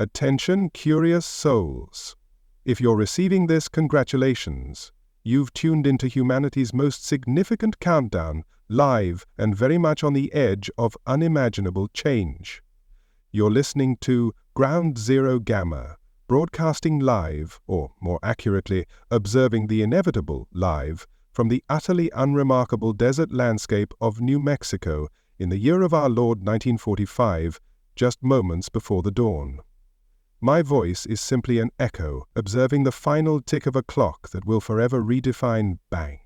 Attention, curious souls. If you're receiving this, congratulations. You've tuned into humanity's most significant countdown, live and very much on the edge of unimaginable change. You're listening to Ground Zero Gamma, broadcasting live, or more accurately, observing the inevitable live, from the utterly unremarkable desert landscape of New Mexico in the year of our Lord 1945, just moments before the dawn. My voice is simply an echo, observing the final tick of a clock that will forever redefine bang.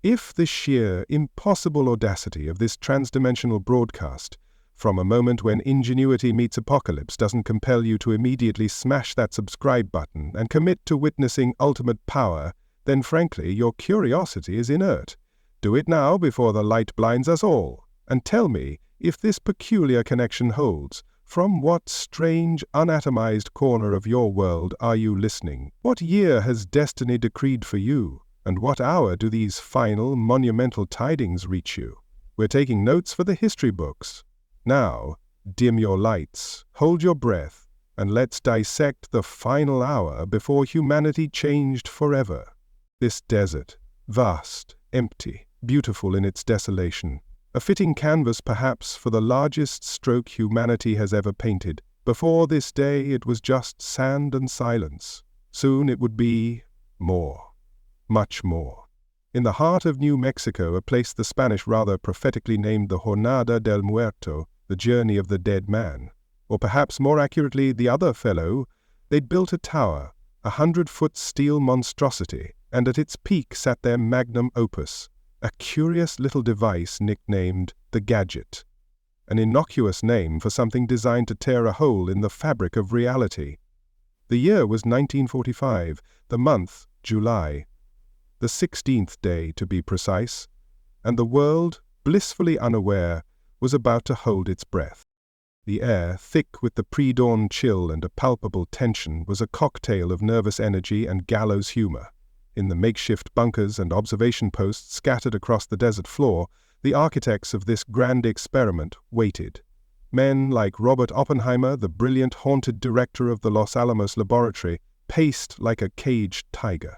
If the sheer, impossible audacity of this transdimensional broadcast, from a moment when ingenuity meets apocalypse, doesn't compel you to immediately smash that subscribe button and commit to witnessing ultimate power, then frankly, your curiosity is inert. Do it now before the light blinds us all, and tell me if this peculiar connection holds. From what strange, unatomized corner of your world are you listening? What year has destiny decreed for you? And what hour do these final, monumental tidings reach you? We're taking notes for the history books. Now, dim your lights, hold your breath, and let's dissect the final hour before humanity changed forever. This desert, vast, empty, beautiful in its desolation, a fitting canvas perhaps for the largest stroke humanity has ever painted. Before this day it was just sand and silence. Soon it would be more, much more. In the heart of New Mexico, a place the Spanish rather prophetically named the Jornada del Muerto, the journey of the dead man. Or perhaps more accurately, the other fellow, they'd built a tower, 100-foot steel monstrosity, and at its peak sat their magnum opus, a curious little device nicknamed the Gadget, an innocuous name for something designed to tear a hole in the fabric of reality. The year was 1945, the month, July, the 16th day to be precise, and the world, blissfully unaware, was about to hold its breath. The air, thick with the pre-dawn chill and a palpable tension, was a cocktail of nervous energy and gallows humor. In the makeshift bunkers and observation posts scattered across the desert floor, the architects of this grand experiment waited. Men like Robert Oppenheimer, the brilliant haunted director of the Los Alamos laboratory, paced like a caged tiger.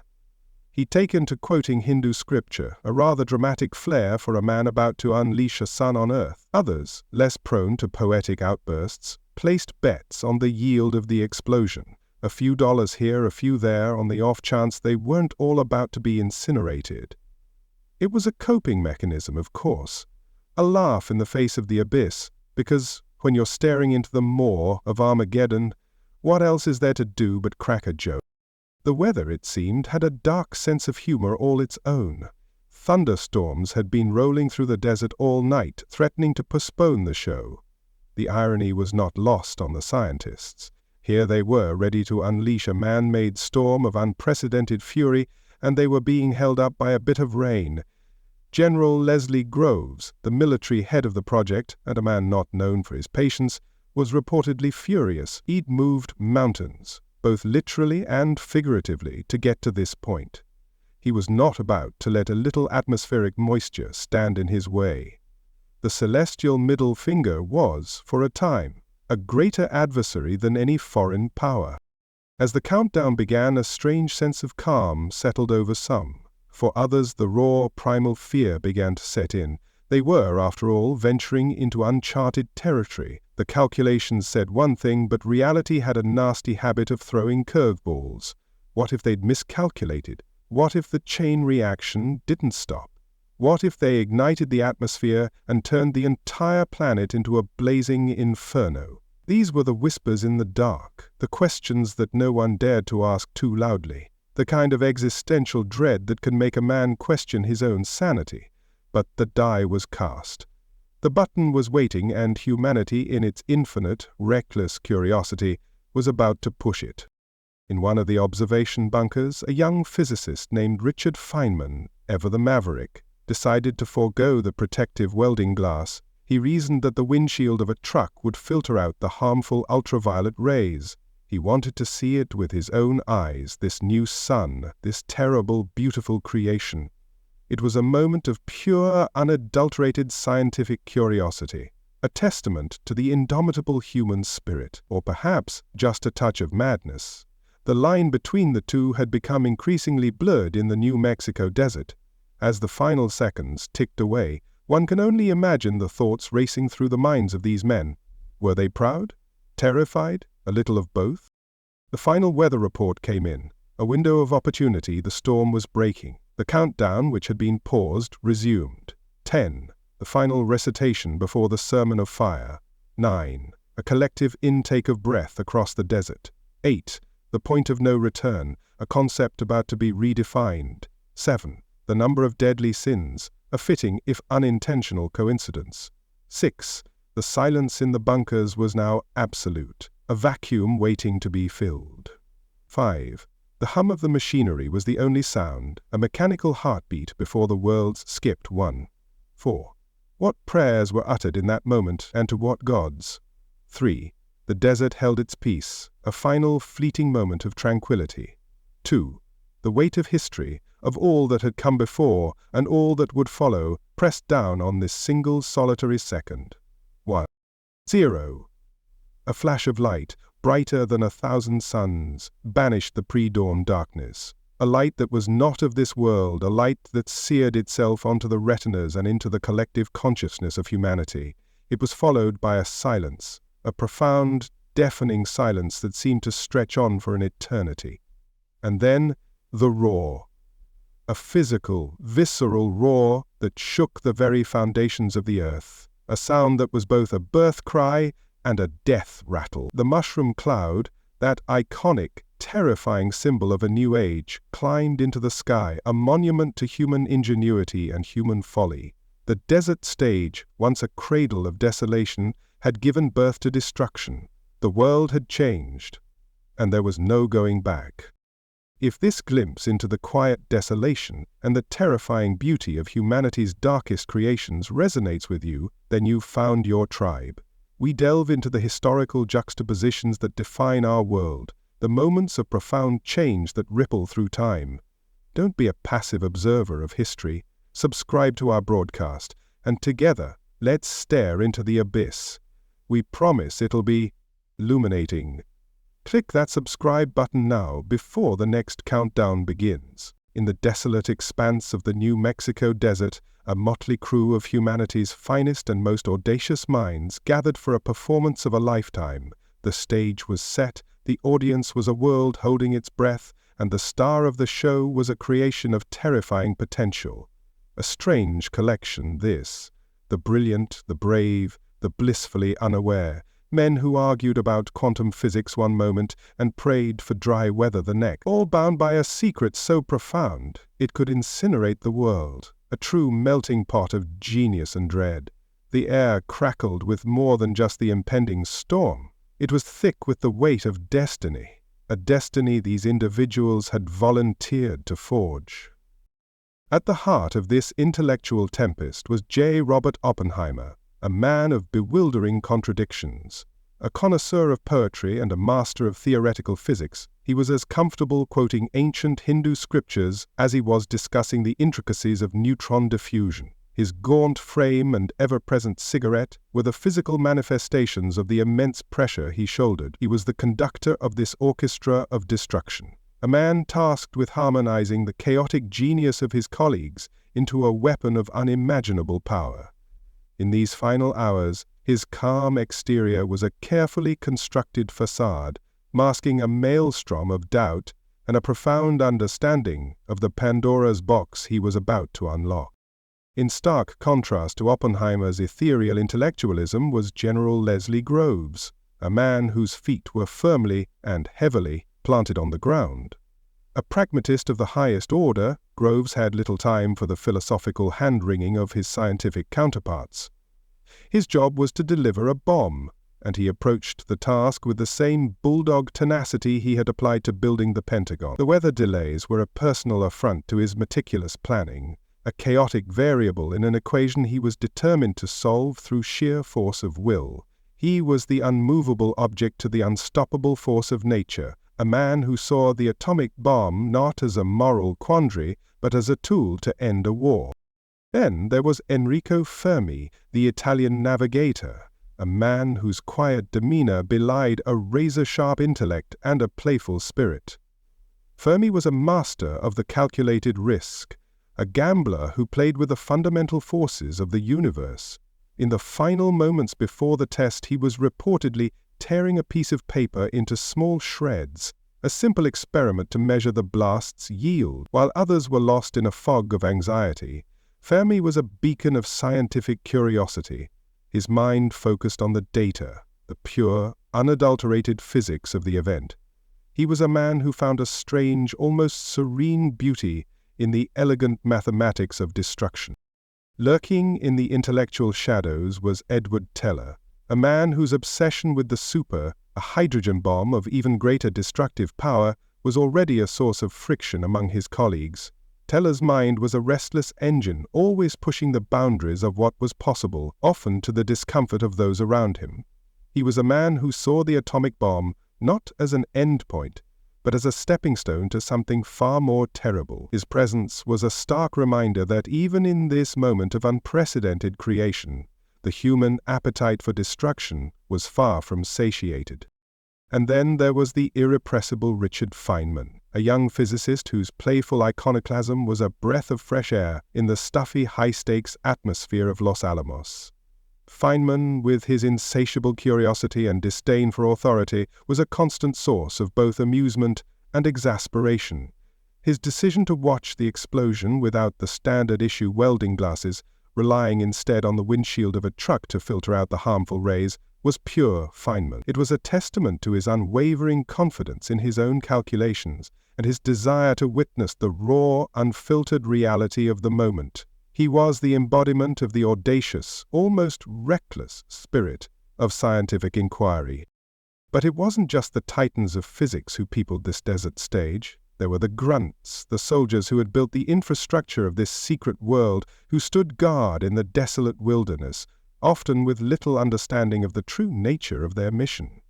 He'd taken to quoting Hindu scripture, a rather dramatic flair for a man about to unleash a sun on earth. Others, less prone to poetic outbursts, placed bets on the yield of the explosion. A few dollars here, a few there, on the off chance they weren't all about to be incinerated. It was a coping mechanism, of course, a laugh in the face of the abyss, because when you're staring into the maw of Armageddon, what else is there to do but crack a joke? The weather, it seemed, had a dark sense of humor all its own. Thunderstorms had been rolling through the desert all night, threatening to postpone the show. The irony was not lost on the scientists. Here they were, ready to unleash a man-made storm of unprecedented fury, and they were being held up by a bit of rain. General Leslie Groves, the military head of the project, and a man not known for his patience, was reportedly furious. He'd moved mountains, both literally and figuratively, to get to this point. He was not about to let a little atmospheric moisture stand in his way. The celestial middle finger was, for a time, a greater adversary than any foreign power. As the countdown began, a strange sense of calm settled over some. For others, the raw, primal fear began to set in. They were, after all, venturing into uncharted territory. The calculations said one thing, but reality had a nasty habit of throwing curveballs. What if they'd miscalculated? What if the chain reaction didn't stop? What if they ignited the atmosphere and turned the entire planet into a blazing inferno? These were the whispers in the dark, the questions that no one dared to ask too loudly, the kind of existential dread that can make a man question his own sanity. But the die was cast. The button was waiting, and humanity, in its infinite, reckless curiosity, was about to push it. In one of the observation bunkers, a young physicist named Richard Feynman, ever the maverick, decided to forego the protective welding glass. He reasoned that the windshield of a truck would filter out the harmful ultraviolet rays. He wanted to see it with his own eyes, this new sun, this terrible, beautiful creation. It was a moment of pure, unadulterated scientific curiosity. a testament to the indomitable human spirit, or perhaps just a touch of madness. The line between the two had become increasingly blurred in the New Mexico desert. As the final seconds ticked away, one can only imagine the thoughts racing through the minds of these men. Were they proud? Terrified? A little of both? The final weather report came in. A window of opportunity. The storm was breaking. The countdown, which had been paused, resumed. 10. The final recitation before the sermon of fire. 9. A collective intake of breath across the desert. 8. The point of no return, a concept about to be redefined. 7. The number of deadly sins, a fitting if unintentional coincidence. 6. The silence in the bunkers was now absolute, a vacuum waiting to be filled. 5. The hum of the machinery was the only sound, a mechanical heartbeat before the worlds skipped one. 4. What prayers were uttered in that moment, and to what gods? 3. The desert held its peace, a final fleeting moment of tranquility. 2. The weight of history, of all that had come before and all that would follow, pressed down on this single solitary second. 1. 0. A flash of light, brighter than 1,000 suns, banished the pre-dawn darkness. A light that was not of this world, a light that seared itself onto the retinas and into the collective consciousness of humanity. It was followed by a silence, a profound, deafening silence that seemed to stretch on for an eternity. And then, the roar. A physical, visceral roar that shook the very foundations of the earth. A sound that was both a birth cry and a death rattle. The mushroom cloud, that iconic, terrifying symbol of a new age, climbed into the sky, a monument to human ingenuity and human folly. The desert stage, once a cradle of desolation, had given birth to destruction. The world had changed, and there was no going back. If this glimpse into the quiet desolation and the terrifying beauty of humanity's darkest creations resonates with you, then you've found your tribe. We delve into the historical juxtapositions that define our world, the moments of profound change that ripple through time. Don't be a passive observer of history. Subscribe to our broadcast, and together, let's stare into the abyss. We promise it'll be illuminating. Click that subscribe button now before the next countdown begins. In the desolate expanse of the New Mexico desert, a motley crew of humanity's finest and most audacious minds gathered for a performance of a lifetime. The stage was set, the audience was a world holding its breath, and the star of the show was a creation of terrifying potential. A strange collection, this. The brilliant, the brave, the blissfully unaware. Men who argued about quantum physics one moment and prayed for dry weather the next, all bound by a secret so profound it could incinerate the world, a true melting pot of genius and dread. The air crackled with more than just the impending storm. It was thick with the weight of destiny, a destiny these individuals had volunteered to forge. At the heart of this intellectual tempest was J. Robert Oppenheimer, a man of bewildering contradictions. A connoisseur of poetry and a master of theoretical physics, he was as comfortable quoting ancient Hindu scriptures as he was discussing the intricacies of neutron diffusion. His gaunt frame and ever-present cigarette were the physical manifestations of the immense pressure he shouldered. He was the conductor of this orchestra of destruction, a man tasked with harmonizing the chaotic genius of his colleagues into a weapon of unimaginable power. In these final hours, his calm exterior was a carefully constructed facade, masking a maelstrom of doubt and a profound understanding of the Pandora's box he was about to unlock. In stark contrast to Oppenheimer's ethereal intellectualism was General Leslie Groves, a man whose feet were firmly and heavily planted on the ground. A pragmatist of the highest order, Groves had little time for the philosophical hand-wringing of his scientific counterparts. His job was to deliver a bomb, and he approached the task with the same bulldog tenacity he had applied to building the Pentagon. The weather delays were a personal affront to his meticulous planning, a chaotic variable in an equation he was determined to solve through sheer force of will. He was the unmovable object to the unstoppable force of nature, a man who saw the atomic bomb not as a moral quandary, but as a tool to end a war. Then there was Enrico Fermi, the Italian navigator, a man whose quiet demeanor belied a razor-sharp intellect and a playful spirit. Fermi was a master of the calculated risk, a gambler who played with the fundamental forces of the universe. In the final moments before the test, he was reportedly tearing a piece of paper into small shreds, a simple experiment to measure the blast's yield. While others were lost in a fog of anxiety, Fermi was a beacon of scientific curiosity. His mind focused on the data, the pure, unadulterated physics of the event. He was a man who found a strange, almost serene beauty in the elegant mathematics of destruction. Lurking in the intellectual shadows was Edward Teller, a man whose obsession with the super, a hydrogen bomb of even greater destructive power, was already a source of friction among his colleagues. Teller's mind was a restless engine, always pushing the boundaries of what was possible, often to the discomfort of those around him. He was a man who saw the atomic bomb not as an endpoint, but as a stepping stone to something far more terrible. His presence was a stark reminder that even in this moment of unprecedented creation, the human appetite for destruction was far from satiated. And then there was the irrepressible Richard Feynman, a young physicist whose playful iconoclasm was a breath of fresh air in the stuffy, high-stakes atmosphere of Los Alamos. Feynman, with his insatiable curiosity and disdain for authority, was a constant source of both amusement and exasperation. His decision to watch the explosion without the standard-issue welding glasses, relying instead on the windshield of a truck to filter out the harmful rays, was pure Feynman. It was a testament to his unwavering confidence in his own calculations and his desire to witness the raw, unfiltered reality of the moment. He was the embodiment of the audacious, almost reckless spirit of scientific inquiry. But it wasn't just the titans of physics who peopled this desert stage. There were the grunts, the soldiers who had built the infrastructure of this secret world, who stood guard in the desolate wilderness, often with little understanding of the true nature of their mission.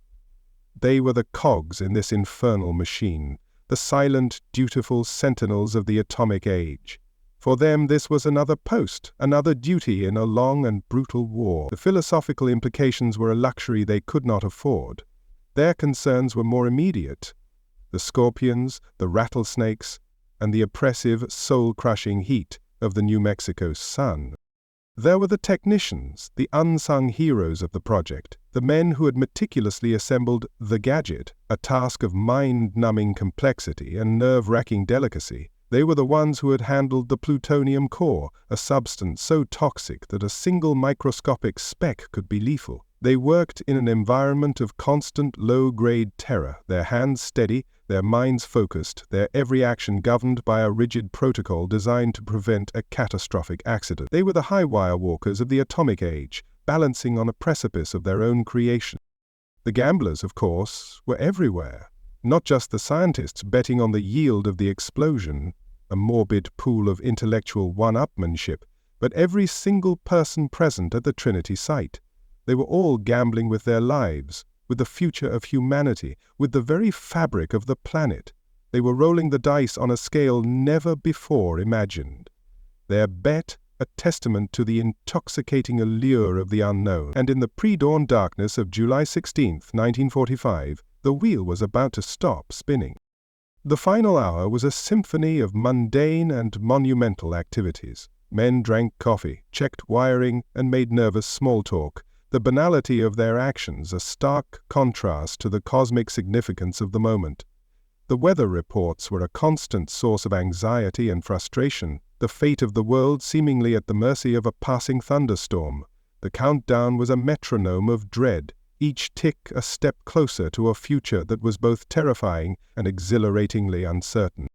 They were the cogs in this infernal machine, the silent, dutiful sentinels of the atomic age. For them this was another post, another duty in a long and brutal war. The philosophical implications were a luxury they could not afford. Their concerns were more immediate. The scorpions, the rattlesnakes, and the oppressive, soul-crushing heat of the New Mexico sun. There were the technicians, the unsung heroes of the project, the men who had meticulously assembled the gadget, a task of mind-numbing complexity and nerve-wracking delicacy. They were the ones who had handled the plutonium core, a substance so toxic that a single microscopic speck could be lethal. They worked in an environment of constant low-grade terror, their hands steady, their minds focused, their every action governed by a rigid protocol designed to prevent a catastrophic accident. They were the high-wire walkers of the atomic age, balancing on a precipice of their own creation. The gamblers, of course, were everywhere. Not just the scientists betting on the yield of the explosion, a morbid pool of intellectual one-upmanship, but every single person present at the Trinity site. They were all gambling with their lives, with the future of humanity, with the very fabric of the planet. They were rolling the dice on a scale never before imagined. Their bet a testament to the intoxicating allure of the unknown. And in the pre-dawn darkness of July 16, 1945, the wheel was about to stop spinning. The final hour was a symphony of mundane and monumental activities. Men drank coffee, checked wiring, and made nervous small talk, the banality of their actions a stark contrast to the cosmic significance of the moment. The weather reports were a constant source of anxiety and frustration, the fate of the world seemingly at the mercy of a passing thunderstorm. The countdown was a metronome of dread, each tick a step closer to a future that was both terrifying and exhilaratingly uncertain.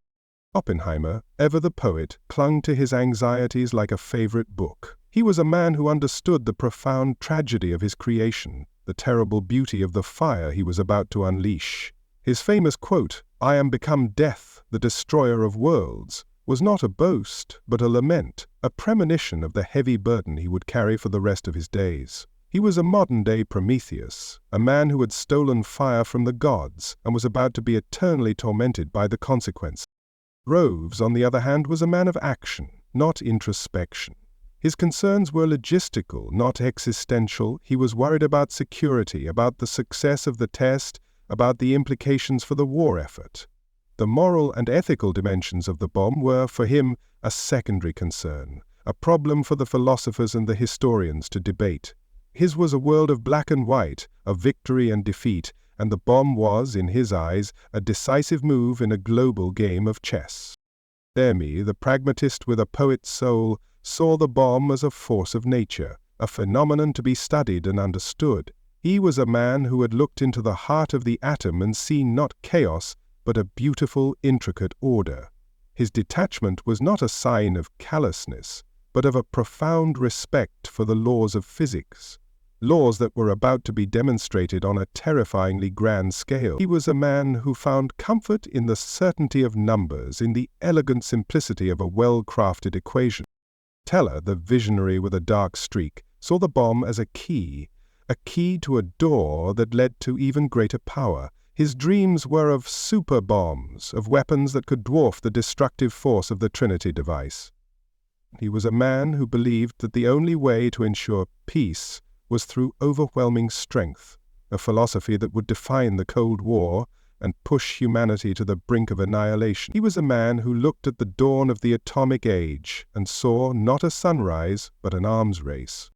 Oppenheimer, ever the poet, clung to his anxieties like a favorite book. He was a man who understood the profound tragedy of his creation, the terrible beauty of the fire he was about to unleash. His famous quote, "I am become death, the destroyer of worlds," was not a boast, but a lament, a premonition of the heavy burden he would carry for the rest of his days. He was a modern-day Prometheus, a man who had stolen fire from the gods and was about to be eternally tormented by the consequence. Groves, on the other hand, was a man of action, not introspection. His concerns were logistical, not existential. He was worried about security, about the success of the test, about the implications for the war effort. The moral and ethical dimensions of the bomb were, for him, a secondary concern, a problem for the philosophers and the historians to debate. His was a world of black and white, of victory and defeat, and the bomb was, in his eyes, a decisive move in a global game of chess. Fermi, the pragmatist with a poet's soul, saw the bomb as a force of nature, a phenomenon to be studied and understood. He was a man who had looked into the heart of the atom and seen not chaos, but a beautiful, intricate order. His detachment was not a sign of callousness, but of a profound respect for the laws of physics, laws that were about to be demonstrated on a terrifyingly grand scale. He was a man who found comfort in the certainty of numbers, in the elegant simplicity of a well-crafted equation. Teller, the visionary with a dark streak, saw the bomb as a key to a door that led to even greater power. His dreams were of super bombs, of weapons that could dwarf the destructive force of the Trinity device. He was a man who believed that the only way to ensure peace was through overwhelming strength, a philosophy that would define the Cold War and push humanity to the brink of annihilation. He was a man who looked at the dawn of the atomic age and saw not a sunrise, but an arms race.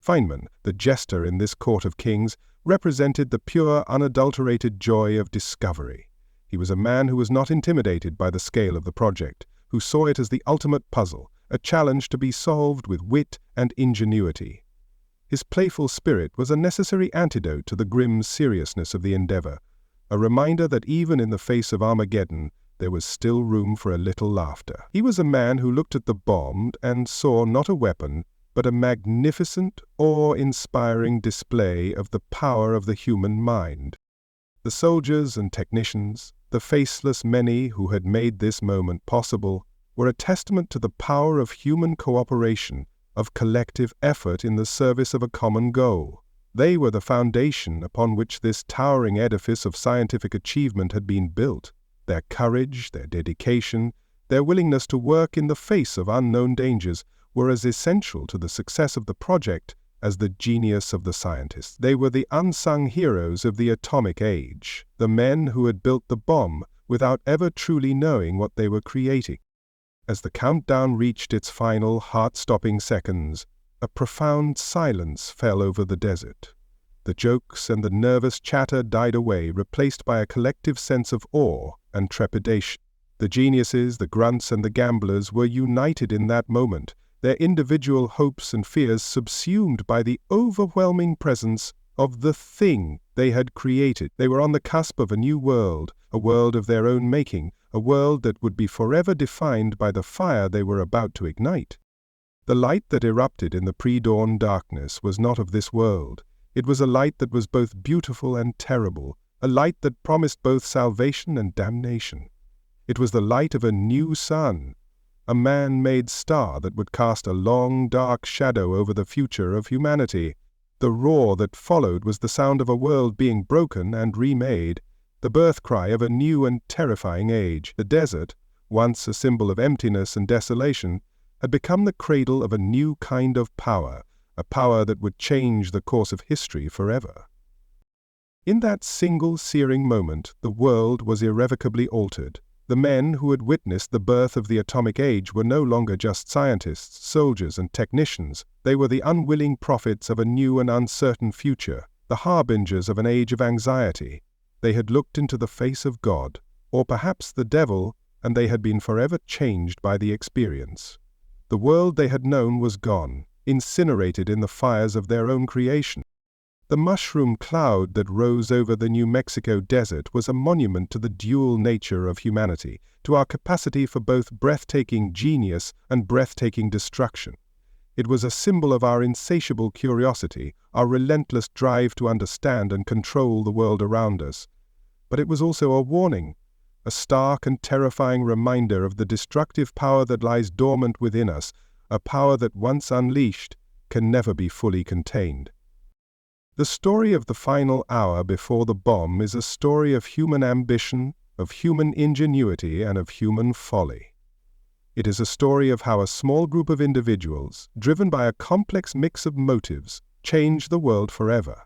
Feynman, the jester in this court of kings, represented the pure, unadulterated joy of discovery. He was a man who was not intimidated by the scale of the project, who saw it as the ultimate puzzle, a challenge to be solved with wit and ingenuity. His playful spirit was a necessary antidote to the grim seriousness of the endeavor, a reminder that even in the face of Armageddon, there was still room for a little laughter. He was a man who looked at the bomb and saw not a weapon, but a magnificent, awe-inspiring display of the power of the human mind. The soldiers and technicians, the faceless many who had made this moment possible, were a testament to the power of human cooperation, of collective effort in the service of a common goal. They were the foundation upon which this towering edifice of scientific achievement had been built. Their courage, their dedication, their willingness to work in the face of unknown dangers were as essential to the success of the project as the genius of the scientists. They were the unsung heroes of the atomic age, the men who had built the bomb without ever truly knowing what they were creating. As the countdown reached its final, heart-stopping seconds, a profound silence fell over the desert. The jokes and the nervous chatter died away, replaced by a collective sense of awe and trepidation. The geniuses, the grunts, and the gamblers were united in that moment, their individual hopes and fears subsumed by the overwhelming presence of the thing they had created. They were on the cusp of a new world, a world of their own making, a world that would be forever defined by the fire they were about to ignite. The light that erupted in the pre-dawn darkness was not of this world. It was a light that was both beautiful and terrible, a light that promised both salvation and damnation. It was the light of a new sun, a man-made star that would cast a long, dark shadow over the future of humanity. The roar that followed was the sound of a world being broken and remade, the birth cry of a new and terrifying age. The desert, once a symbol of emptiness and desolation, had become the cradle of a new kind of power, a power that would change the course of history forever. In that single searing moment, the world was irrevocably altered. The men who had witnessed the birth of the atomic age were no longer just scientists, soldiers, and technicians. They were the unwilling prophets of a new and uncertain future, the harbingers of an age of anxiety. They had looked into the face of God, or perhaps the devil, and they had been forever changed by the experience. The world they had known was gone, incinerated in the fires of their own creation. The mushroom cloud that rose over the New Mexico desert was a monument to the dual nature of humanity, to our capacity for both breathtaking genius and breathtaking destruction. It was a symbol of our insatiable curiosity, our relentless drive to understand and control the world around us. But it was also a warning, a stark and terrifying reminder of the destructive power that lies dormant within us, a power that, once unleashed, can never be fully contained. The story of the final hour before the bomb is a story of human ambition, of human ingenuity, and of human folly. It is a story of how a small group of individuals, driven by a complex mix of motives, changed the world forever.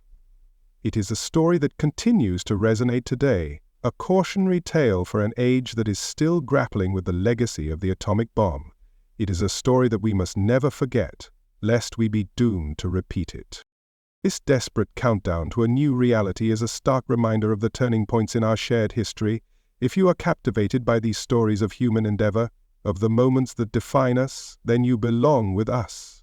It is a story that continues to resonate today, a cautionary tale for an age that is still grappling with the legacy of the atomic bomb. It is a story that we must never forget, lest we be doomed to repeat it. This desperate countdown to a new reality is a stark reminder of the turning points in our shared history. If you are captivated by these stories of human endeavor, of the moments that define us, then you belong with us.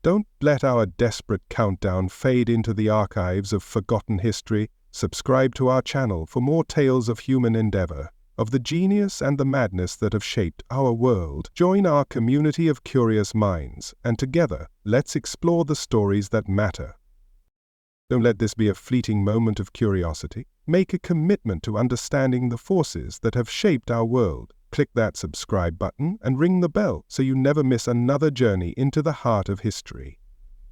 Don't let our desperate countdown fade into the archives of forgotten history. Subscribe to our channel for more tales of human endeavor, of the genius and the madness that have shaped our world. Join our community of curious minds, and together, let's explore the stories that matter. Don't let this be a fleeting moment of curiosity. Make a commitment to understanding the forces that have shaped our world. Click that subscribe button and ring the bell so you never miss another journey into the heart of history.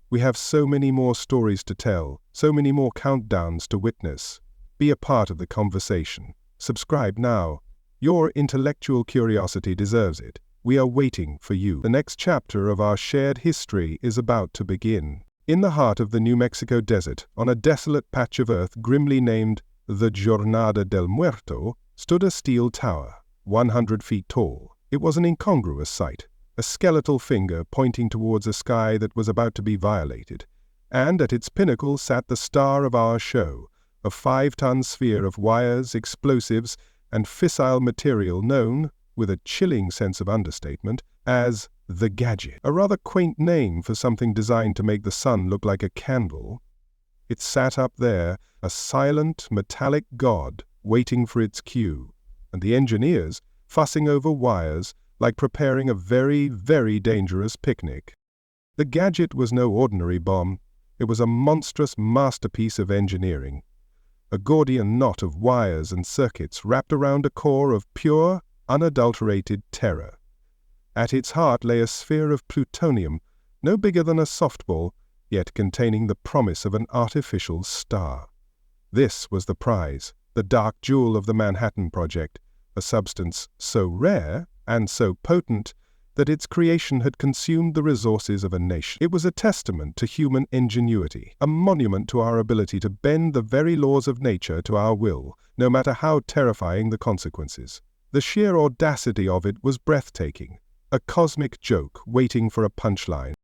We have so many more stories to tell, so many more countdowns to witness. Be a part of the conversation. Subscribe now. Your intellectual curiosity deserves it. We are waiting for you. The next chapter of our shared history is about to begin. In the heart of the New Mexico desert, on a desolate patch of earth grimly named the Jornada del Muerto, stood a steel tower, 100 feet tall. It was an incongruous sight, a skeletal finger pointing towards a sky that was about to be violated. And at its pinnacle sat the star of our show, a 5-ton sphere of wires, explosives, and fissile material known, with a chilling sense of understatement, as the Gadget, a rather quaint name for something designed to make the sun look like a candle. It sat up there, a silent, metallic god, waiting for its cue, and the engineers fussing over wires like preparing a very, very dangerous picnic. The Gadget was no ordinary bomb. It was a monstrous masterpiece of engineering. A Gordian knot of wires and circuits wrapped around a core of pure, unadulterated terror. At its heart lay a sphere of plutonium, no bigger than a softball, yet containing the promise of an artificial star. This was the prize, the dark jewel of the Manhattan Project, a substance so rare and so potent that its creation had consumed the resources of a nation. It was a testament to human ingenuity, a monument to our ability to bend the very laws of nature to our will, no matter how terrifying the consequences. The sheer audacity of it was breathtaking, a cosmic joke waiting for a punchline.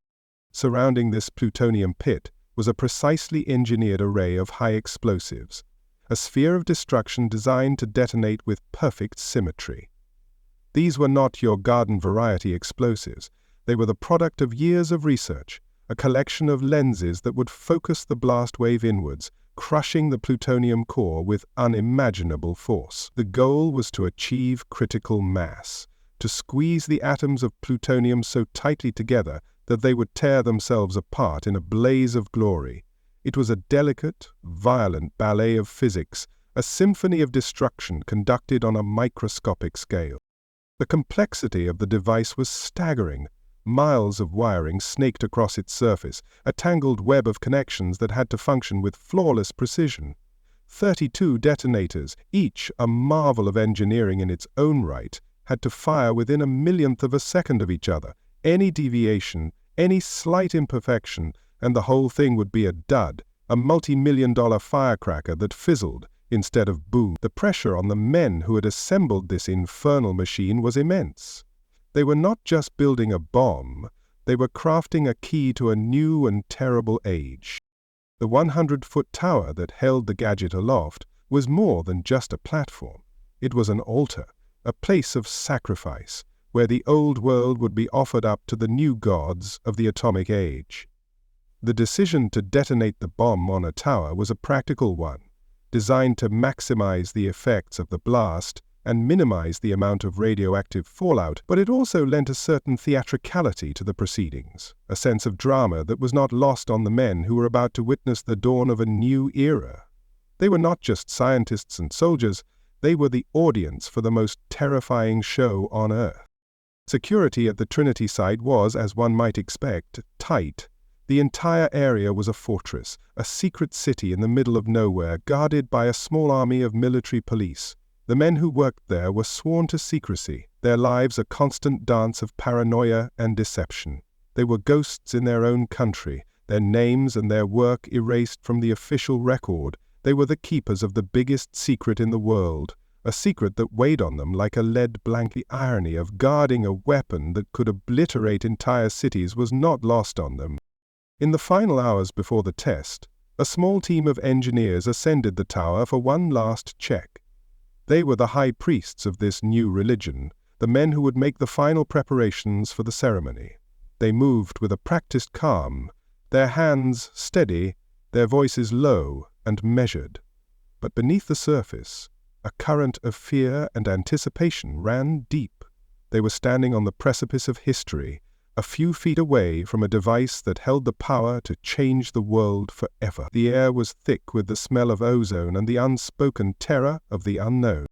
Surrounding this plutonium pit was a precisely engineered array of high explosives, a sphere of destruction designed to detonate with perfect symmetry. These were not your garden variety explosives. They were the product of years of research, a collection of lenses that would focus the blast wave inwards, crushing the plutonium core with unimaginable force. The goal was to achieve critical mass, to squeeze the atoms of plutonium so tightly together that they would tear themselves apart in a blaze of glory. It was a delicate, violent ballet of physics, a symphony of destruction conducted on a microscopic scale. The complexity of the device was staggering. Miles of wiring snaked across its surface, a tangled web of connections that had to function with flawless precision. 32 detonators, each a marvel of engineering in its own right, had to fire within a millionth of a second of each other. Any deviation, any slight imperfection, and the whole thing would be a dud, a multi-million-dollar firecracker that fizzled instead of boomed. The pressure on the men who had assembled this infernal machine was immense. They were not just building a bomb, they were crafting a key to a new and terrible age. The 100-foot tower that held the Gadget aloft was more than just a platform. It was an altar, a place of sacrifice, where the old world would be offered up to the new gods of the atomic age. The decision to detonate the bomb on a tower was a practical one, designed to maximize the effects of the blast and minimize the amount of radioactive fallout, but it also lent a certain theatricality to the proceedings, a sense of drama that was not lost on the men who were about to witness the dawn of a new era. They were not just scientists and soldiers, they were the audience for the most terrifying show on Earth. Security at the Trinity site was, as one might expect, tight. The entire area was a fortress, a secret city in the middle of nowhere, guarded by a small army of military police. The men who worked there were sworn to secrecy, their lives a constant dance of paranoia and deception. They were ghosts in their own country, their names and their work erased from the official record. They were the keepers of the biggest secret in the world, a secret that weighed on them like a lead blanket. The irony of guarding a weapon that could obliterate entire cities was not lost on them. In the final hours before the test, a small team of engineers ascended the tower for one last check. They were the high priests of this new religion, the men who would make the final preparations for the ceremony. They moved with a practiced calm, their hands steady, their voices low and measured. But beneath the surface, a current of fear and anticipation ran deep. They were standing on the precipice of history, a few feet away from a device that held the power to change the world forever. The air was thick with the smell of ozone and the unspoken terror of the unknown.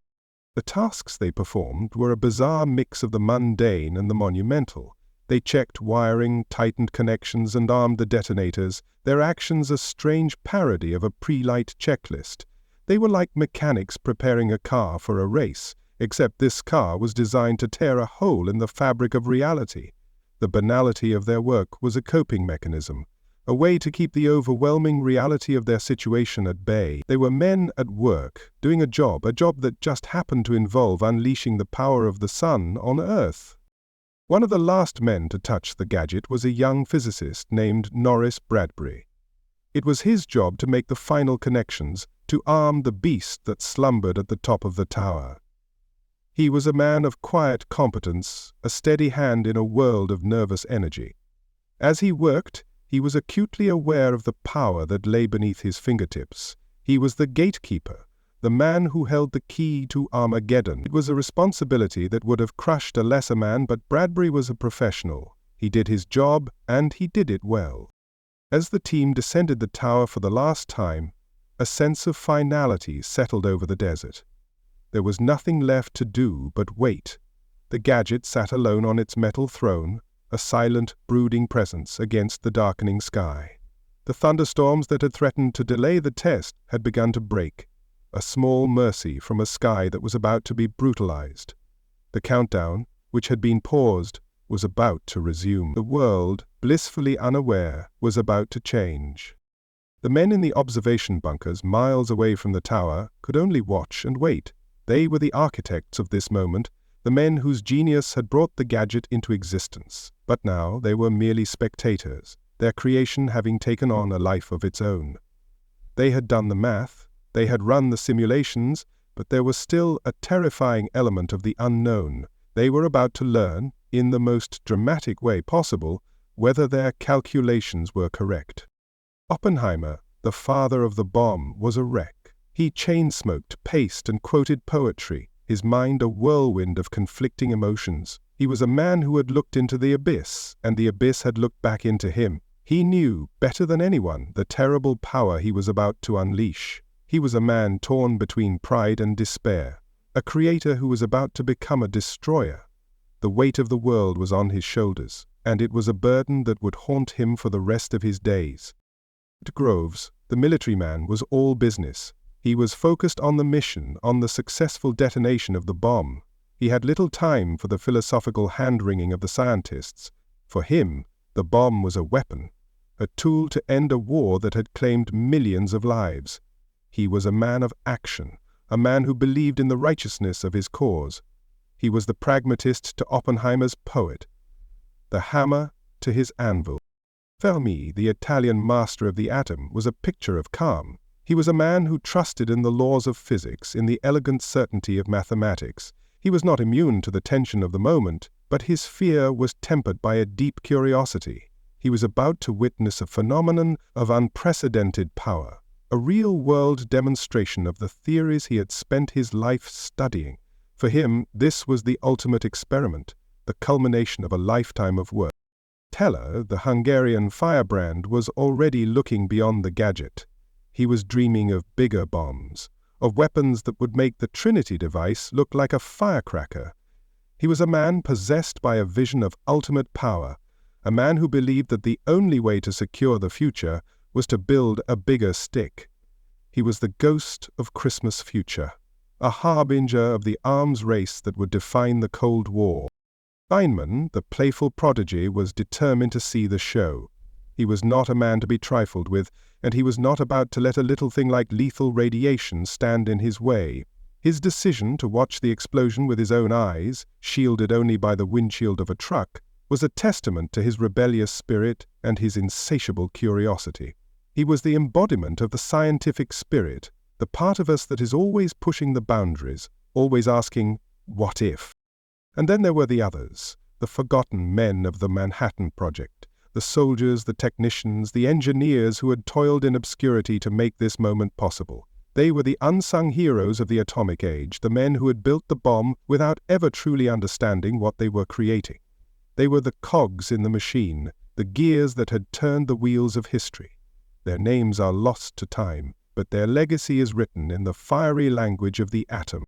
The tasks they performed were a bizarre mix of the mundane and the monumental. They checked wiring, tightened connections, and armed the detonators, their actions a strange parody of a pre-light checklist. They were like mechanics preparing a car for a race, except this car was designed to tear a hole in the fabric of reality. The banality of their work was a coping mechanism, a way to keep the overwhelming reality of their situation at bay. They were men at work, doing a job that just happened to involve unleashing the power of the sun on Earth. One of the last men to touch the gadget was a young physicist named Norris Bradbury. It was his job to make the final connections, to arm the beast that slumbered at the top of the tower. He was a man of quiet competence, a steady hand in a world of nervous energy. As he worked, he was acutely aware of the power that lay beneath his fingertips. He was the gatekeeper, the man who held the key to Armageddon. It was a responsibility that would have crushed a lesser man, but Bradbury was a professional. He did his job, and he did it well. As the team descended the tower for the last time, a sense of finality settled over the desert. There was nothing left to do but wait. The gadget sat alone on its metal throne, a silent, brooding presence against the darkening sky. The thunderstorms that had threatened to delay the test had begun to break, a small mercy from a sky that was about to be brutalized. The countdown, which had been paused, was about to resume. The world, blissfully unaware, was about to change. The men in the observation bunkers miles away from the tower could only watch and wait. They were the architects of this moment, the men whose genius had brought the gadget into existence. But now they were merely spectators, their creation having taken on a life of its own. They had done the math, they had run the simulations, but there was still a terrifying element of the unknown. They were about to learn, in the most dramatic way possible, whether their calculations were correct. Oppenheimer, the father of the bomb, was a wreck. He chain-smoked, paced, and quoted poetry, his mind a whirlwind of conflicting emotions. He was a man who had looked into the abyss, and the abyss had looked back into him. He knew, better than anyone, the terrible power he was about to unleash. He was a man torn between pride and despair, a creator who was about to become a destroyer. The weight of the world was on his shoulders, and it was a burden that would haunt him for the rest of his days. At Groves, the military man was all business. He was focused on the mission, on the successful detonation of the bomb. He had little time for the philosophical hand-wringing of the scientists. For him, the bomb was a weapon, a tool to end a war that had claimed millions of lives. He was a man of action, a man who believed in the righteousness of his cause. He was the pragmatist to Oppenheimer's poet, the hammer to his anvil. Fermi, the Italian master of the atom, was a picture of calm. He was a man who trusted in the laws of physics, in the elegant certainty of mathematics. He was not immune to the tension of the moment, but his fear was tempered by a deep curiosity. He was about to witness a phenomenon of unprecedented power, a real-world demonstration of the theories he had spent his life studying. For him, this was the ultimate experiment, the culmination of a lifetime of work. Teller, the Hungarian firebrand, was already looking beyond the gadget. He was dreaming of bigger bombs, of weapons that would make the Trinity device look like a firecracker. He was a man possessed by a vision of ultimate power, a man who believed that the only way to secure the future was to build a bigger stick. He was the ghost of Christmas future, a harbinger of the arms race that would define the Cold War. Feynman, the playful prodigy, was determined to see the show. He was not a man to be trifled with, and he was not about to let a little thing like lethal radiation stand in his way. His decision to watch the explosion with his own eyes, shielded only by the windshield of a truck, was a testament to his rebellious spirit and his insatiable curiosity. He was the embodiment of the scientific spirit, the part of us that is always pushing the boundaries, always asking, what if? And then there were the others, the forgotten men of the Manhattan Project, the soldiers, the technicians, the engineers who had toiled in obscurity to make this moment possible. They were the unsung heroes of the atomic age, the men who had built the bomb without ever truly understanding what they were creating. They were the cogs in the machine, the gears that had turned the wheels of history. Their names are lost to time, but their legacy is written in the fiery language of the atom.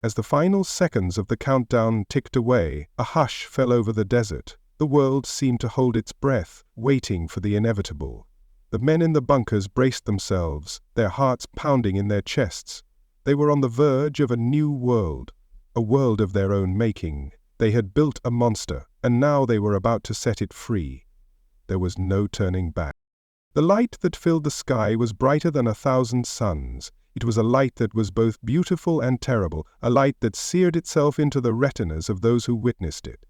As the final seconds of the countdown ticked away, a hush fell over the desert. The world seemed to hold its breath, waiting for the inevitable. The men in the bunkers braced themselves, their hearts pounding in their chests. They were on the verge of a new world, a world of their own making. They had built a monster, and now they were about to set it free. There was no turning back. The light that filled the sky was brighter than 1,000 suns. It was a light that was both beautiful and terrible, a light that seared itself into the retinas of those who witnessed it.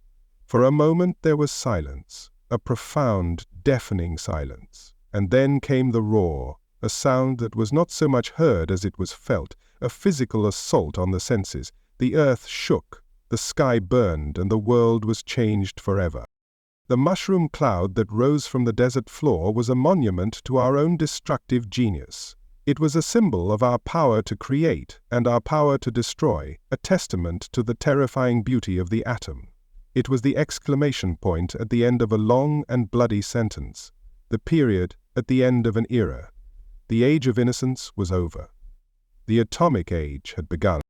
For a moment there was silence, a profound, deafening silence. And then came the roar, a sound that was not so much heard as it was felt, a physical assault on the senses. The earth shook, the sky burned, and the world was changed forever. The mushroom cloud that rose from the desert floor was a monument to our own destructive genius. It was a symbol of our power to create and our power to destroy, a testament to the terrifying beauty of the atom. It was the exclamation point at the end of a long and bloody sentence, the period at the end of an era. The age of innocence was over. The atomic age had begun.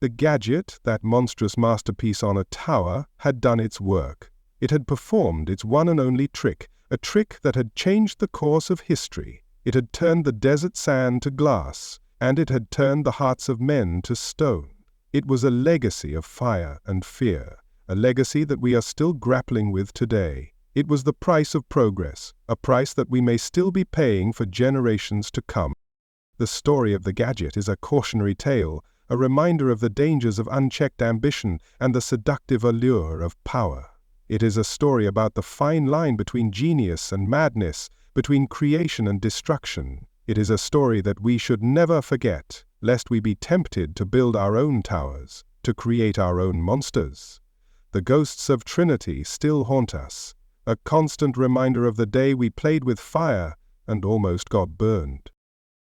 The gadget, that monstrous masterpiece on a tower, had done its work. It had performed its one and only trick, a trick that had changed the course of history. It had turned the desert sand to glass, and it had turned the hearts of men to stone. It was a legacy of fire and fear, a legacy that we are still grappling with today. It was the price of progress, a price that we may still be paying for generations to come. The story of the gadget is a cautionary tale, a reminder of the dangers of unchecked ambition and the seductive allure of power. It is a story about the fine line between genius and madness, between creation and destruction. It is a story that we should never forget, lest we be tempted to build our own towers, to create our own monsters. The ghosts of Trinity still haunt us, a constant reminder of the day we played with fire and almost got burned.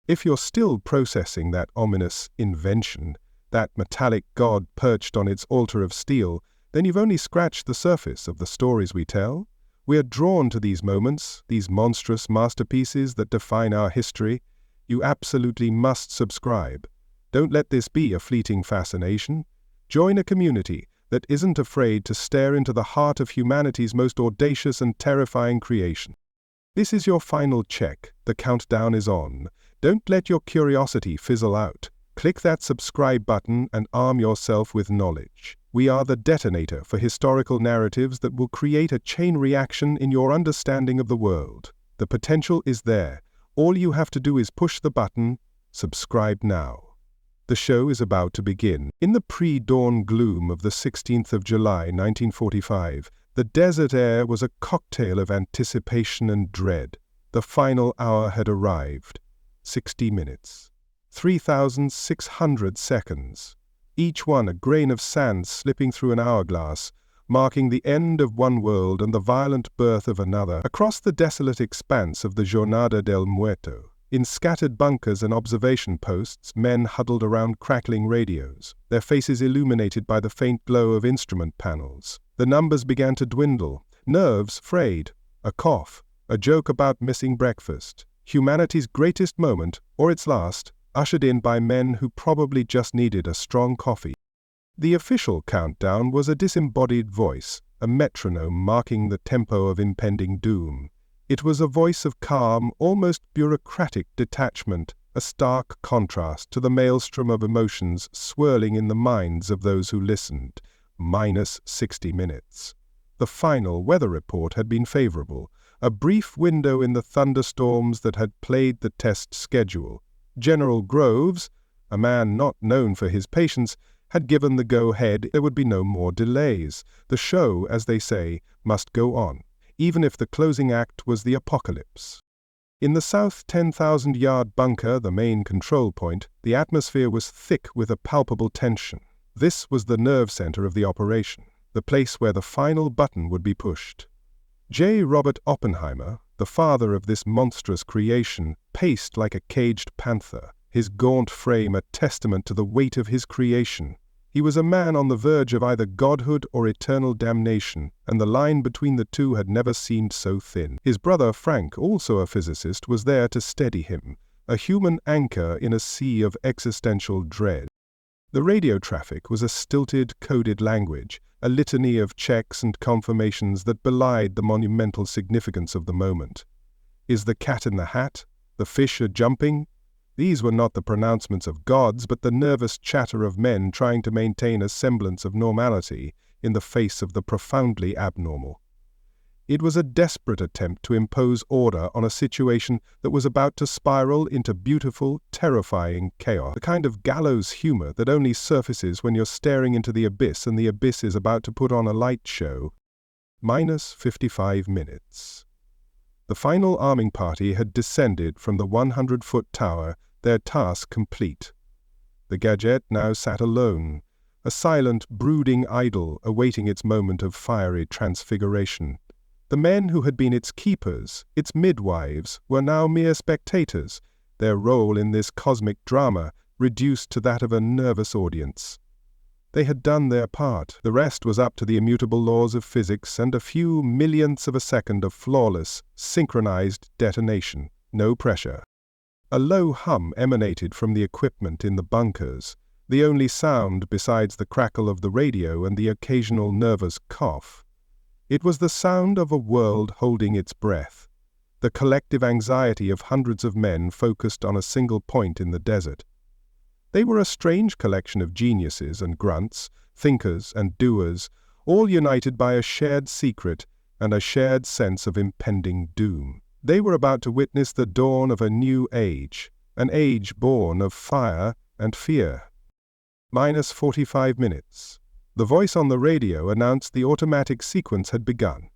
If you're still processing that ominous invention, that metallic god perched on its altar of steel, then you've only scratched the surface of the stories we tell. We are drawn to these moments, these monstrous masterpieces that define our history. You absolutely must subscribe. Don't let this be a fleeting fascination. Join a community that isn't afraid to stare into the heart of humanity's most audacious and terrifying creation. This is your final check. The countdown is on. Don't let your curiosity fizzle out. Click that subscribe button and arm yourself with knowledge. We are the detonator for historical narratives that will create a chain reaction in your understanding of the world. The potential is there. All you have to do is push the button, subscribe now. The show is about to begin. In the pre-dawn gloom of the 16th of July, 1945, the desert air was a cocktail of anticipation and dread. The final hour had arrived. 60 minutes. 3,600 seconds. Each one a grain of sand slipping through an hourglass, marking the end of one world and the violent birth of another. Across the desolate expanse of the Jornada del Muerto, in scattered bunkers and observation posts, men huddled around crackling radios, their faces illuminated by the faint glow of instrument panels. The numbers began to dwindle, nerves frayed, a cough, a joke about missing breakfast. Humanity's greatest moment, or its last, ushered in by men who probably just needed a strong coffee. The official countdown was a disembodied voice, a metronome marking the tempo of impending doom. It was a voice of calm, almost bureaucratic detachment, a stark contrast to the maelstrom of emotions swirling in the minds of those who listened. Minus 60 minutes. The final weather report had been favorable, a brief window in the thunderstorms that had played the test schedule. General Groves, a man not known for his patience, had given the go-ahead. There would be no more delays. The show, as they say, must go on, even if the closing act was the apocalypse. In the south 10,000-yard bunker, the main control point, the atmosphere was thick with a palpable tension. This was the nerve center of the operation, the place where the final button would be pushed. J. Robert Oppenheimer, the father of this monstrous creation, paced like a caged panther, his gaunt frame a testament to the weight of his creation. He was a man on the verge of either godhood or eternal damnation, and the line between the two had never seemed so thin. His brother Frank, also a physicist, was there to steady him, a human anchor in a sea of existential dread. The radio traffic was a stilted, coded language, a litany of checks and confirmations that belied the monumental significance of the moment. Is the cat in the hat? The fish are jumping? These were not the pronouncements of gods, but the nervous chatter of men trying to maintain a semblance of normality in the face of the profoundly abnormal. It was a desperate attempt to impose order on a situation that was about to spiral into beautiful, terrifying chaos, the kind of gallows humor that only surfaces when you're staring into the abyss and the abyss is about to put on a light show. Minus 55 minutes. The final arming party had descended from the 100-foot tower, their task complete. The Gadget now sat alone, a silent, brooding idol awaiting its moment of fiery transfiguration. The men who had been its keepers, its midwives, were now mere spectators, their role in this cosmic drama reduced to that of a nervous audience. They had done their part. The rest was up to the immutable laws of physics and a few millionths of a second of flawless, synchronized detonation. No pressure. A low hum emanated from the equipment in the bunkers, the only sound besides the crackle of the radio and the occasional nervous cough. It was the sound of a world holding its breath, the collective anxiety of hundreds of men focused on a single point in the desert. They were a strange collection of geniuses and grunts, thinkers and doers, all united by a shared secret and a shared sense of impending doom. They were about to witness the dawn of a new age, an age born of fire and fear. Minus 45 minutes. The voice on the radio announced the automatic sequence had begun.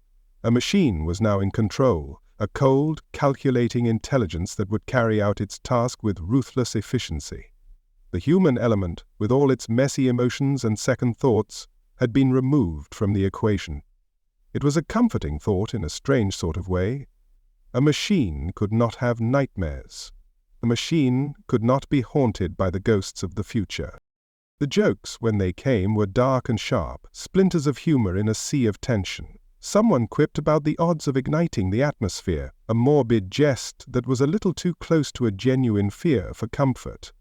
A machine was now in control, a cold, calculating intelligence that would carry out its task with ruthless efficiency. The human element, with all its messy emotions and second thoughts, had been removed from the equation. It was a comforting thought in a strange sort of way. A machine could not have nightmares. A machine could not be haunted by the ghosts of the future. The jokes, when they came, were dark and sharp, splinters of humor in a sea of tension. Someone quipped about the odds of igniting the atmosphere, a morbid jest that was a little too close to a genuine fear for comfort.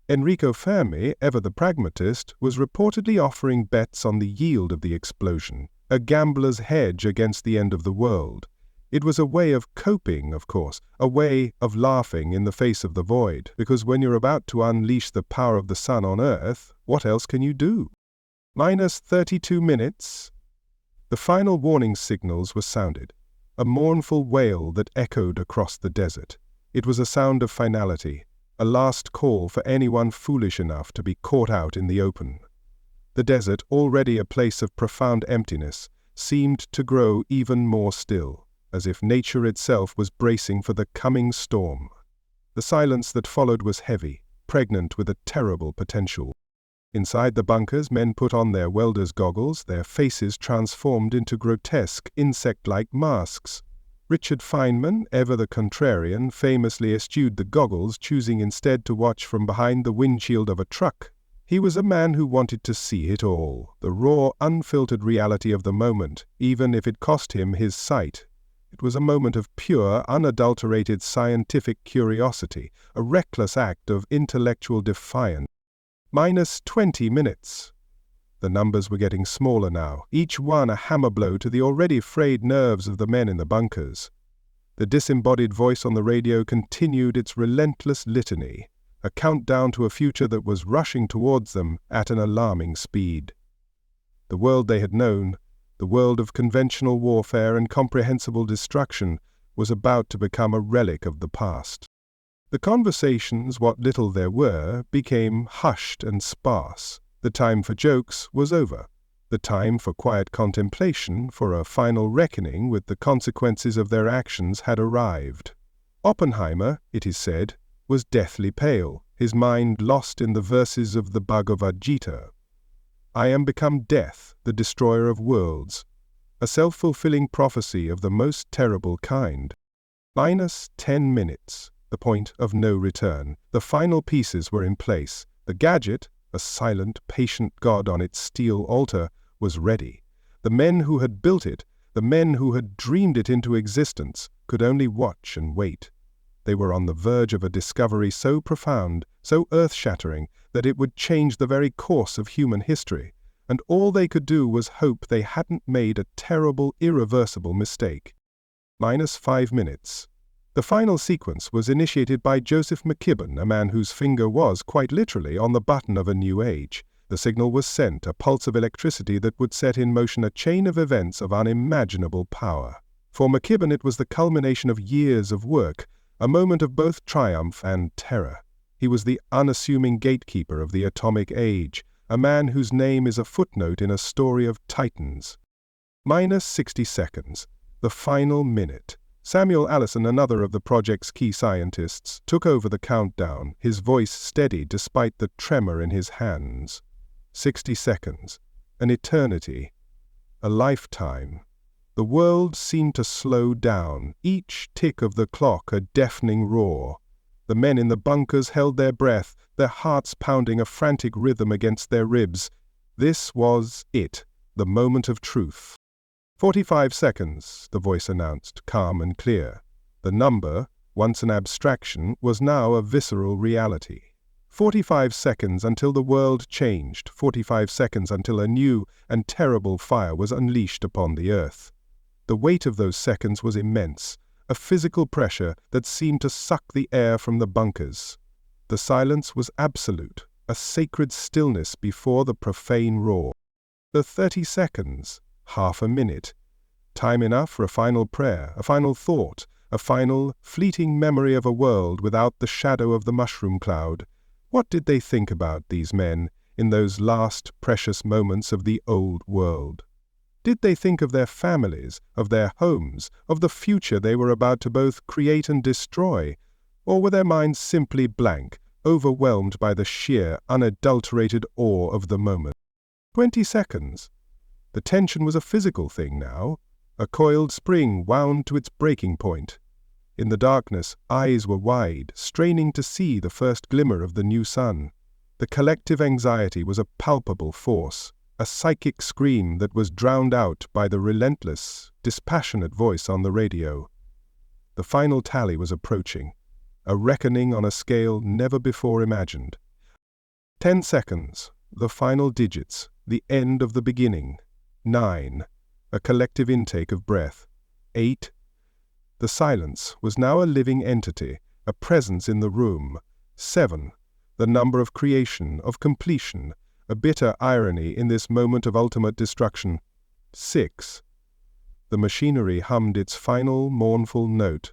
Enrico Fermi, ever the pragmatist, was reportedly offering bets on the yield of the explosion, a gambler's hedge against the end of the world. It was a way of coping, of course, a way of laughing in the face of the void, because when you're about to unleash the power of the sun on Earth, what else can you do? Minus 32 minutes. The final warning signals were sounded, a mournful wail that echoed across the desert. It was a sound of finality, a last call for anyone foolish enough to be caught out in the open. The desert, already a place of profound emptiness, seemed to grow even more still, as if nature itself was bracing for the coming storm. The silence that followed was heavy, pregnant with a terrible potential. Inside the bunkers, men put on their welder's goggles, their faces transformed into grotesque, insect-like masks. Richard Feynman, ever the contrarian, famously eschewed the goggles, choosing instead to watch from behind the windshield of a truck. He was a man who wanted to see it all, the raw, unfiltered reality of the moment, even if it cost him his sight. It was a moment of pure, unadulterated scientific curiosity, a reckless act of intellectual defiance. Minus 20 minutes. The numbers were getting smaller now, each one a hammer blow to the already frayed nerves of the men in the bunkers. The disembodied voice on the radio continued its relentless litany, a countdown to a future that was rushing towards them at an alarming speed. The world they had known, the world of conventional warfare and comprehensible destruction, was about to become a relic of the past. The conversations, what little there were, became hushed and sparse. The time for jokes was over. The time for quiet contemplation, for a final reckoning with the consequences of their actions, had arrived. Oppenheimer, it is said, was deathly pale, his mind lost in the verses of the Bhagavad Gita. I am become death, the destroyer of worlds, a self-fulfilling prophecy of the most terrible kind. Minus 10 minutes, the point of no return. The final pieces were in place. The gadget, a silent, patient god on its steel altar, was ready. The men who had built it, the men who had dreamed it into existence, could only watch and wait. They were on the verge of a discovery so profound, so earth-shattering, that it would change the very course of human history, and all they could do was hope they hadn't made a terrible, irreversible mistake. Minus 5 minutes. The final sequence was initiated by Joseph McKibben, a man whose finger was, quite literally, on the button of a new age. The signal was sent, a pulse of electricity that would set in motion a chain of events of unimaginable power. For McKibben it was the culmination of years of work, a moment of both triumph and terror. He was the unassuming gatekeeper of the atomic age, a man whose name is a footnote in a story of titans. Minus 60 seconds. The final minute. Samuel Allison, another of the project's key scientists, took over the countdown, his voice steady despite the tremor in his hands. 60 seconds. An eternity. A lifetime. The world seemed to slow down, each tick of the clock a deafening roar. The men in the bunkers held their breath, their hearts pounding a frantic rhythm against their ribs. This was it, the moment of truth. 45 seconds, the voice announced, calm and clear. The number, once an abstraction, was now a visceral reality. 45 seconds until the world changed, 45 seconds until a new and terrible fire was unleashed upon the earth. The weight of those seconds was immense, a physical pressure that seemed to suck the air from the bunkers. The silence was absolute, a sacred stillness before the profane roar. The 30 seconds, half a minute. Time enough for a final prayer, a final thought, a final, fleeting memory of a world without the shadow of the mushroom cloud. What did they think about, these men, in those last precious moments of the old world? Did they think of their families, of their homes, of the future they were about to both create and destroy? Or were their minds simply blank, overwhelmed by the sheer, unadulterated awe of the moment? 20 seconds. The tension was a physical thing now, a coiled spring wound to its breaking point. In the darkness, eyes were wide, straining to see the first glimmer of the new sun. The collective anxiety was a palpable force, a psychic scream that was drowned out by the relentless, dispassionate voice on the radio. The final tally was approaching, a reckoning on a scale never before imagined. 10 seconds, the final digits, the end of the beginning. 9, a collective intake of breath. 8, the silence was now a living entity, a presence in the room. 7, the number of creation, of completion, a bitter irony in this moment of ultimate destruction. 6, the machinery hummed its final mournful note.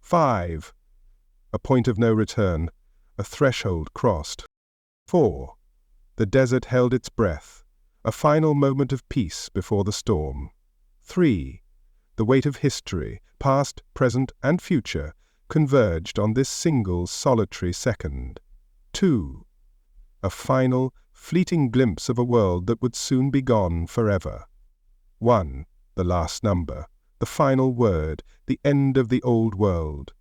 5, a point of no return, a threshold crossed. 4, the desert held its breath, a final moment of peace before the storm. 3, the weight of history, past, present, and future, converged on this single solitary second. 2, a final, fleeting glimpse of a world that would soon be gone forever. 1, the last number, the final word, the end of the old world.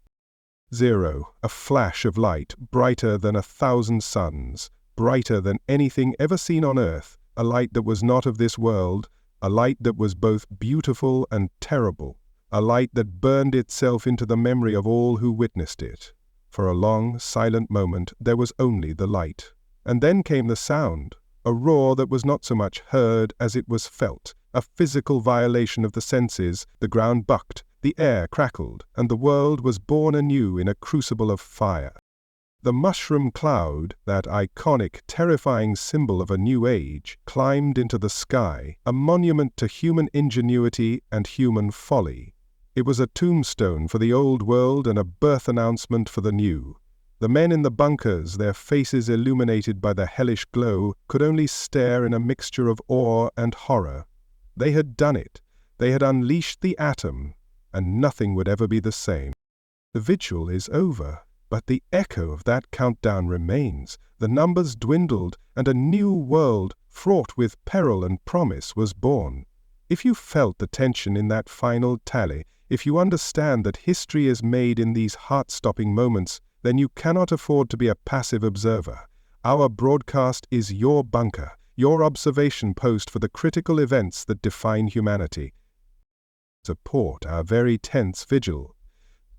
0, a flash of light, brighter than 1,000 suns, brighter than anything ever seen on earth, a light that was not of this world, a light that was both beautiful and terrible, a light that burned itself into the memory of all who witnessed it. For a long, silent moment there was only the light. And then came the sound, a roar that was not so much heard as it was felt, a physical violation of the senses. The ground bucked, The air crackled, and the world was born anew in a crucible of fire. The mushroom cloud, that iconic, terrifying symbol of a new age, climbed into the sky, a monument to human ingenuity and human folly. It was a tombstone for the old world and a birth announcement for the new. The men in the bunkers, their faces illuminated by the hellish glow, could only stare in a mixture of awe and horror. They had done it. They had unleashed the atom, and nothing would ever be the same. The vigil is over, but the echo of that countdown remains. The numbers dwindled, and a new world, fraught with peril and promise, was born. If you felt the tension in that final tally, if you understand that history is made in these heart-stopping moments, then you cannot afford to be a passive observer. Our broadcast is your bunker, your observation post for the critical events that define humanity. Support our very tense vigil.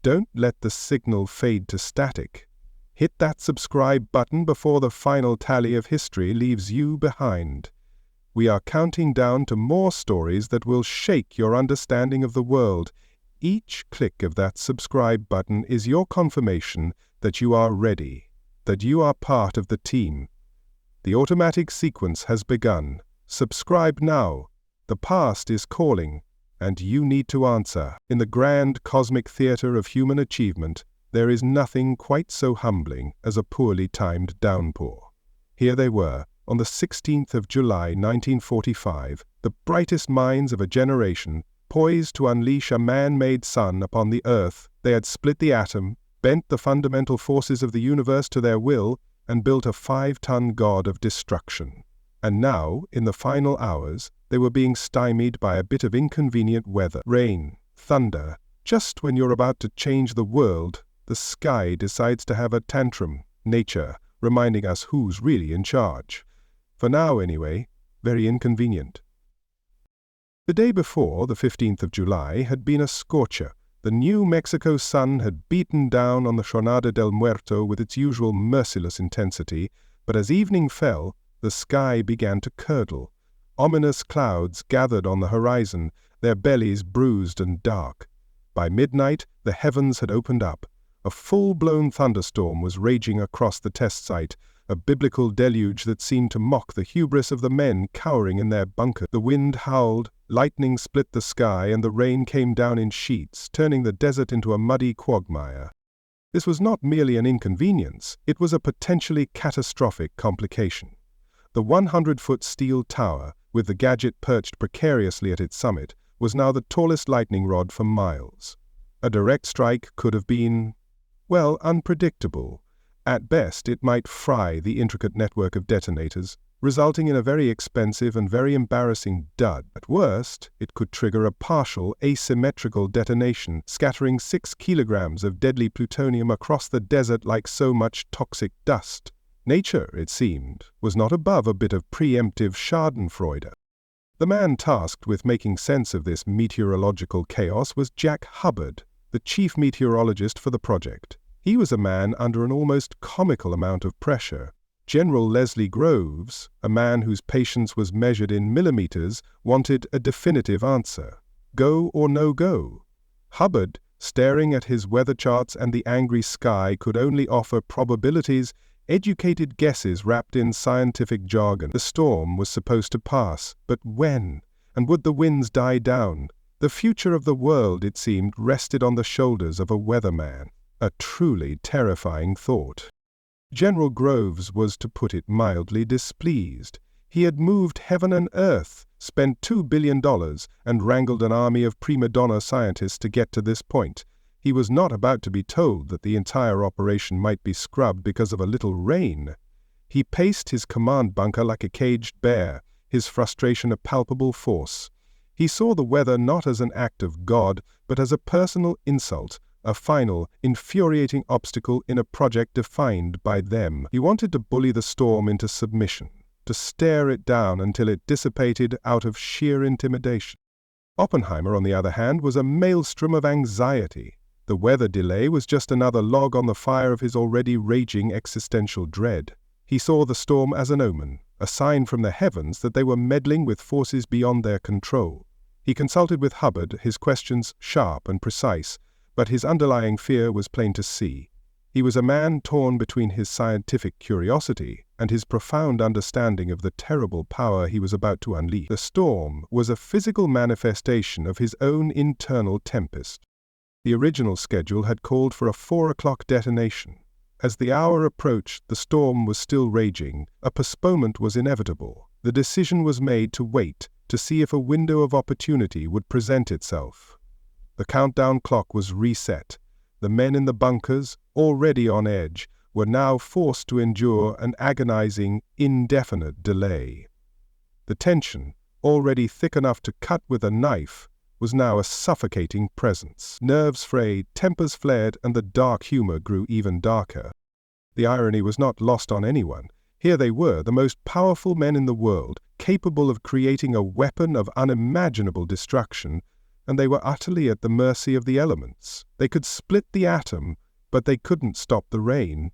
Don't let the signal fade to static. Hit that subscribe button before the final tally of history leaves you behind. We are counting down to more stories that will shake your understanding of the world. Each click of that subscribe button is your confirmation that you are ready, that you are part of the team. The automatic sequence has begun. Subscribe now. The past is calling, and you need to answer. In the grand cosmic theater of human achievement, there is nothing quite so humbling as a poorly timed downpour. Here they were, on the 16th of July 1945, the brightest minds of a generation, poised to unleash a man-made sun upon the earth. They had split the atom, bent the fundamental forces of the universe to their will, and built a 5-ton god of destruction. And now, in the final hours, they were being stymied by a bit of inconvenient weather. Rain, thunder. Just when you're about to change the world, the sky decides to have a tantrum. Nature, reminding us who's really in charge. For now, anyway, very inconvenient. The day before, the 15th of July, had been a scorcher. The New Mexico sun had beaten down on the Jornada del Muerto with its usual merciless intensity, but as evening fell, the sky began to curdle. Ominous clouds gathered on the horizon, their bellies bruised and dark. By midnight, the heavens had opened up. A full-blown thunderstorm was raging across the test site, a biblical deluge that seemed to mock the hubris of the men cowering in their bunker. The wind howled, lightning split the sky, and the rain came down in sheets, turning the desert into a muddy quagmire. This was not merely an inconvenience, it was a potentially catastrophic complication. The 100-foot steel tower, with the gadget perched precariously at its summit, was now the tallest lightning rod for miles. A direct strike could have been, well, unpredictable. At best, it might fry the intricate network of detonators, resulting in a very expensive and very embarrassing dud. At worst, it could trigger a partial asymmetrical detonation, scattering 6 kilograms of deadly plutonium across the desert like so much toxic dust. Nature, it seemed, was not above a bit of preemptive schadenfreude. The man tasked with making sense of this meteorological chaos was Jack Hubbard, the chief meteorologist for the project. He was a man under an almost comical amount of pressure. General Leslie Groves, a man whose patience was measured in millimeters, wanted a definitive answer. Go or no go? Hubbard, staring at his weather charts and the angry sky, could only offer probabilities, educated guesses wrapped in scientific jargon. The storm was supposed to pass, but when? And would the winds die down? The future of the world, it seemed, rested on the shoulders of a weatherman. A truly terrifying thought. General Groves was, to put it mildly, displeased. He had moved heaven and earth, spent $2 billion, and wrangled an army of prima donna scientists to get to this point. He was not about to be told that the entire operation might be scrubbed because of a little rain. He paced his command bunker like a caged bear, his frustration a palpable force. He saw the weather not as an act of God, but as a personal insult, a final, infuriating obstacle in a project defined by them. He wanted to bully the storm into submission, to stare it down until it dissipated out of sheer intimidation. Oppenheimer, on the other hand, was a maelstrom of anxiety. The weather delay was just another log on the fire of his already raging existential dread. He saw the storm as an omen, a sign from the heavens that they were meddling with forces beyond their control. He consulted with Hubbard, his questions sharp and precise, but his underlying fear was plain to see. He was a man torn between his scientific curiosity and his profound understanding of the terrible power he was about to unleash. The storm was a physical manifestation of his own internal tempest. The original schedule had called for a 4 o'clock detonation. As the hour approached, the storm was still raging. A postponement was inevitable. The decision was made to wait, to see if a window of opportunity would present itself. The countdown clock was reset. The men in the bunkers, already on edge, were now forced to endure an agonizing, indefinite delay. The tension, already thick enough to cut with a knife, was now a suffocating presence. Nerves frayed, tempers flared, and the dark humor grew even darker. The irony was not lost on anyone. Here they were, the most powerful men in the world, capable of creating a weapon of unimaginable destruction, and they were utterly at the mercy of the elements. They could split the atom, but they couldn't stop the rain.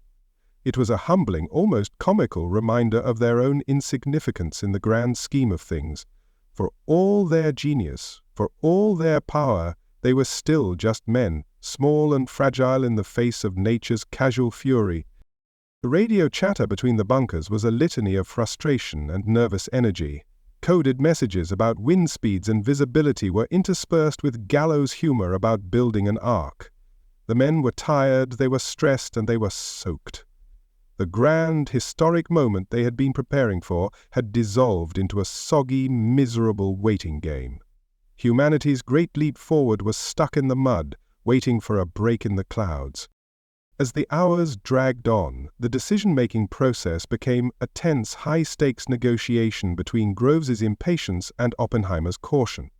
It was a humbling, almost comical reminder of their own insignificance in the grand scheme of things. For all their genius, for all their power, they were still just men, small and fragile in the face of nature's casual fury. The radio chatter between the bunkers was a litany of frustration and nervous energy. Coded messages about wind speeds and visibility were interspersed with gallows humor about building an ark. The men were tired, they were stressed, and they were soaked. The grand, historic moment they had been preparing for had dissolved into a soggy, miserable waiting game. Humanity's great leap forward was stuck in the mud, waiting for a break in the clouds. As the hours dragged on, the decision-making process became a tense, high-stakes negotiation between Groves's impatience and Oppenheimer's caution.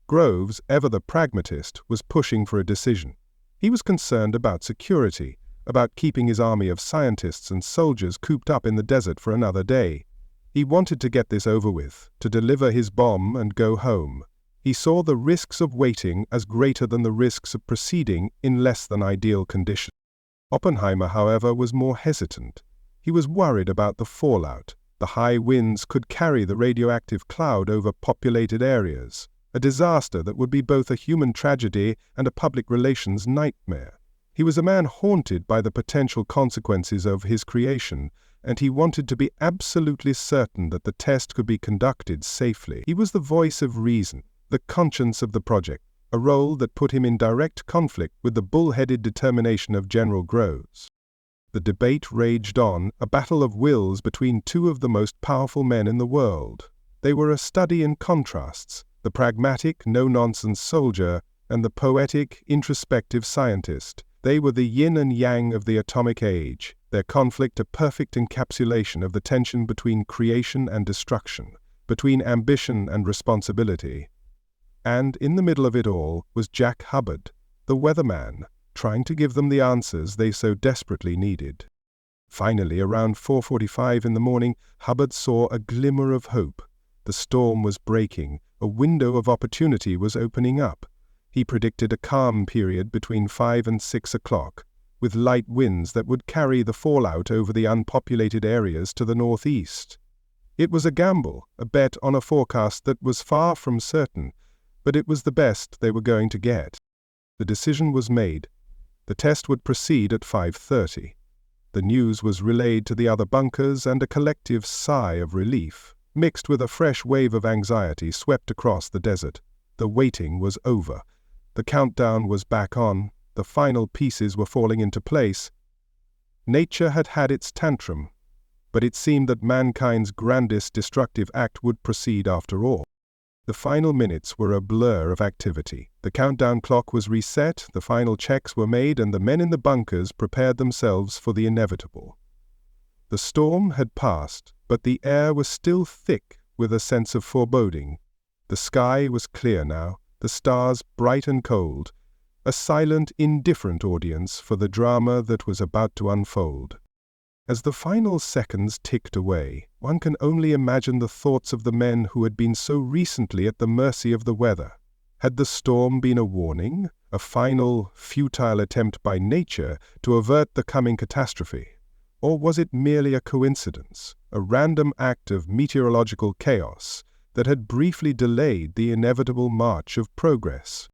Groves, ever the pragmatist, was pushing for a decision. He was concerned about security, about keeping his army of scientists and soldiers cooped up in the desert for another day. He wanted to get this over with, to deliver his bomb and go home. He saw the risks of waiting as greater than the risks of proceeding in less than ideal conditions. Oppenheimer, however, was more hesitant. He was worried about the fallout. The high winds could carry the radioactive cloud over populated areas, a disaster that would be both a human tragedy and a public relations nightmare. He was a man haunted by the potential consequences of his creation, and he wanted to be absolutely certain that the test could be conducted safely. He was the voice of reason, the conscience of the project, a role that put him in direct conflict with the bull-headed determination of General Groves. The debate raged on, a battle of wills between two of the most powerful men in the world. They were a study in contrasts, the pragmatic, no-nonsense soldier and the poetic, introspective scientist. They were the yin and yang of the atomic age, their conflict a perfect encapsulation of the tension between creation and destruction, between ambition and responsibility. And in the middle of it all was Jack Hubbard, the weatherman, trying to give them the answers they so desperately needed. Finally, around 4:45 in the morning, Hubbard saw a glimmer of hope. The storm was breaking, a window of opportunity was opening up. He predicted a calm period between 5 and 6 o'clock, with light winds that would carry the fallout over the unpopulated areas to the northeast. It was a gamble, a bet on a forecast that was far from certain, but it was the best they were going to get. The decision was made. The test would proceed at 5:30. The news was relayed to the other bunkers, and a collective sigh of relief, mixed with a fresh wave of anxiety, swept across the desert. The waiting was over. The countdown was back on. The final pieces were falling into place. Nature had had its tantrum, but it seemed that mankind's grandest destructive act would proceed after all. The final minutes were a blur of activity. The countdown clock was reset, the final checks were made, and the men in the bunkers prepared themselves for the inevitable. The storm had passed, but the air was still thick with a sense of foreboding. The sky was clear now, the stars bright and cold, a silent, indifferent audience for the drama that was about to unfold. As the final seconds ticked away, one can only imagine the thoughts of the men who had been so recently at the mercy of the weather. Had the storm been a warning, a final, futile attempt by nature to avert the coming catastrophe? Or was it merely a coincidence, a random act of meteorological chaos that had briefly delayed the inevitable march of progress.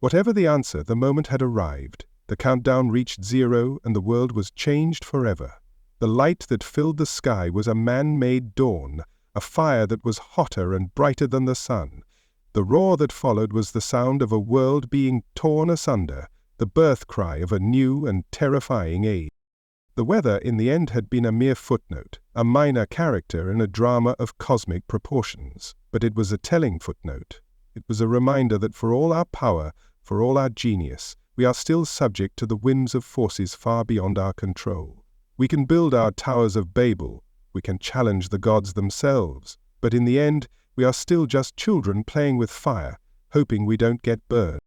Whatever the answer, the moment had arrived. The countdown reached 0 and the world was changed forever. The light that filled the sky was a man-made dawn, a fire that was hotter and brighter than the sun. The roar that followed was the sound of a world being torn asunder, the birth cry of a new and terrifying age. The weather, in the end, had been a mere footnote, a minor character in a drama of cosmic proportions. But it was a telling footnote. It was a reminder that for all our power, for all our genius, we are still subject to the whims of forces far beyond our control. We can build our towers of Babel, we can challenge the gods themselves, but in the end, we are still just children playing with fire, hoping we don't get burned.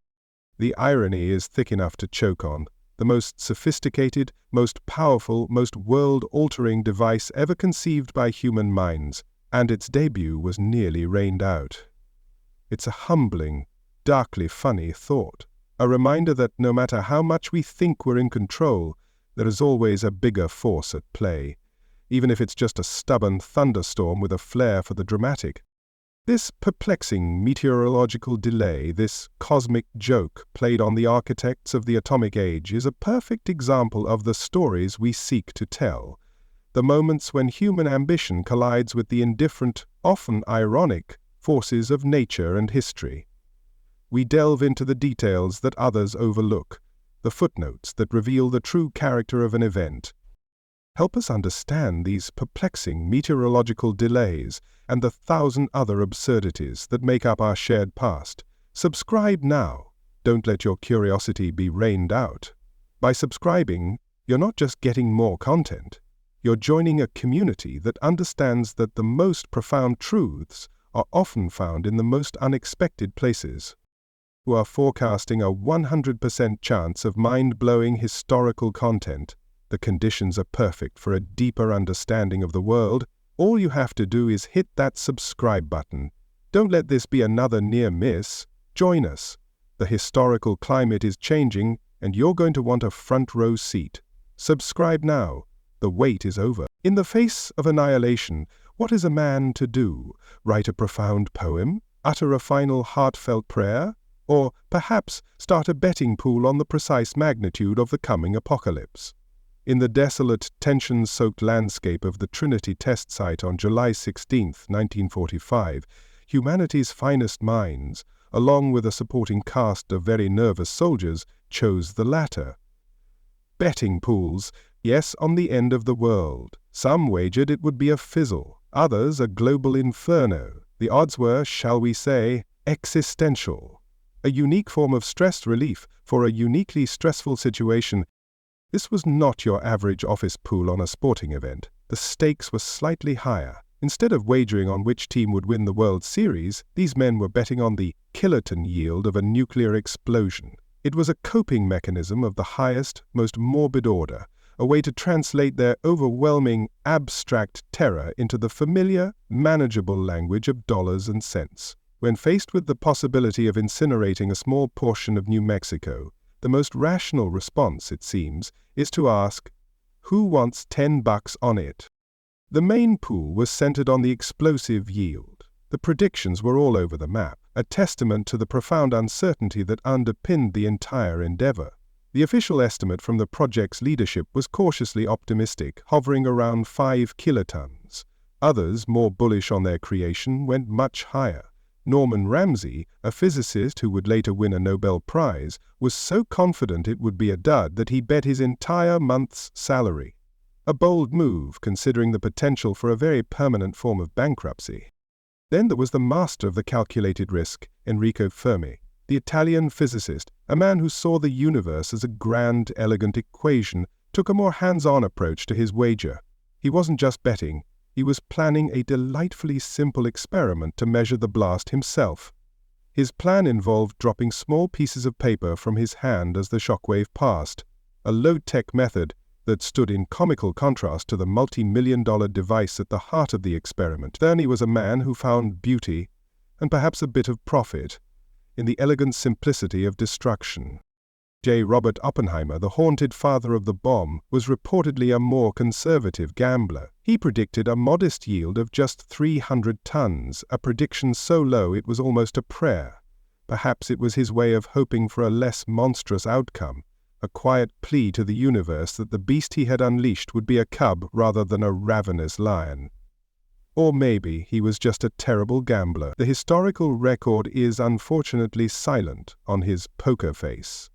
The irony is thick enough to choke on. The most sophisticated, most powerful, most world-altering device ever conceived by human minds, and its debut was nearly rained out. It's a humbling, darkly funny thought, a reminder that no matter how much we think we're in control, there is always a bigger force at play, even if it's just a stubborn thunderstorm with a flair for the dramatic. This perplexing meteorological delay, this cosmic joke played on the architects of the atomic age, is a perfect example of the stories we seek to tell, the moments when human ambition collides with the indifferent, often ironic, forces of nature and history. We delve into the details that others overlook, the footnotes that reveal the true character of an event. Help us understand these perplexing meteorological delays and the 1,000 other absurdities that make up our shared past. Subscribe now. Don't let your curiosity be rained out. By subscribing, you're not just getting more content. You're joining a community that understands that the most profound truths are often found in the most unexpected places. Who are forecasting a 100% chance of mind-blowing historical content. The conditions are perfect for a deeper understanding of the world. All you have to do is hit that subscribe button. Don't let this be another near miss. Join us. The historical climate is changing, and you're going to want a front row seat. Subscribe now. The wait is over. In the face of annihilation, what is a man to do? Write a profound poem? Utter a final heartfelt prayer? Or perhaps start a betting pool on the precise magnitude of the coming apocalypse? In the desolate, tension-soaked landscape of the Trinity Test site on July 16, 1945, humanity's finest minds, along with a supporting cast of very nervous soldiers, chose the latter. Betting pools, yes, on the end of the world. Some wagered it would be a fizzle, others a global inferno. The odds were, shall we say, existential. A unique form of stress relief for a uniquely stressful situation. This was not your average office pool on a sporting event. The stakes were slightly higher. Instead of wagering on which team would win the World Series, these men were betting on the kiloton yield of a nuclear explosion. It was a coping mechanism of the highest, most morbid order, a way to translate their overwhelming, abstract terror into the familiar, manageable language of dollars and cents. When faced with the possibility of incinerating a small portion of New Mexico, the most rational response, it seems, is to ask, who wants $10 on it? The main pool was centered on the explosive yield. The predictions were all over the map, a testament to the profound uncertainty that underpinned the entire endeavor. The official estimate from the project's leadership was cautiously optimistic, hovering around 5 kilotons. Others, more bullish on their creation, went much higher. Norman Ramsey, a physicist who would later win a Nobel Prize, was so confident it would be a dud that he bet his entire month's salary. A bold move, considering the potential for a very permanent form of bankruptcy. Then there was the master of the calculated risk, Enrico Fermi, the Italian physicist, a man who saw the universe as a grand, elegant equation, took a more hands-on approach to his wager. He wasn't just betting. He was planning a delightfully simple experiment to measure the blast himself. His plan involved dropping small pieces of paper from his hand as the shockwave passed, a low-tech method that stood in comical contrast to the multi-million-dollar device at the heart of the experiment. Fermi was a man who found beauty, and perhaps a bit of profit, in the elegant simplicity of destruction. J. Robert Oppenheimer, the haunted father of the bomb, was reportedly a more conservative gambler. He predicted a modest yield of just 300 tons, a prediction so low it was almost a prayer. Perhaps it was his way of hoping for a less monstrous outcome, a quiet plea to the universe that the beast he had unleashed would be a cub rather than a ravenous lion. Or maybe he was just a terrible gambler. The historical record is unfortunately silent on his poker face.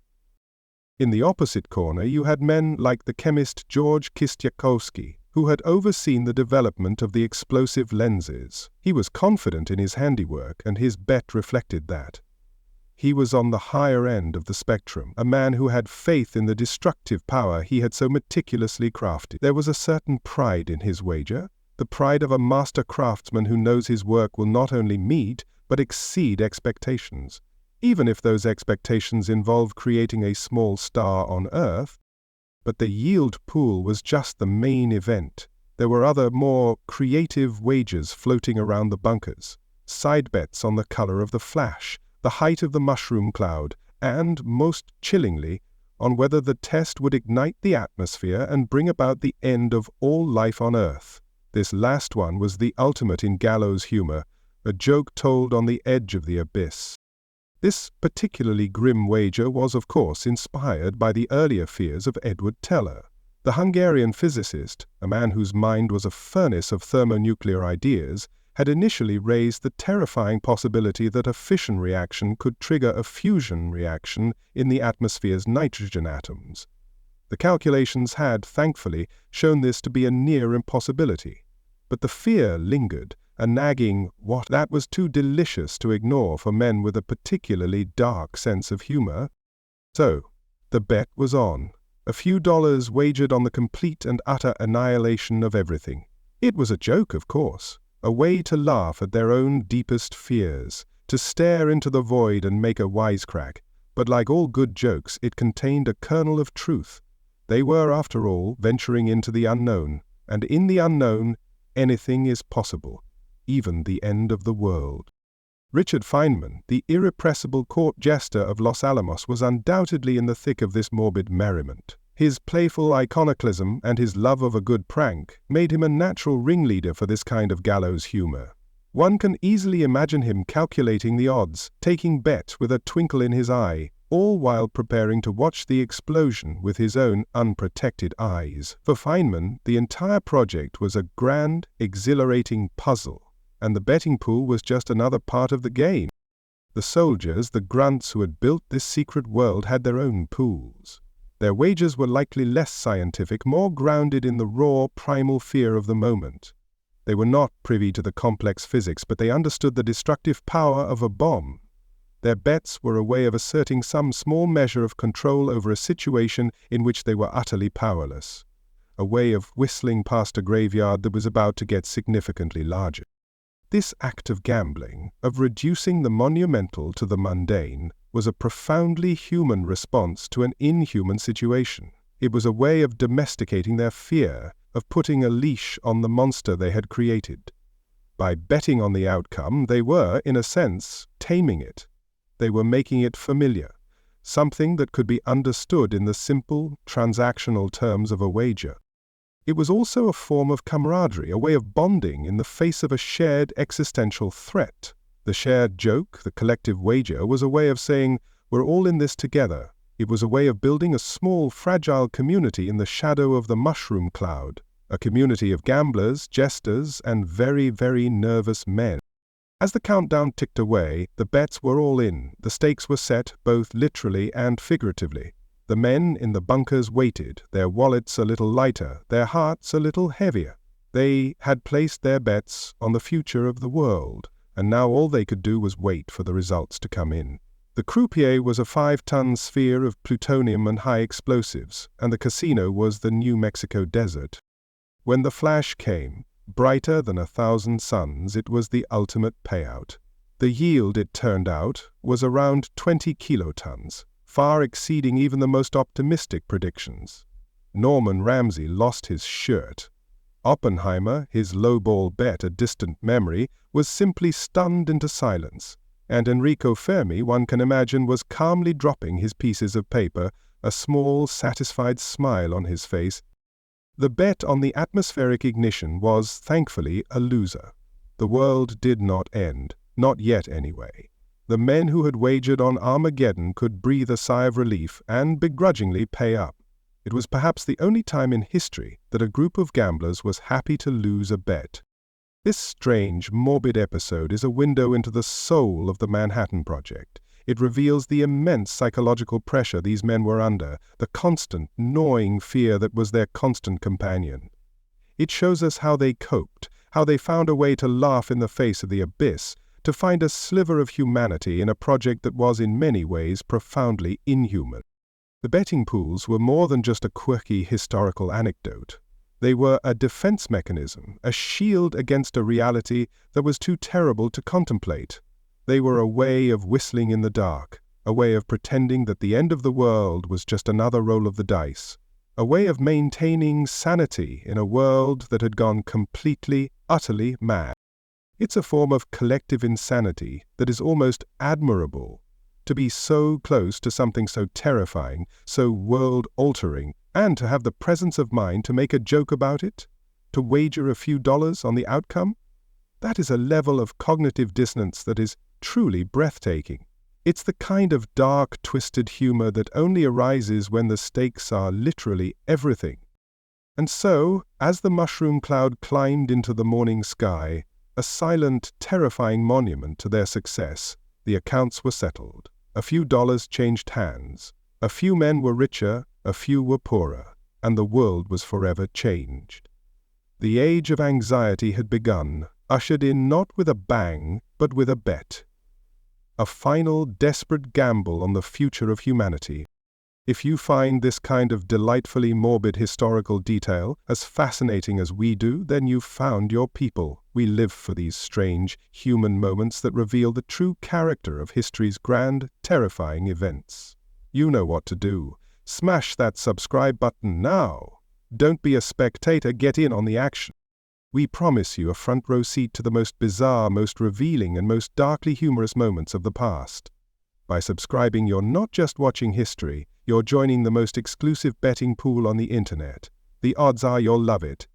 In the opposite corner you had men like the chemist George Kistiakowsky, who had overseen the development of the explosive lenses. He was confident in his handiwork, and his bet reflected that. He was on the higher end of the spectrum, a man who had faith in the destructive power he had so meticulously crafted. There was a certain pride in his wager, the pride of a master craftsman who knows his work will not only meet, but exceed expectations, even if those expectations involve creating a small star on Earth. But the yield pool was just the main event. There were other, more creative wagers floating around the bunkers, side bets on the color of the flash, the height of the mushroom cloud, and, most chillingly, on whether the test would ignite the atmosphere and bring about the end of all life on Earth. This last one was the ultimate in gallows humor, a joke told on the edge of the abyss. This particularly grim wager was, of course, inspired by the earlier fears of Edward Teller, the Hungarian physicist, a man whose mind was a furnace of thermonuclear ideas, had initially raised the terrifying possibility that a fission reaction could trigger a fusion reaction in the atmosphere's nitrogen atoms. The calculations had, thankfully, shown this to be a near impossibility, but the fear lingered, a nagging what that was too delicious to ignore for men with a particularly dark sense of humor. So, the bet was on. A few dollars wagered on the complete and utter annihilation of everything. It was a joke, of course, a way to laugh at their own deepest fears, to stare into the void and make a wisecrack, but like all good jokes, it contained a kernel of truth. They were, after all, venturing into the unknown, and in the unknown, anything is possible, even the end of the world. Richard Feynman, the irrepressible court jester of Los Alamos, was undoubtedly in the thick of this morbid merriment. His playful iconoclasm and his love of a good prank made him a natural ringleader for this kind of gallows humor. One can easily imagine him calculating the odds, taking bet with a twinkle in his eye, all while preparing to watch the explosion with his own unprotected eyes. For Feynman, the entire project was a grand, exhilarating puzzle, and the betting pool was just another part of the game. The soldiers, the grunts who had built this secret world, had their own pools. Their wagers were likely less scientific, more grounded in the raw, primal fear of the moment. They were not privy to the complex physics, but they understood the destructive power of a bomb. Their bets were a way of asserting some small measure of control over a situation in which they were utterly powerless, a way of whistling past a graveyard that was about to get significantly larger. This act of gambling, of reducing the monumental to the mundane, was a profoundly human response to an inhuman situation. It was a way of domesticating their fear, of putting a leash on the monster they had created. By betting on the outcome, they were, in a sense, taming it. They were making it familiar, something that could be understood in the simple, transactional terms of a wager. It was also a form of camaraderie, a way of bonding in the face of a shared existential threat. The shared joke, the collective wager, was a way of saying, we're all in this together. It was a way of building a small, fragile community in the shadow of the mushroom cloud, a community of gamblers, jesters, and very, very nervous men. As the countdown ticked away, the bets were all in. The stakes were set, both literally and figuratively. The men in the bunkers waited, their wallets a little lighter, their hearts a little heavier. They had placed their bets on the future of the world, and now all they could do was wait for the results to come in. The croupier was a 5-ton sphere of plutonium and high explosives, and the casino was the New Mexico desert. When the flash came, brighter than 1,000 suns, it was the ultimate payout. The yield, it turned out, was around 20 kilotons, far exceeding even the most optimistic predictions. Norman Ramsey lost his shirt. Oppenheimer, his lowball bet a distant memory, was simply stunned into silence. and Enrico Fermi, one can imagine, was calmly dropping his pieces of paper, a small, satisfied smile on his face. The bet on the atmospheric ignition was, thankfully, a loser. The world did not end, not yet anyway. The men who had wagered on Armageddon could breathe a sigh of relief and begrudgingly pay up. It was perhaps the only time in history that a group of gamblers was happy to lose a bet. This strange, morbid episode is a window into the soul of the Manhattan Project. It reveals the immense psychological pressure these men were under, the constant, gnawing fear that was their constant companion. It shows us how they coped, how they found a way to laugh in the face of the abyss, to find a sliver of humanity in a project that was in many ways profoundly inhuman. The betting pools were more than just a quirky historical anecdote. They were a defense mechanism, a shield against a reality that was too terrible to contemplate. They were a way of whistling in the dark, a way of pretending that the end of the world was just another roll of the dice, a way of maintaining sanity in a world that had gone completely, utterly mad. It's a form of collective insanity that is almost admirable. To be so close to something so terrifying, so world-altering, and to have the presence of mind to make a joke about it, to wager a few dollars on the outcome, that is a level of cognitive dissonance that is truly breathtaking. It's the kind of dark, twisted humor that only arises when the stakes are literally everything. And so, as the mushroom cloud climbed into the morning sky, a silent, terrifying monument to their success, the accounts were settled. A few dollars changed hands. A few men were richer, a few were poorer, and the world was forever changed. The age of anxiety had begun, ushered in not with a bang, but with a bet. A final, desperate gamble on the future of humanity. If you find this kind of delightfully morbid historical detail as fascinating as we do, then you've found your people. We live for these strange, human moments that reveal the true character of history's grand, terrifying events. You know what to do. Smash that subscribe button now. Don't be a spectator, get in on the action. We promise you a front row seat to the most bizarre, most revealing, and most darkly humorous moments of the past. By subscribing, you're not just watching history, you're joining the most exclusive betting pool on the internet. The odds are you'll love it.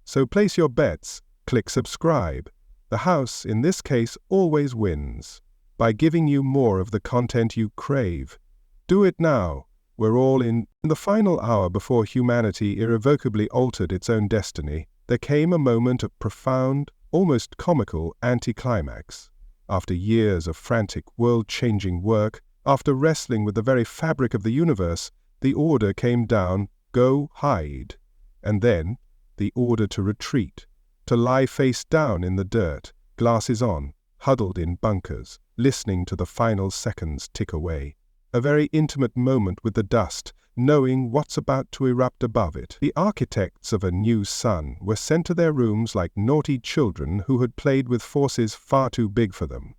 So place your bets, click subscribe. The house, in this case, always wins. By giving you more of the content you crave. Do it now. We're all in the final hour before humanity irrevocably altered its own destiny. There came a moment of profound, almost comical anticlimax. After years of frantic, world-changing work, after wrestling with the very fabric of the universe, the order came down, go hide. And then, the order to retreat, to lie face down in the dirt, glasses on, huddled in bunkers, listening to the final seconds tick away. A very intimate moment with the dust, knowing what's about to erupt above it. The architects of a new sun were sent to their rooms like naughty children who had played with forces far too big for them.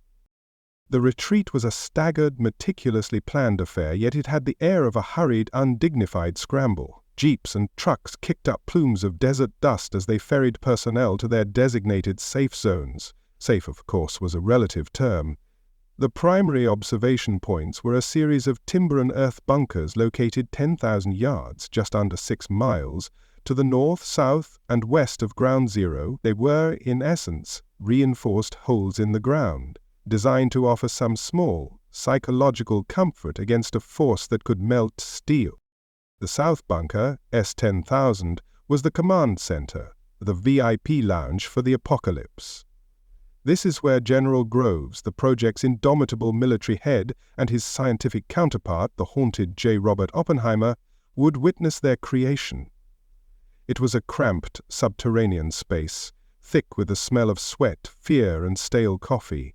The retreat was a staggered, meticulously planned affair, yet it had the air of a hurried, undignified scramble. Jeeps and trucks kicked up plumes of desert dust as they ferried personnel to their designated safe zones. Safe, of course, was a relative term. The primary observation points were a series of timber and earth bunkers located 10,000 yards, just under 6 miles, to the north, south, and west of Ground Zero. They were, in essence, reinforced holes in the ground, designed to offer some small, psychological comfort against a force that could melt steel. The south bunker, S-10,000, was the command center, the VIP lounge for the apocalypse. This is where General Groves, the project's indomitable military head, and his scientific counterpart, the haunted J. Robert Oppenheimer, would witness their creation. It was a cramped, subterranean space, thick with the smell of sweat, fear, and stale coffee.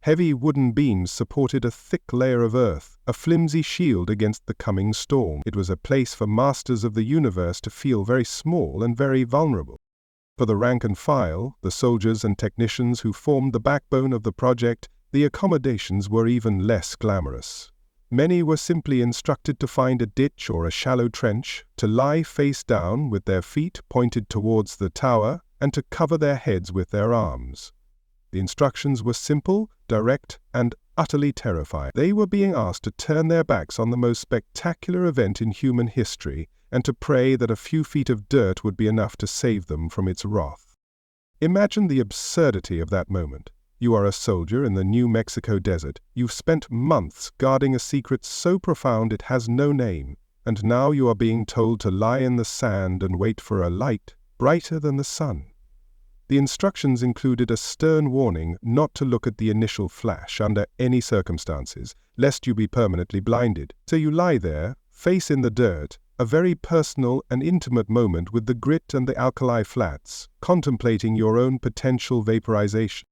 Heavy wooden beams supported a thick layer of earth, a flimsy shield against the coming storm. It was a place for masters of the universe to feel very small and very vulnerable. For the rank and file, the soldiers and technicians who formed the backbone of the project, the accommodations were even less glamorous. Many were simply instructed to find a ditch or a shallow trench, to lie face down with their feet pointed towards the tower, and to cover their heads with their arms. The instructions were simple, direct, and utterly terrified. They were being asked to turn their backs on the most spectacular event in human history and to pray that a few feet of dirt would be enough to save them from its wrath. Imagine the absurdity of that moment. You are a soldier in the New Mexico desert. You've spent months guarding a secret so profound it has no name, and now you are being told to lie in the sand and wait for a light brighter than the sun. The instructions included a stern warning not to look at the initial flash under any circumstances, lest you be permanently blinded. So you lie there, face in the dirt, a very personal and intimate moment with the grit and the alkali flats, contemplating your own potential vaporization.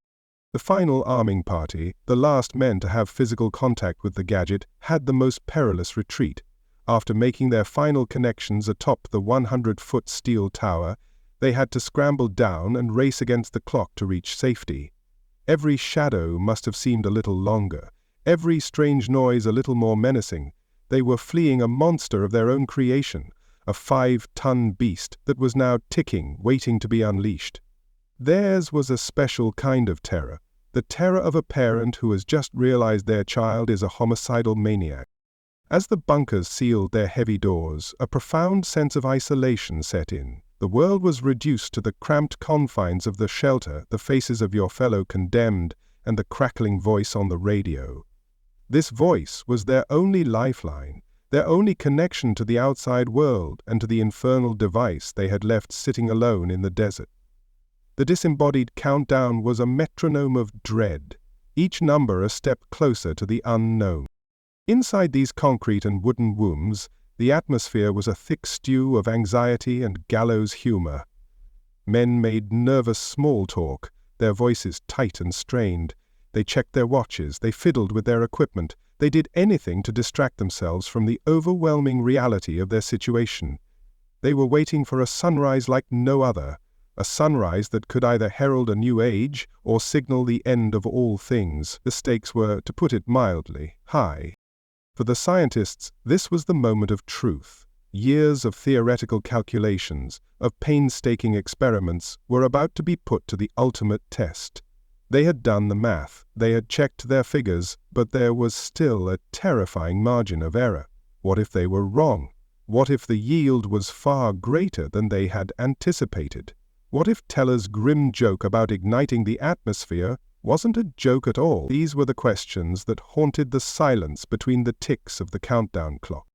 The final arming party, the last men to have physical contact with the gadget, had the most perilous retreat. After making their final connections atop the 100-foot steel tower, they had to scramble down and race against the clock to reach safety. Every shadow must have seemed a little longer, every strange noise a little more menacing. They were fleeing a monster of their own creation, a 5-ton beast that was now ticking, waiting to be unleashed. Theirs was a special kind of terror, the terror of a parent who has just realized their child is a homicidal maniac. As the bunkers sealed their heavy doors, a profound sense of isolation set in. The world was reduced to the cramped confines of the shelter, the faces of your fellow condemned, and the crackling voice on the radio. This voice was their only lifeline, their only connection to the outside world and to the infernal device they had left sitting alone in the desert. The disembodied countdown was a metronome of dread, each number a step closer to the unknown. Inside these concrete and wooden wombs, the atmosphere was a thick stew of anxiety and gallows humor. Men made nervous small talk, their voices tight and strained. They checked their watches, they fiddled with their equipment, they did anything to distract themselves from the overwhelming reality of their situation. They were waiting for a sunrise like no other, a sunrise that could either herald a new age or signal the end of all things. The stakes were, to put it mildly, high. For the scientists, this was the moment of truth. Years of theoretical calculations, of painstaking experiments, were about to be put to the ultimate test. They had done the math, they had checked their figures, but there was still a terrifying margin of error. What if they were wrong? What if the yield was far greater than they had anticipated? What if Teller's grim joke about igniting the atmosphere wasn't a joke at all? These were the questions that haunted the silence between the ticks of the countdown clock.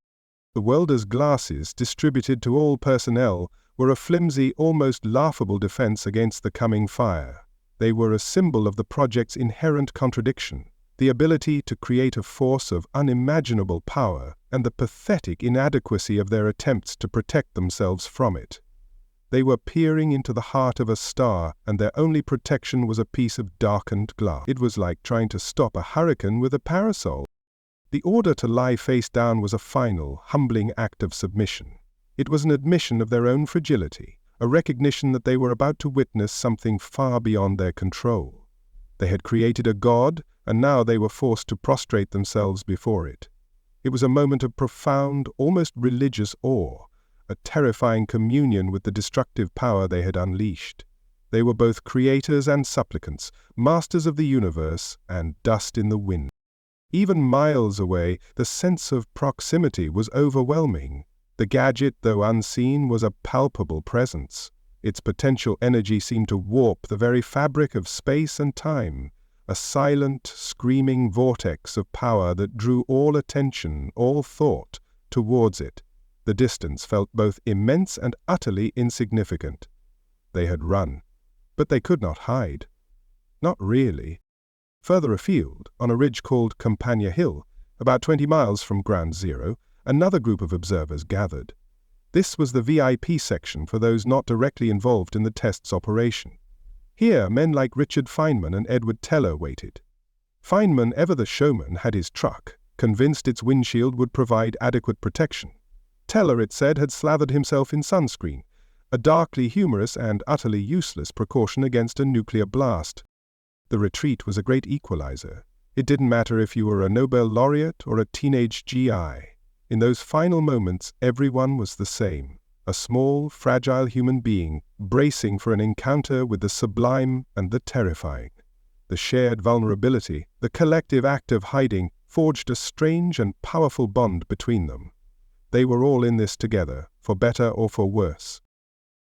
The welder's glasses, distributed to all personnel, were a flimsy, almost laughable defense against the coming fire. They were a symbol of the project's inherent contradiction, the ability to create a force of unimaginable power, and the pathetic inadequacy of their attempts to protect themselves from it. They were peering into the heart of a star, and their only protection was a piece of darkened glass. It was like trying to stop a hurricane with a parasol. The order to lie face down was a final, humbling act of submission. It was an admission of their own fragility, a recognition that they were about to witness something far beyond their control. They had created a god, and now they were forced to prostrate themselves before it. It was a moment of profound, almost religious awe, a terrifying communion with the destructive power they had unleashed. They were both creators and supplicants, masters of the universe and dust in the wind. Even miles away, the sense of proximity was overwhelming. The gadget, though unseen, was a palpable presence. Its potential energy seemed to warp the very fabric of space and time, a silent, screaming vortex of power that drew all attention, all thought, towards it. The distance felt both immense and utterly insignificant. They had run, but they could not hide. Not really. Further afield, on a ridge called Campania Hill, about 20 miles from Ground Zero, another group of observers gathered. This was the VIP section for those not directly involved in the test's operation. Here, men like Richard Feynman and Edward Teller waited. Feynman, ever the showman, had his truck, convinced its windshield would provide adequate protection. Teller, it said, had slathered himself in sunscreen, a darkly humorous and utterly useless precaution against a nuclear blast. The retreat was a great equalizer. It didn't matter if you were a Nobel laureate or a teenage GI. In those final moments, everyone was the same, a small, fragile human being, bracing for an encounter with the sublime and the terrifying. The shared vulnerability, the collective act of hiding, forged a strange and powerful bond between them. They were all in this together, for better or for worse.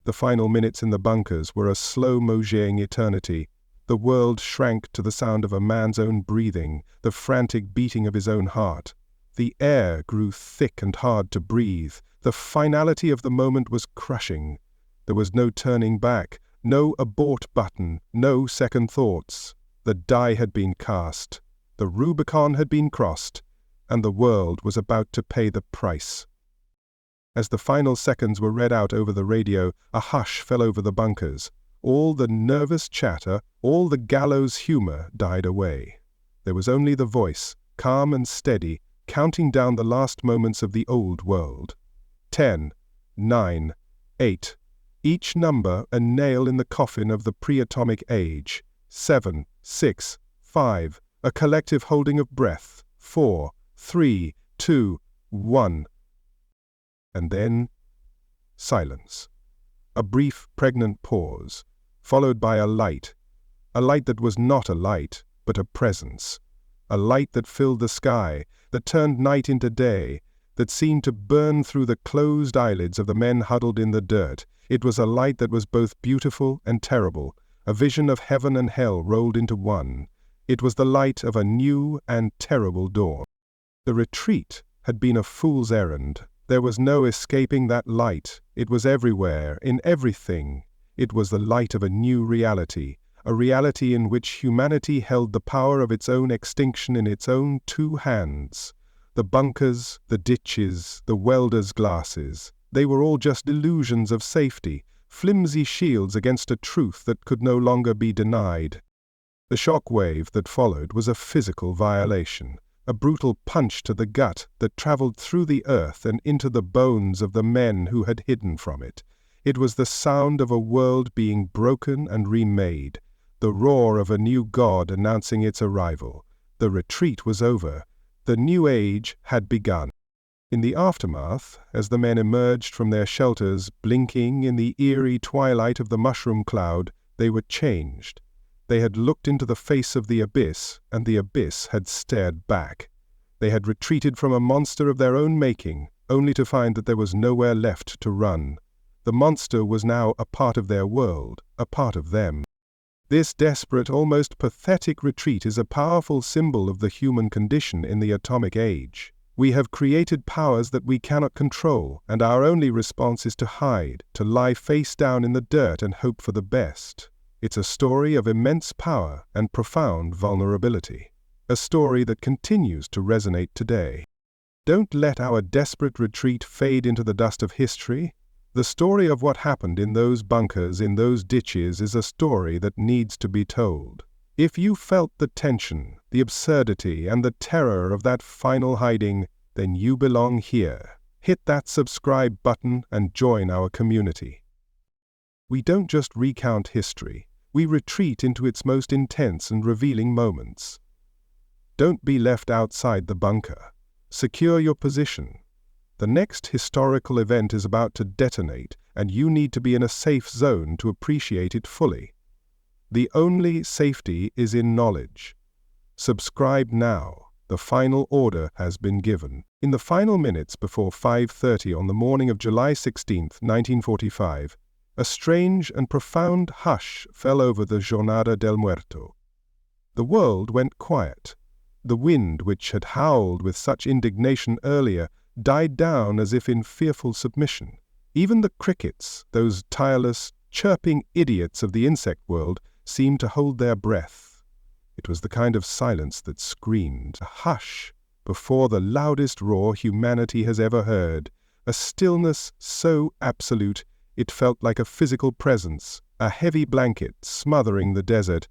The final minutes in the bunkers were a slow moseying eternity. The world shrank to the sound of a man's own breathing, the frantic beating of his own heart. The air grew thick and hard to breathe. The finality of the moment was crushing. There was no turning back, no abort button, no second thoughts. The die had been cast, the Rubicon had been crossed, and the world was about to pay the price. As the final seconds were read out over the radio, a hush fell over the bunkers. All the nervous chatter, all the gallows humor died away. There was only the voice, calm and steady, counting down the last moments of the old world. 10, 9, 8. Each number a nail in the coffin of the pre-atomic age. 7, 6, 5. A collective holding of breath. 4, 3, 2, 1. And then silence. A brief, pregnant pause, followed by a light that was not a light, but a presence. A light that filled the sky, that turned night into day, that seemed to burn through the closed eyelids of the men huddled in the dirt. It was a light that was both beautiful and terrible, a vision of heaven and hell rolled into one. It was the light of a new and terrible dawn. The retreat had been a fool's errand. There was no escaping that light. It was everywhere, in everything. It was the light of a new reality, a reality in which humanity held the power of its own extinction in its own two hands. The bunkers, the ditches, the welders' glasses, they were all just illusions of safety, flimsy shields against a truth that could no longer be denied. The shock wave that followed was a physical violation, a brutal punch to the gut that traveled through the earth and into the bones of the men who had hidden from it. It was the sound of a world being broken and remade, the roar of a new god announcing its arrival. The retreat was over. The new age had begun. In the aftermath, as the men emerged from their shelters, blinking in the eerie twilight of the mushroom cloud, they were changed. They had looked into the face of the abyss, and the abyss had stared back. They had retreated from a monster of their own making, only to find that there was nowhere left to run. The monster was now a part of their world, a part of them. This desperate, almost pathetic retreat is a powerful symbol of the human condition in the atomic age. We have created powers that we cannot control, and our only response is to hide, to lie face down in the dirt and hope for the best. It's a story of immense power and profound vulnerability. A story that continues to resonate today. Don't let our desperate retreat fade into the dust of history. The story of what happened in those bunkers, in those ditches, is a story that needs to be told. If you felt the tension, the absurdity, and the terror of that final hiding, then you belong here. Hit that subscribe button and join our community. We don't just recount history, we retreat into its most intense and revealing moments. Don't be left outside the bunker. Secure your position. The next historical event is about to detonate, and you need to be in a safe zone to appreciate it fully. The only safety is in knowledge. Subscribe now. The final order has been given. In the final minutes before 5:30 on the morning of July 16, 1945, a strange and profound hush fell over the Jornada del Muerto. The world went quiet. The wind, which had howled with such indignation earlier, died down as if in fearful submission. Even the crickets, those tireless, chirping idiots of the insect world, seemed to hold their breath. It was the kind of silence that screamed, a hush before the loudest roar humanity has ever heard, a stillness so absolute it felt like a physical presence, a heavy blanket smothering the desert.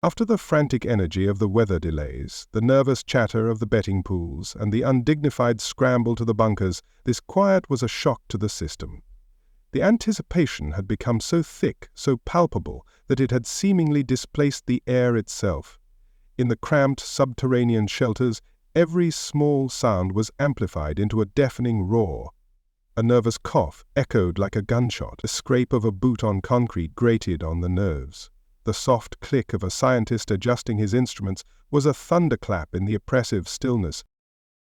After the frantic energy of the weather delays, the nervous chatter of the betting pools, and the undignified scramble to the bunkers, this quiet was a shock to the system. The anticipation had become so thick, so palpable, that it had seemingly displaced the air itself. In the cramped subterranean shelters, every small sound was amplified into a deafening roar. A nervous cough echoed like a gunshot. A scrape of a boot on concrete grated on the nerves. The soft click of a scientist adjusting his instruments was a thunderclap in the oppressive stillness.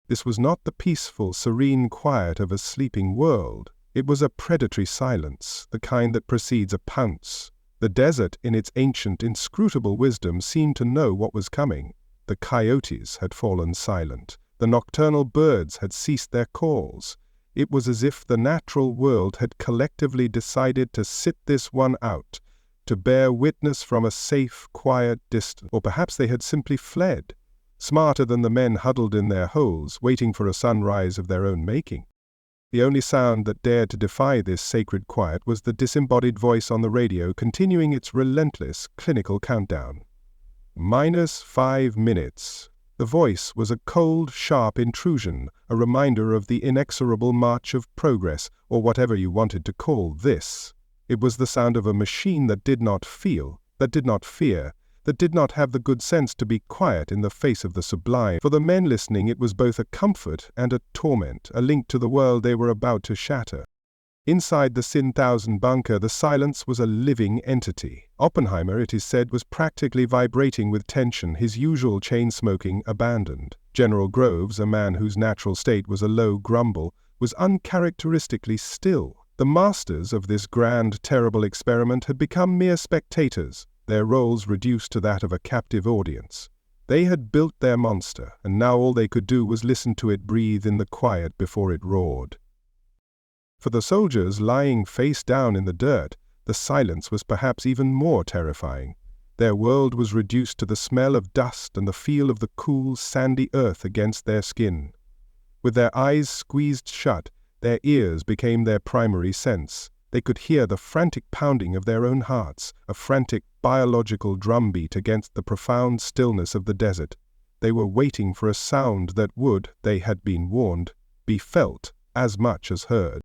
This was not the peaceful, serene quiet of a sleeping world. It was a predatory silence, the kind that precedes a pounce. The desert, in its ancient, inscrutable wisdom, seemed to know what was coming. The coyotes had fallen silent. The nocturnal birds had ceased their calls. It was as if the natural world had collectively decided to sit this one out, to bear witness from a safe, quiet distance. Or perhaps they had simply fled, smarter than the men huddled in their holes, waiting for a sunrise of their own making. The only sound that dared to defy this sacred quiet was the disembodied voice on the radio continuing its relentless, clinical countdown. -5 minutes. The voice was a cold, sharp intrusion, a reminder of the inexorable march of progress, or whatever you wanted to call this. It was the sound of a machine that did not feel, that did not fear, that did not have the good sense to be quiet in the face of the sublime. For the men listening, it was both a comfort and a torment, a link to the world they were about to shatter. Inside the Sin 1000 bunker, the silence was a living entity. Oppenheimer, it is said, was practically vibrating with tension, his usual chain-smoking abandoned. General Groves, a man whose natural state was a low grumble, was uncharacteristically still. The masters of this grand, terrible experiment had become mere spectators, their roles reduced to that of a captive audience. They had built their monster, and now all they could do was listen to it breathe in the quiet before it roared. For the soldiers lying face down in the dirt, the silence was perhaps even more terrifying. Their world was reduced to the smell of dust and the feel of the cool, sandy earth against their skin. With their eyes squeezed shut, their ears became their primary sense. They could hear the frantic pounding of their own hearts, a frantic biological drumbeat against the profound stillness of the desert. They were waiting for a sound that would, they had been warned, be felt as much as heard.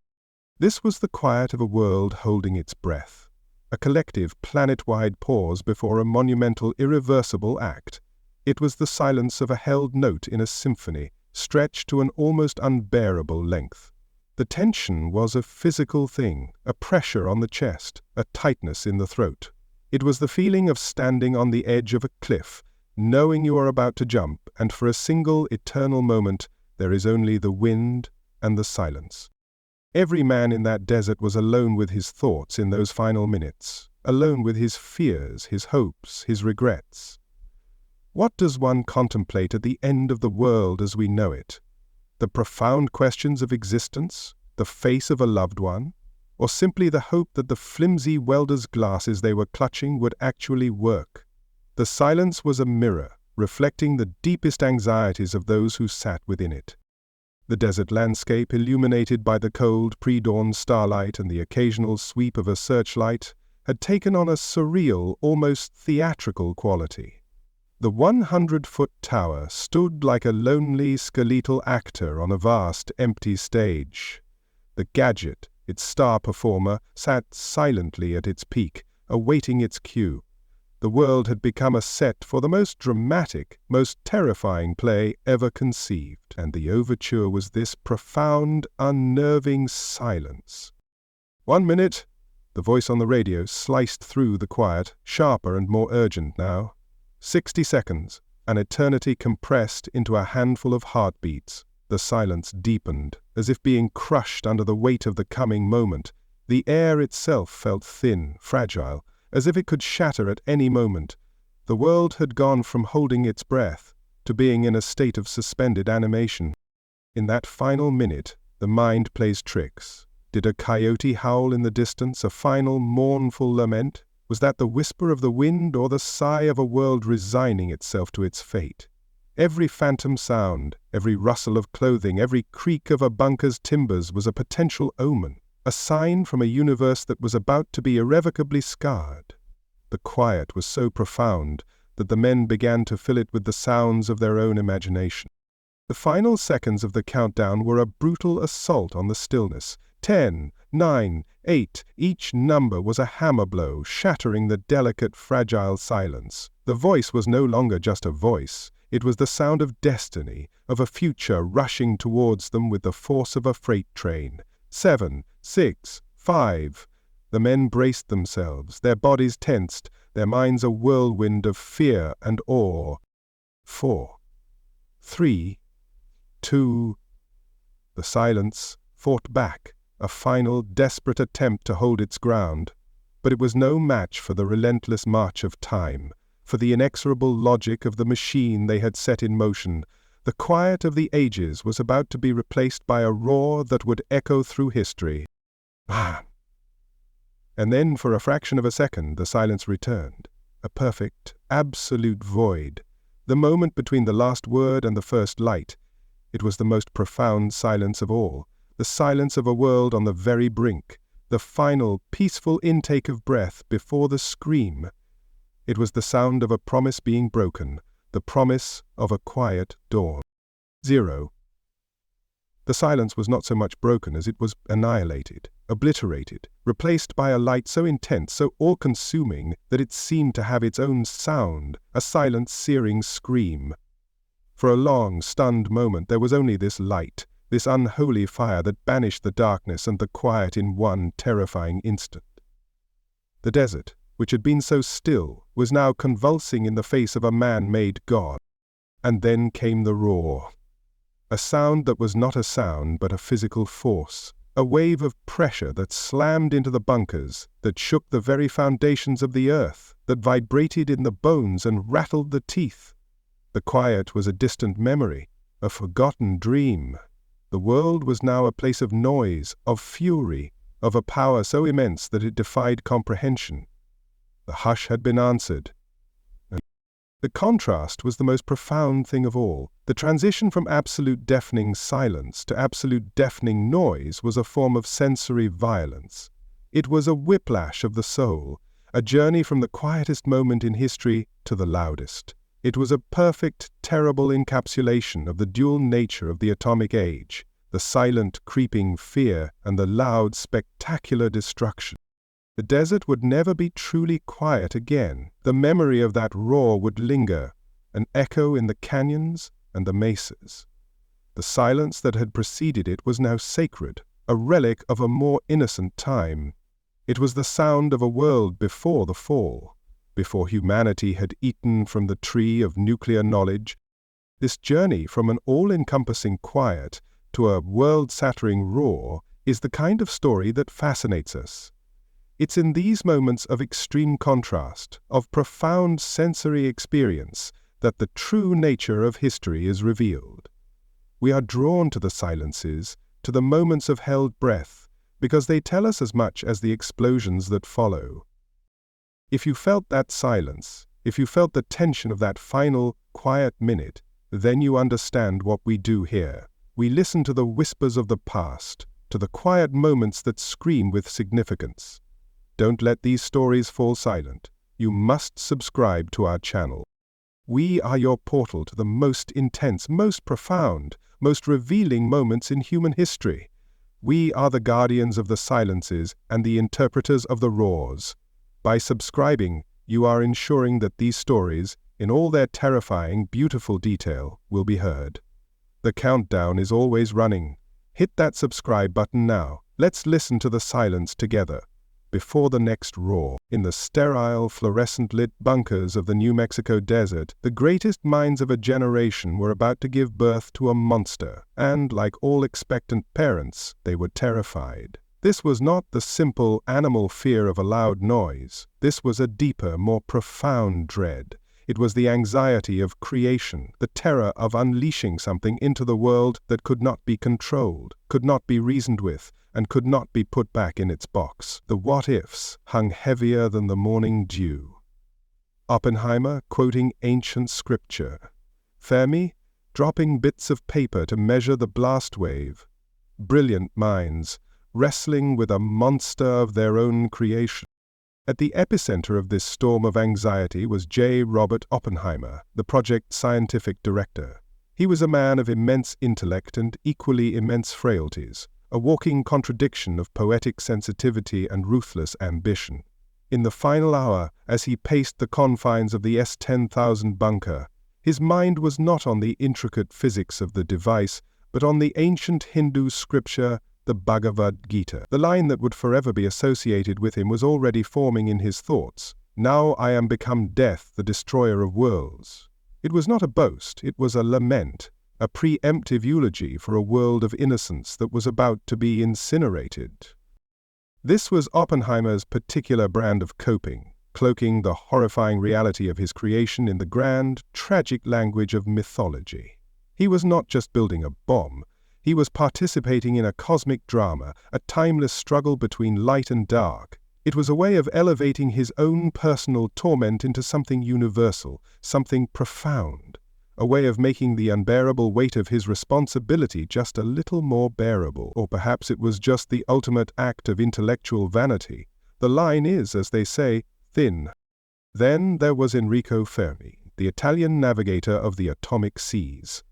This was the quiet of a world holding its breath, a collective planet-wide pause before a monumental, irreversible act. It was the silence of a held note in a symphony, stretched to an almost unbearable length. The tension was a physical thing, a pressure on the chest, a tightness in the throat. It was the feeling of standing on the edge of a cliff, knowing you are about to jump, and for a single eternal moment there is only the wind and the silence. Every man in that desert was alone with his thoughts in those final minutes, alone with his fears, his hopes, his regrets. What does one contemplate at the end of the world as we know it? The profound questions of existence, the face of a loved one, or simply the hope that the flimsy welder's glasses they were clutching would actually work? The silence was a mirror, reflecting the deepest anxieties of those who sat within it. The desert landscape, illuminated by the cold pre-dawn starlight and the occasional sweep of a searchlight, had taken on a surreal, almost theatrical quality. The 100-foot tower stood like a lonely, skeletal actor on a vast, empty stage. The gadget, its star performer, sat silently at its peak, awaiting its cue. The world had become a set for the most dramatic, most terrifying play ever conceived, and the overture was this profound, unnerving silence. 1 minute, the voice on the radio sliced through the quiet, sharper and more urgent now. 60 seconds, an eternity compressed into a handful of heartbeats. The silence deepened, as if being crushed under the weight of the coming moment. The air itself felt thin, fragile, as if it could shatter at any moment. The world had gone from holding its breath to being in a state of suspended animation. In that final minute, the mind plays tricks. Did a coyote howl in the distance, a final mournful lament? Was that the whisper of the wind or the sigh of a world resigning itself to its fate? Every phantom sound, every rustle of clothing, every creak of a bunker's timbers was a potential omen, a sign from a universe that was about to be irrevocably scarred. The quiet was so profound that the men began to fill it with the sounds of their own imagination. The final seconds of the countdown were a brutal assault on the stillness. 10, 9, 8, each number was a hammer blow, shattering the delicate, fragile silence. The voice was no longer just a voice. It was the sound of destiny, of a future rushing towards them with the force of a freight train. 7, 6, 5. The men braced themselves, their bodies tensed, their minds a whirlwind of fear and awe. 4, 3, 2. The silence fought back, a final, desperate attempt to hold its ground. But it was no match for the relentless march of time, for the inexorable logic of the machine they had set in motion. The quiet of the ages was about to be replaced by a roar that would echo through history. Ah! And then, for a fraction of a second, the silence returned. A perfect, absolute void. The moment between the last word and the first light. It was the most profound silence of all. The silence of a world on the very brink. The final, peaceful intake of breath before the scream. It was the sound of a promise being broken. The promise of a quiet dawn. 0. The silence was not so much broken as it was annihilated, obliterated, replaced by a light so intense, so all-consuming, that it seemed to have its own sound, a silent, searing scream. For a long, stunned moment there was only this light, this unholy fire that banished the darkness and the quiet in one terrifying instant. The desert, which had been so still, was now convulsing in the face of a man-made God. And then came the roar. A sound that was not a sound but a physical force, a wave of pressure that slammed into the bunkers, that shook the very foundations of the earth, that vibrated in the bones and rattled the teeth. The quiet was a distant memory, a forgotten dream. The world was now a place of noise, of fury, of a power so immense that it defied comprehension. The hush had been answered. The contrast was the most profound thing of all. The transition from absolute deafening silence to absolute deafening noise was a form of sensory violence. It was a whiplash of the soul, a journey from the quietest moment in history to the loudest. It was a perfect, terrible encapsulation of the dual nature of the atomic age, the silent, creeping fear and the loud, spectacular destruction. The desert would never be truly quiet again. The memory of that roar would linger, an echo in the canyons and the mesas. The silence that had preceded it was now sacred, a relic of a more innocent time. It was the sound of a world before the fall, before humanity had eaten from the tree of nuclear knowledge. This journey from an all-encompassing quiet to a world-shattering roar is the kind of story that fascinates us. It's in these moments of extreme contrast, of profound sensory experience, that the true nature of history is revealed. We are drawn to the silences, to the moments of held breath, because they tell us as much as the explosions that follow. If you felt that silence, if you felt the tension of that final, quiet minute, then you understand what we do here. We listen to the whispers of the past, to the quiet moments that scream with significance. Don't let these stories fall silent. You must subscribe to our channel. We are your portal to the most intense, most profound, most revealing moments in human history. We are the guardians of the silences and the interpreters of the roars. By subscribing, you are ensuring that these stories, in all their terrifying, beautiful detail, will be heard. The countdown is always running. Hit that subscribe button now. Let's listen to the silence together. Before the next roar, in the sterile, fluorescent-lit bunkers of the New Mexico desert, the greatest minds of a generation were about to give birth to a monster, and, like all expectant parents, they were terrified. This was not the simple animal fear of a loud noise. This was a deeper, more profound dread. It was the anxiety of creation, the terror of unleashing something into the world that could not be controlled, could not be reasoned with, and could not be put back in its box. The what-ifs hung heavier than the morning dew. Oppenheimer quoting ancient scripture. Fermi dropping bits of paper to measure the blast wave. Brilliant minds wrestling with a monster of their own creation. At the epicenter of this storm of anxiety was J. Robert Oppenheimer, the project's scientific director. He was a man of immense intellect and equally immense frailties, a walking contradiction of poetic sensitivity and ruthless ambition. In the final hour, as he paced the confines of the S-10,000 bunker, his mind was not on the intricate physics of the device, but on the ancient Hindu scripture, the Bhagavad Gita. The line that would forever be associated with him was already forming in his thoughts. Now I am become death, the destroyer of worlds. It was not a boast, it was a lament, a preemptive eulogy for a world of innocence that was about to be incinerated. This was Oppenheimer's particular brand of coping, cloaking the horrifying reality of his creation in the grand, tragic language of mythology. He was not just building a bomb, he was participating in a cosmic drama, a timeless struggle between light and dark. It was a way of elevating his own personal torment into something universal, something profound, a way of making the unbearable weight of his responsibility just a little more bearable. Or perhaps it was just the ultimate act of intellectual vanity. The line is, as they say, thin. Then there was Enrico Fermi, the Italian navigator of the atomic seas.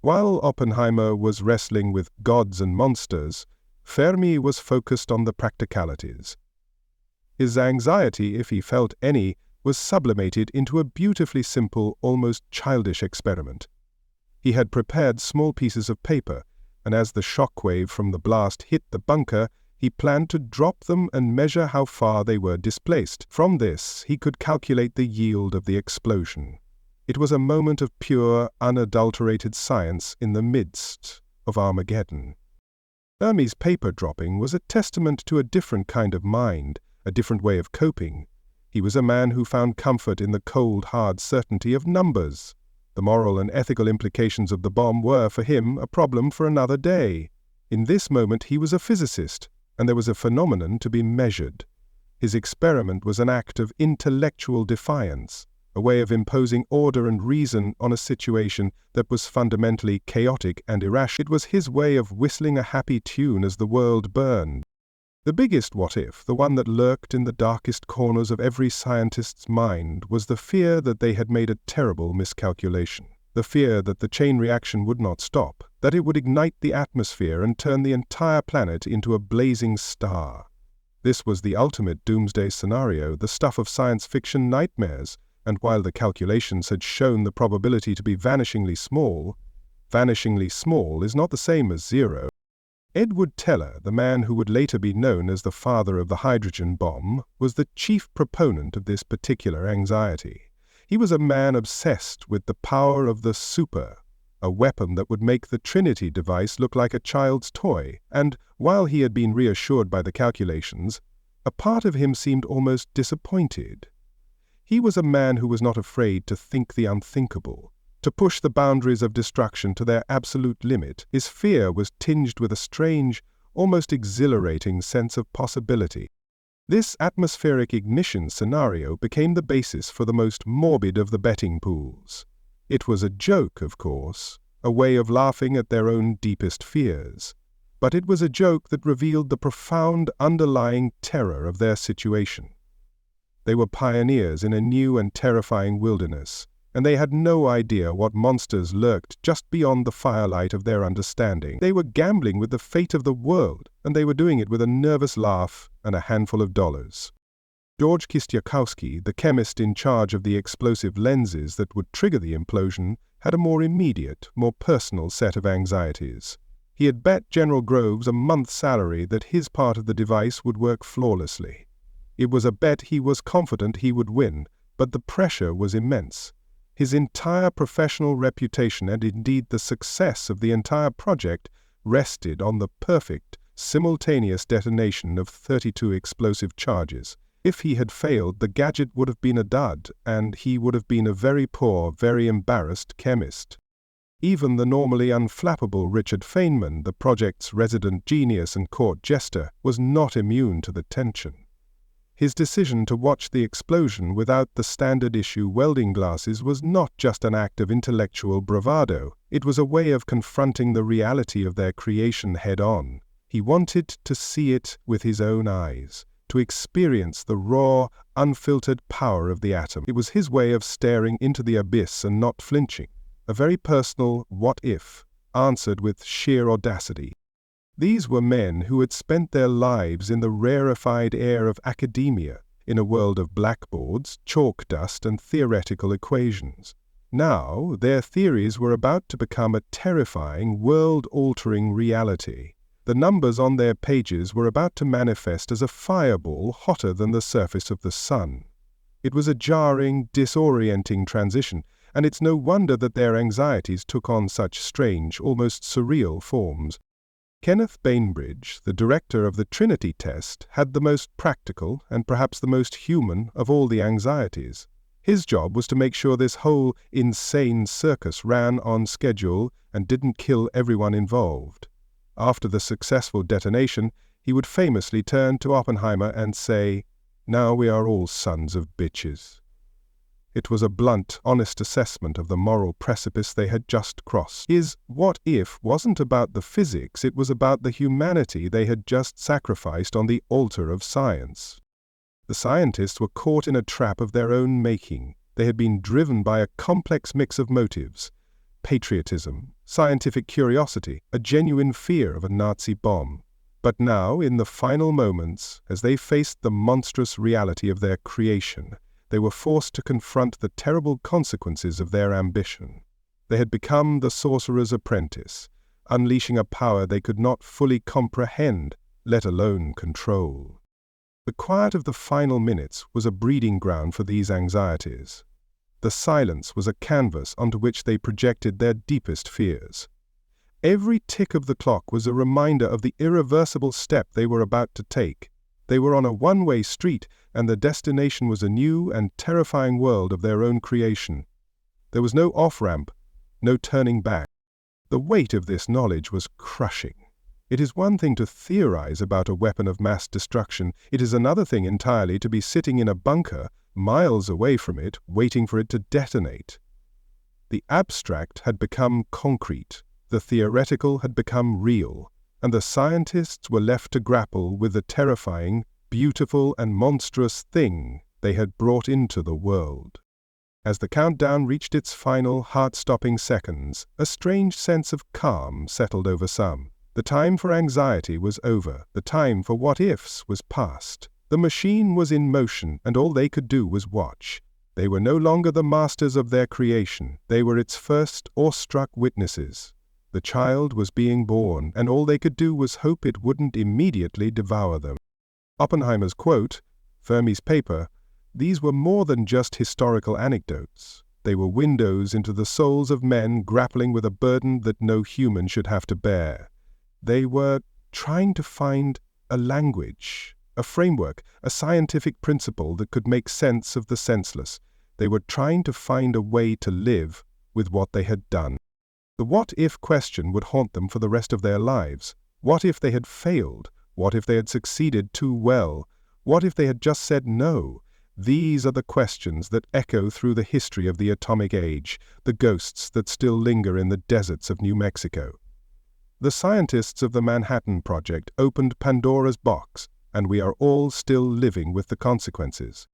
While Oppenheimer was wrestling with gods and monsters, Fermi was focused on the practicalities. His anxiety, if he felt any, was sublimated into a beautifully simple, almost childish experiment. He had prepared small pieces of paper, and as the shockwave from the blast hit the bunker, he planned to drop them and measure how far they were displaced. From this, he could calculate the yield of the explosion. It was a moment of pure, unadulterated science in the midst of Armageddon. Fermi's paper dropping was a testament to a different kind of mind, a different way of coping. He was a man who found comfort in the cold, hard certainty of numbers. The moral and ethical implications of the bomb were, for him, a problem for another day. In this moment he was a physicist, and there was a phenomenon to be measured. His experiment was an act of intellectual defiance, a way of imposing order and reason on a situation that was fundamentally chaotic and irrational. It was his way of whistling a happy tune as the world burned. The biggest what-if, the one that lurked in the darkest corners of every scientist's mind, was the fear that they had made a terrible miscalculation. The fear that the chain reaction would not stop, that it would ignite the atmosphere and turn the entire planet into a blazing star. This was the ultimate doomsday scenario, the stuff of science fiction nightmares, and while the calculations had shown the probability to be vanishingly small is not the same as zero. Edward Teller, the man who would later be known as the father of the hydrogen bomb, was the chief proponent of this particular anxiety. He was a man obsessed with the power of the super, a weapon that would make the Trinity device look like a child's toy, and, while he had been reassured by the calculations, a part of him seemed almost disappointed. He was a man who was not afraid to think the unthinkable, to push the boundaries of destruction to their absolute limit. His fear was tinged with a strange, almost exhilarating sense of possibility. This atmospheric ignition scenario became the basis for the most morbid of the betting pools. It was a joke, of course, a way of laughing at their own deepest fears. But it was a joke that revealed the profound underlying terror of their situation. They were pioneers in a new and terrifying wilderness, and they had no idea what monsters lurked just beyond the firelight of their understanding. They were gambling with the fate of the world, and they were doing it with a nervous laugh and a handful of dollars. George Kistiakowsky, the chemist in charge of the explosive lenses that would trigger the implosion, had a more immediate, more personal set of anxieties. He had bet General Groves a month's salary that his part of the device would work flawlessly. It was a bet he was confident he would win, but the pressure was immense. His entire professional reputation and indeed the success of the entire project rested on the perfect, simultaneous detonation of 32 explosive charges. If he had failed, the gadget would have been a dud, and he would have been a very poor, very embarrassed chemist. Even the normally unflappable Richard Feynman, the project's resident genius and court jester, was not immune to the tension. His decision to watch the explosion without the standard-issue welding glasses was not just an act of intellectual bravado, it was a way of confronting the reality of their creation head-on. He wanted to see it with his own eyes, to experience the raw, unfiltered power of the atom. It was his way of staring into the abyss and not flinching, a very personal what-if, answered with sheer audacity. These were men who had spent their lives in the rarefied air of academia, in a world of blackboards, chalk dust, and theoretical equations. Now, their theories were about to become a terrifying, world-altering reality. The numbers on their pages were about to manifest as a fireball hotter than the surface of the sun. It was a jarring, disorienting transition, and it's no wonder that their anxieties took on such strange, almost surreal forms. Kenneth Bainbridge, the director of the Trinity Test, had the most practical and perhaps the most human of all the anxieties. His job was to make sure this whole insane circus ran on schedule and didn't kill everyone involved. After the successful detonation, he would famously turn to Oppenheimer and say, "Now we are all sons of bitches." It was a blunt, honest assessment of the moral precipice they had just crossed. His what if wasn't about the physics, it was about the humanity they had just sacrificed on the altar of science. The scientists were caught in a trap of their own making. They had been driven by a complex mix of motives: patriotism, scientific curiosity, a genuine fear of a Nazi bomb. But now, in the final moments, as they faced the monstrous reality of their creation, they were forced to confront the terrible consequences of their ambition. They had become the sorcerer's apprentice, unleashing a power they could not fully comprehend, let alone control. The quiet of the final minutes was a breeding ground for these anxieties. The silence was a canvas onto which they projected their deepest fears. Every tick of the clock was a reminder of the irreversible step they were about to take. They were on a one-way street, and the destination was a new and terrifying world of their own creation. There was no off-ramp, no turning back. The weight of this knowledge was crushing. It is one thing to theorize about a weapon of mass destruction. It is another thing entirely to be sitting in a bunker, miles away from it, waiting for it to detonate. The abstract had become concrete, the theoretical had become real, and the scientists were left to grapple with the terrifying, beautiful and monstrous thing they had brought into the world. As the countdown reached its final, heart-stopping seconds, a strange sense of calm settled over some. The time for anxiety was over. The time for what-ifs was past. The machine was in motion, and all they could do was watch. They were no longer the masters of their creation. They were its first awestruck witnesses. The child was being born, and all they could do was hope it wouldn't immediately devour them. Oppenheimer's quote, Fermi's paper, these were more than just historical anecdotes. They were windows into the souls of men grappling with a burden that no human should have to bear. They were trying to find a language, a framework, a scientific principle that could make sense of the senseless. They were trying to find a way to live with what they had done. The what-if question would haunt them for the rest of their lives. What if they had failed? What if they had succeeded too well? What if they had just said no? These are the questions that echo through the history of the atomic age, the ghosts that still linger in the deserts of New Mexico. The scientists of the Manhattan Project opened Pandora's box, and we are all still living with the consequences.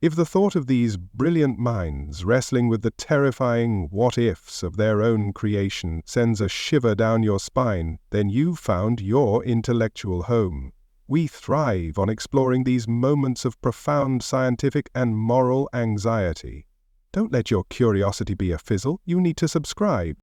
If the thought of these brilliant minds wrestling with the terrifying what-ifs of their own creation sends a shiver down your spine, then you've found your intellectual home. We thrive on exploring these moments of profound scientific and moral anxiety. Don't let your curiosity be a fizzle. You need to subscribe.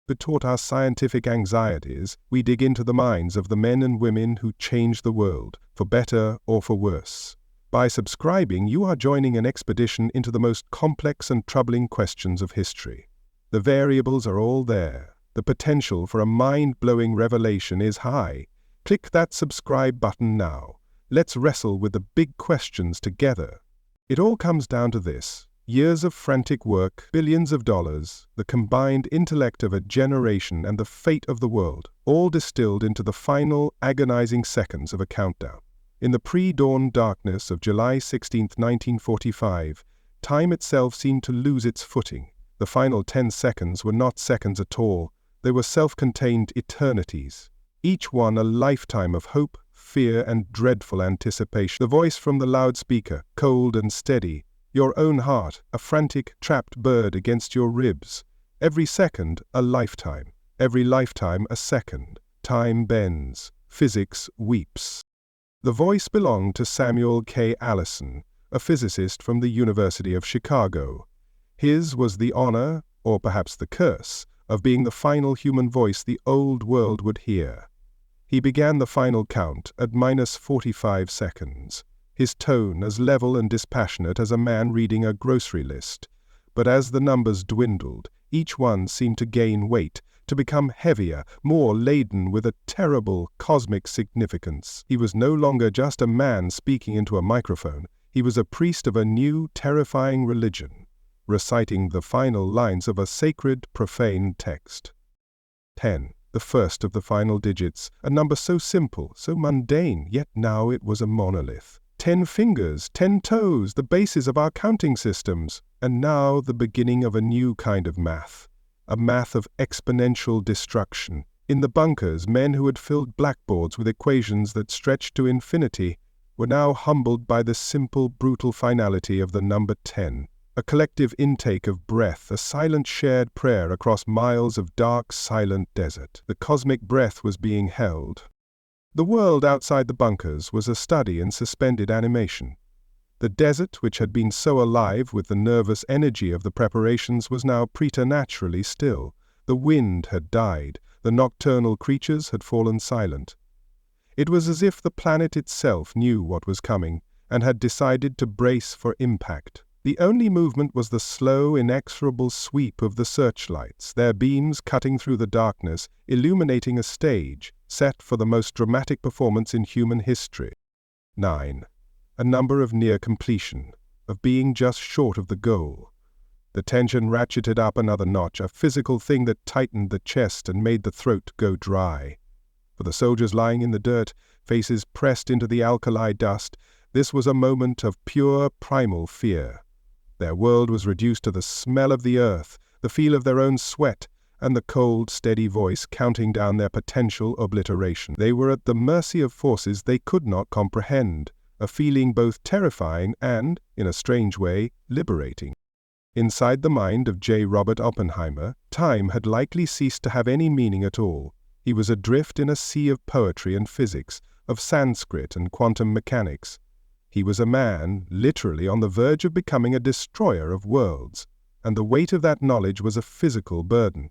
But taught our scientific anxieties, we dig into the minds of the men and women who change the world, for better or for worse. By subscribing, you are joining an expedition into the most complex and troubling questions of history. The variables are all there. The potential for a mind-blowing revelation is high. Click that subscribe button now. Let's wrestle with the big questions together. It all comes down to this. Years of frantic work, billions of dollars, the combined intellect of a generation and the fate of the world, all distilled into the final, agonizing seconds of a countdown. In the pre-dawn darkness of July 16, 1945, time itself seemed to lose its footing. The final 10 seconds were not seconds at all. They were self-contained eternities. Each one a lifetime of hope, fear, and dreadful anticipation. The voice from the loudspeaker, cold and steady. Your own heart, a frantic, trapped bird against your ribs. Every second, a lifetime. Every lifetime, a second. Time bends. Physics weeps. The voice belonged to Samuel K. Allison, a physicist from the University of Chicago. His was the honor, or perhaps the curse, of being the final human voice the old world would hear. He began the final count at -45 seconds, his tone as level and dispassionate as a man reading a grocery list. But as the numbers dwindled, each one seemed to gain weight, to become heavier, more laden with a terrible cosmic significance. He was no longer just a man speaking into a microphone. He was a priest of a new, terrifying religion, reciting the final lines of a sacred, profane text. 10. The first of the final digits, a number so simple, so mundane, yet now it was a monolith. 10 fingers, 10 toes, the basis of our counting systems, and now the beginning of a new kind of math, a math of exponential destruction. In the bunkers, men who had filled blackboards with equations that stretched to infinity were now humbled by the simple, brutal finality of the number 10. A collective intake of breath, a silent shared prayer across miles of dark, silent desert. The cosmic breath was being held. The world outside the bunkers was a study in suspended animation. The desert, which had been so alive with the nervous energy of the preparations, was now preternaturally still. The wind had died. The nocturnal creatures had fallen silent. It was as if the planet itself knew what was coming and had decided to brace for impact. The only movement was the slow, inexorable sweep of the searchlights, their beams cutting through the darkness, illuminating a stage set for the most dramatic performance in human history. 9. A number of near completion, of being just short of the goal. The tension ratcheted up another notch, a physical thing that tightened the chest and made the throat go dry. For the soldiers lying in the dirt, faces pressed into the alkali dust, this was a moment of pure primal fear. Their world was reduced to the smell of the earth, the feel of their own sweat, and the cold, steady voice counting down their potential obliteration. They were at the mercy of forces they could not comprehend, a feeling both terrifying and, in a strange way, liberating. Inside the mind of J. Robert Oppenheimer, time had likely ceased to have any meaning at all. He was adrift in a sea of poetry and physics, of Sanskrit and quantum mechanics. He was a man, literally on the verge of becoming a destroyer of worlds, and the weight of that knowledge was a physical burden.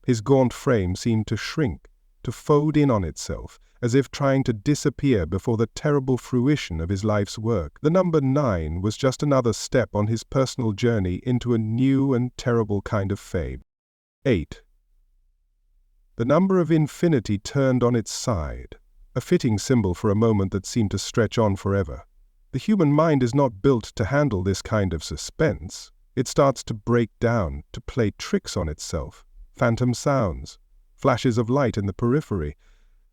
His gaunt frame seemed to shrink, to fold in on itself, as if trying to disappear before the terrible fruition of his life's work. The number 9 was just another step on his personal journey into a new and terrible kind of fame. 8. The number of infinity turned on its side, a fitting symbol for a moment that seemed to stretch on forever. The human mind is not built to handle this kind of suspense. It starts to break down, to play tricks on itself. Phantom sounds, flashes of light in the periphery,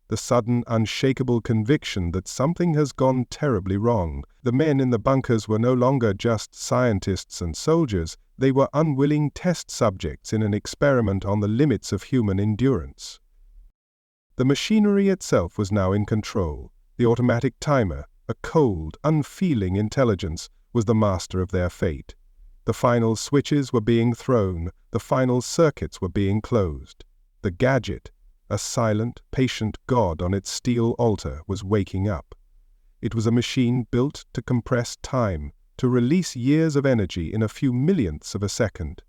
the sudden, unshakable conviction that something has gone terribly wrong. The men in the bunkers were no longer just scientists and soldiers. They were unwilling test subjects in an experiment on the limits of human endurance. The machinery itself was now in control. The automatic timer, a cold, unfeeling intelligence, was the master of their fate. The final switches were being thrown, the final circuits were being closed. The gadget, a silent, patient god on its steel altar, was waking up. It was a machine built to compress time, to release years of energy in a few millionths of a second.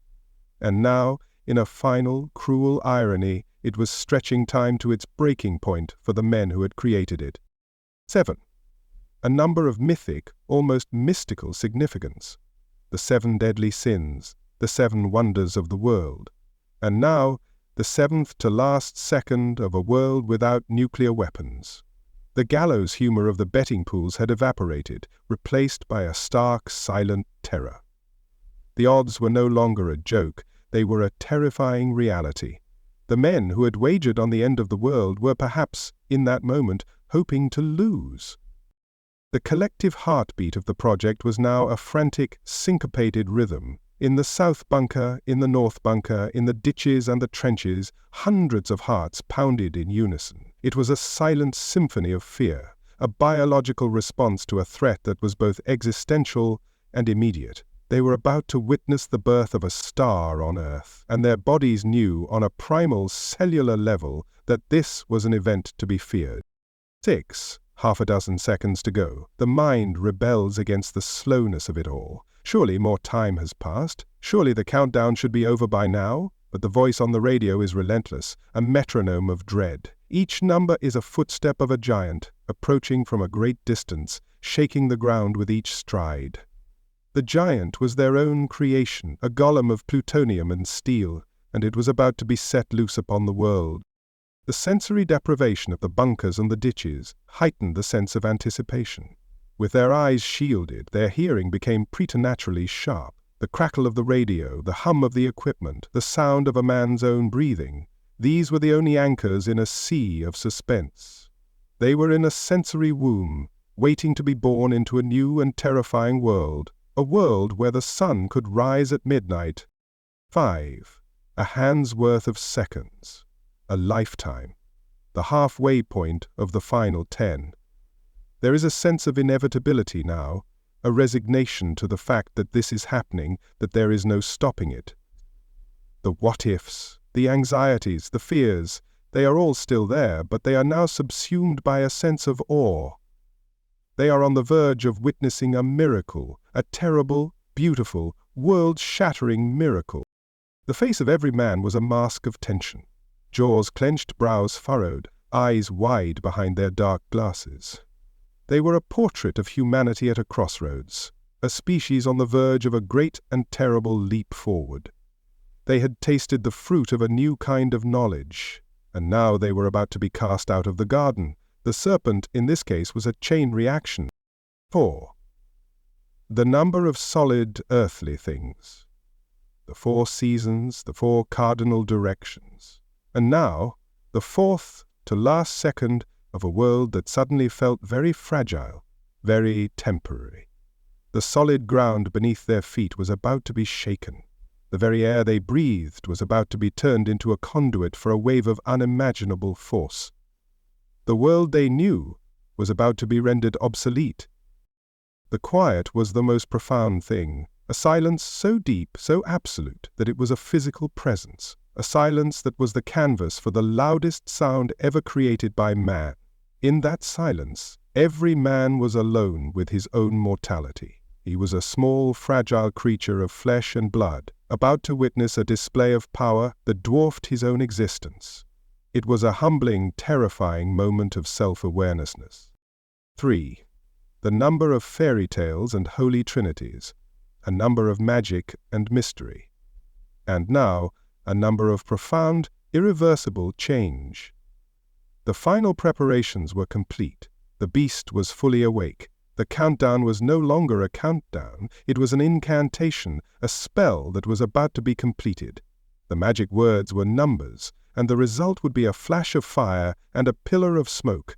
And now, in a final, cruel irony, it was stretching time to its breaking point for the men who had created it. 7. A number of mythic, almost mystical significance. The 7 deadly sins, the 7 wonders of the world. And now, the 7th to last second of a world without nuclear weapons. The gallows humor of the betting pools had evaporated, replaced by a stark, silent terror. The odds were no longer a joke, they were a terrifying reality. The men who had wagered on the end of the world were perhaps, in that moment, hoping to lose. The collective heartbeat of the project was now a frantic, syncopated rhythm. In the south bunker, in the north bunker, in the ditches and the trenches, hundreds of hearts pounded in unison. It was a silent symphony of fear, a biological response to a threat that was both existential and immediate. They were about to witness the birth of a star on Earth, and their bodies knew on a primal cellular level that this was an event to be feared. 6. Half a dozen seconds to go. The mind rebels against the slowness of it all. Surely more time has passed. Surely the countdown should be over by now. but the voice on the radio is relentless, a metronome of dread. Each number is a footstep of a giant, approaching from a great distance, shaking the ground with each stride. The giant was their own creation, a golem of plutonium and steel, and it was about to be set loose upon the world. The sensory deprivation of the bunkers and the ditches heightened the sense of anticipation. With their eyes shielded, their hearing became preternaturally sharp. The crackle of the radio, the hum of the equipment, the sound of a man's own breathing, these were the only anchors in a sea of suspense. They were in a sensory womb, waiting to be born into a new and terrifying world, a world where the sun could rise at midnight. 5. A hand's worth of seconds. A lifetime. The halfway point of the final 10. There is a sense of inevitability now, a resignation to the fact that this is happening, that there is no stopping it. The what-ifs, the anxieties, the fears, they are all still there, but they are now subsumed by a sense of awe. They are on the verge of witnessing a miracle, a terrible, beautiful, world-shattering miracle. The face of every man was a mask of tension. Jaws clenched, brows furrowed, eyes wide behind their dark glasses. They were a portrait of humanity at a crossroads, a species on the verge of a great and terrible leap forward. They had tasted the fruit of a new kind of knowledge, and now they were about to be cast out of the garden. The serpent, in this case, was a chain reaction. 4. The number of solid earthly things. The 4 seasons, the 4 cardinal directions. And now, the 4th to last second of a world that suddenly felt very fragile, very temporary. The solid ground beneath their feet was about to be shaken. The very air they breathed was about to be turned into a conduit for a wave of unimaginable force. The world they knew was about to be rendered obsolete. The quiet was the most profound thing, a silence so deep, so absolute, that it was a physical presence, a silence that was the canvas for the loudest sound ever created by man. In that silence, every man was alone with his own mortality. He was a small, fragile creature of flesh and blood, about to witness a display of power that dwarfed his own existence. It was a humbling, terrifying moment of self-awarenessness. 3. The number of fairy tales and holy trinities, a number of magic and mystery. And now, a number of profound, irreversible change. The final preparations were complete. The beast was fully awake. The countdown was no longer a countdown, it was an incantation, a spell that was about to be completed. The magic words were numbers, and the result would be a flash of fire and a pillar of smoke.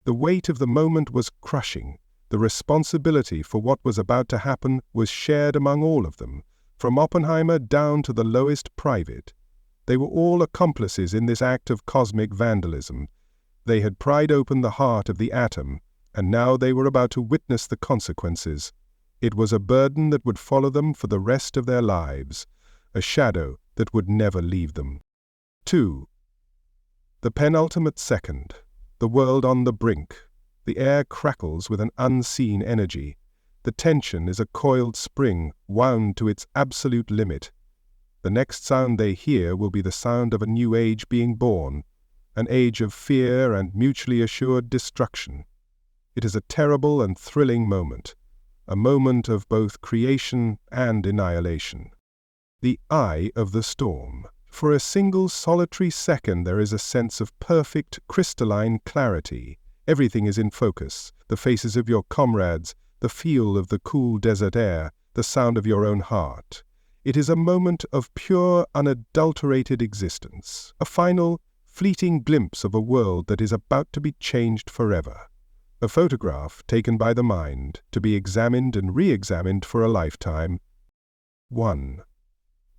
The weight of the moment was crushing. The responsibility for what was about to happen was shared among all of them, from Oppenheimer down to the lowest private. They were all accomplices in this act of cosmic vandalism. They had pried open the heart of the atom, and now they were about to witness the consequences. It was a burden that would follow them for the rest of their lives, a shadow that would never leave them. 2. The penultimate second. The world on the brink. The air crackles with an unseen energy. The tension is a coiled spring, wound to its absolute limit. The next sound they hear will be the sound of a new age being born, an age of fear and mutually assured destruction. It is a terrible and thrilling moment, a moment of both creation and annihilation. The eye of the storm. For a single solitary second there is a sense of perfect, crystalline clarity. Everything is in focus, the faces of your comrades, the feel of the cool desert air, the sound of your own heart. It is a moment of pure, unadulterated existence, a final, fleeting glimpse of a world that is about to be changed forever. A photograph taken by the mind, to be examined and re-examined for a lifetime. 1.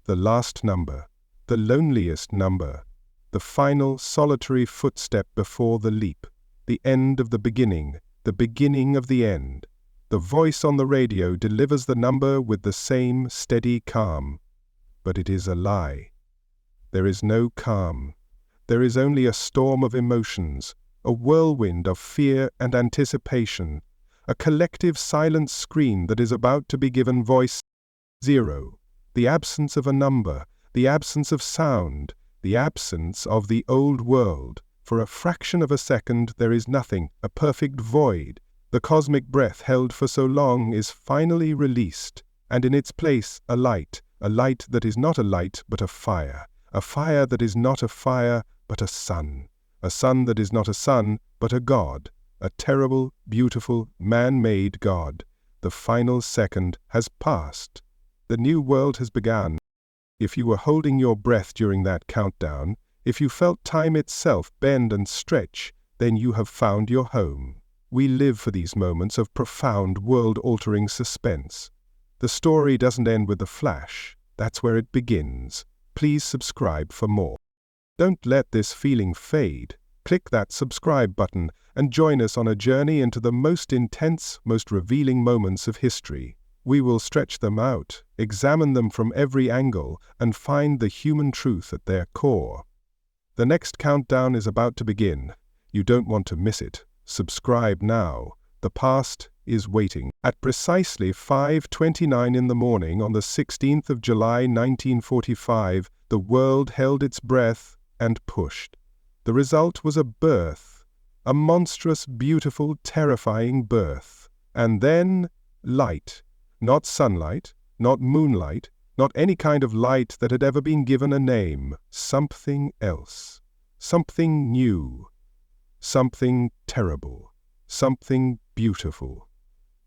The last number, the loneliest number, the final solitary footstep before the leap, the end of the beginning of the end. The voice on the radio delivers the number with the same steady calm. But it is a lie. There is no calm. There is only a storm of emotions, a whirlwind of fear and anticipation, a collective silent scream that is about to be given voice. 0. The absence of a number, the absence of sound, the absence of the old world. For a fraction of a second there is nothing, a perfect void. The cosmic breath held for so long is finally released, and in its place a light that is not a light but a fire that is not a fire but a sun that is not a sun but a God, a terrible, beautiful, man-made God. The final second has passed. The new world has begun. If you were holding your breath during that countdown, if you felt time itself bend and stretch, then you have found your home. We live for these moments of profound, world-altering suspense. The story doesn't end with the flash. That's where it begins. Please subscribe for more. Don't let this feeling fade. Click that subscribe button and join us on a journey into the most intense, most revealing moments of history. We will stretch them out, examine them from every angle, and find the human truth at their core. The next countdown is about to begin. You don't want to miss it. Subscribe now. The past is waiting. At precisely 5:29 in the morning on the 16th of July 1945, the world held its breath and pushed. The result was a birth, a monstrous, beautiful, terrifying birth. And then light. Not sunlight, not moonlight, not any kind of light that had ever been given a name. Something else. Something new. Something terrible. Something beautiful.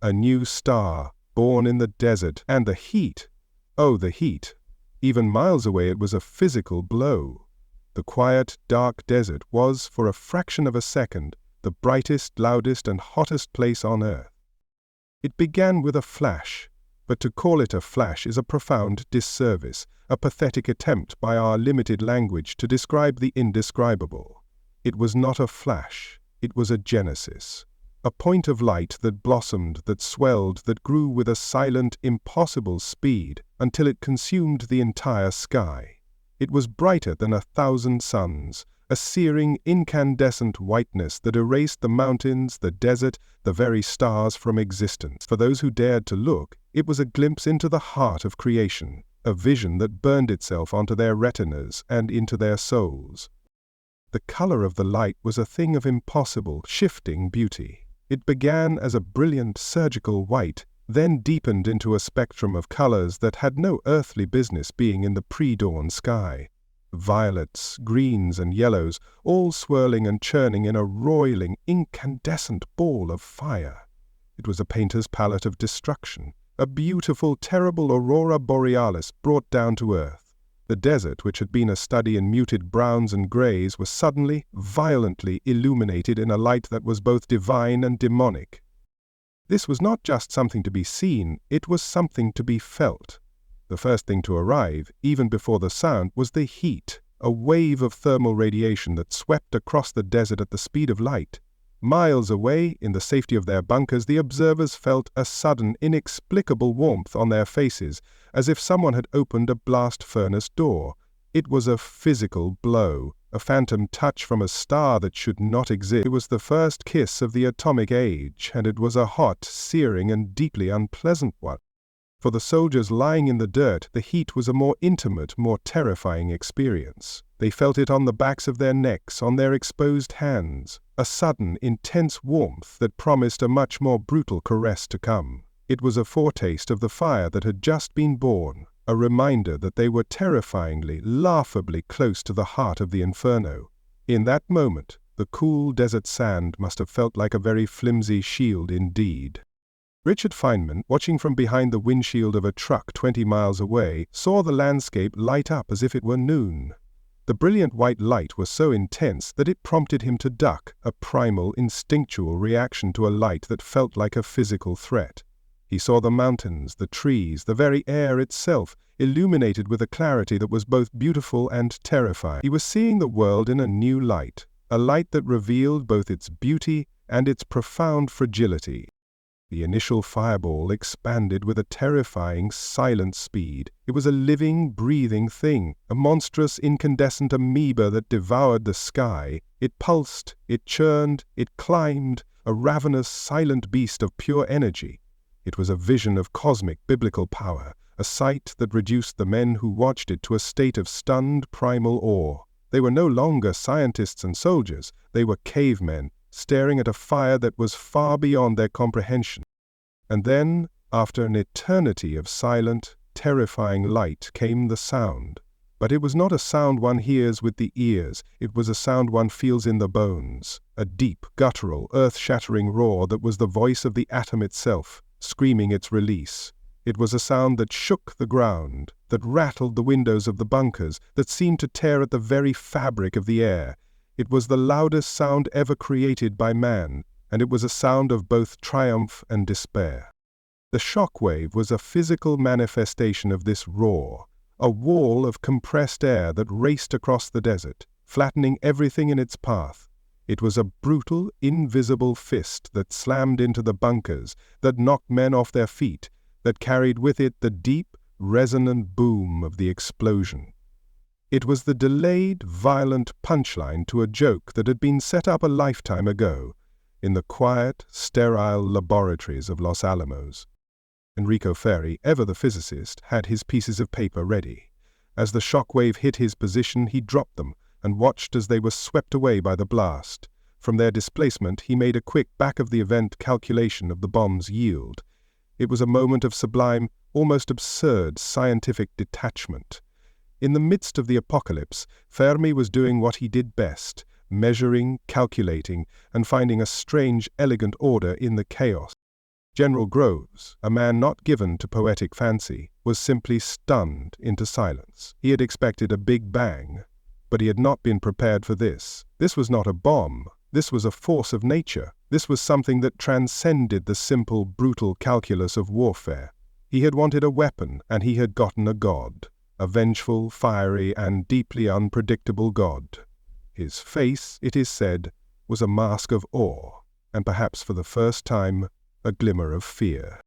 A new star, born in the desert, and the heat. Oh, the heat. Even miles away it was a physical blow. The quiet, dark desert was, for a fraction of a second, the brightest, loudest, and hottest place on earth. It began with a flash, but to call it a flash is a profound disservice, a pathetic attempt by our limited language to describe the indescribable. It was not a flash, it was a genesis. A point of light that blossomed, that swelled, that grew with a silent, impossible speed until it consumed the entire sky. It was brighter than 1,000 suns, a searing, incandescent whiteness that erased the mountains, the desert, the very stars from existence. For those who dared to look, it was a glimpse into the heart of creation, a vision that burned itself onto their retinas and into their souls. The color of the light was a thing of impossible, shifting beauty. It began as a brilliant surgical white, then deepened into a spectrum of colors that had no earthly business being in the pre-dawn sky. Violets, greens, and yellows, all swirling and churning in a roiling, incandescent ball of fire. It was a painter's palette of destruction, a beautiful, terrible aurora borealis brought down to earth. The desert, which had been a study in muted browns and grays, was suddenly, violently illuminated in a light that was both divine and demonic. This was not just something to be seen, it was something to be felt. The first thing to arrive, even before the sound, was the heat, a wave of thermal radiation that swept across the desert at the speed of light. Miles away, in the safety of their bunkers, the observers felt a sudden, inexplicable warmth on their faces, as if someone had opened a blast furnace door. It was a physical blow, a phantom touch from a star that should not exist. It was the first kiss of the atomic age, and it was a hot, searing, and deeply unpleasant one. For the soldiers lying in the dirt, the heat was a more intimate, more terrifying experience. They felt it on the backs of their necks, on their exposed hands, a sudden, intense warmth that promised a much more brutal caress to come. It was a foretaste of the fire that had just been born, a reminder that they were terrifyingly, laughably close to the heart of the inferno. In that moment, the cool desert sand must have felt like a very flimsy shield indeed. Richard Feynman, watching from behind the windshield of a truck 20 miles away, saw the landscape light up as if it were noon. The brilliant white light was so intense that it prompted him to duck, a primal, instinctual reaction to a light that felt like a physical threat. He saw the mountains, the trees, the very air itself, illuminated with a clarity that was both beautiful and terrifying. He was seeing the world in a new light, a light that revealed both its beauty and its profound fragility. The initial fireball expanded with a terrifying, silent speed. It was a living, breathing thing, a monstrous, incandescent amoeba that devoured the sky. It pulsed, it churned, it climbed, a ravenous, silent beast of pure energy. It was a vision of cosmic, biblical power, a sight that reduced the men who watched it to a state of stunned primal awe. They were no longer scientists and soldiers, they were cavemen, staring at a fire that was far beyond their comprehension. And then, after an eternity of silent, terrifying light, came the sound. But it was not a sound one hears with the ears, it was a sound one feels in the bones, a deep, guttural, earth-shattering roar that was the voice of the atom itself, screaming its release. It was a sound that shook the ground, that rattled the windows of the bunkers, that seemed to tear at the very fabric of the air. It was the loudest sound ever created by man, and it was a sound of both triumph and despair. The shockwave was a physical manifestation of this roar, a wall of compressed air that raced across the desert, flattening everything in its path. It was a brutal, invisible fist that slammed into the bunkers, that knocked men off their feet, that carried with it the deep, resonant boom of the explosion. It was the delayed, violent punchline to a joke that had been set up a lifetime ago in the quiet, sterile laboratories of Los Alamos. Enrico Ferri, ever the physicist, had his pieces of paper ready. As the shockwave hit his position, he dropped them and watched as they were swept away by the blast. From their displacement, he made a quick back-of-the-event calculation of the bomb's yield. It was a moment of sublime, almost absurd scientific detachment. In the midst of the apocalypse, Fermi was doing what he did best, measuring, calculating, and finding a strange, elegant order in the chaos. General Groves, a man not given to poetic fancy, was simply stunned into silence. He had expected a big bang, but he had not been prepared for this. This was not a bomb. This was a force of nature. This was something that transcended the simple, brutal calculus of warfare. He had wanted a weapon, and he had gotten a god. A vengeful, fiery, and deeply unpredictable god. His face, it is said, was a mask of awe, and perhaps for the first time, a glimmer of fear.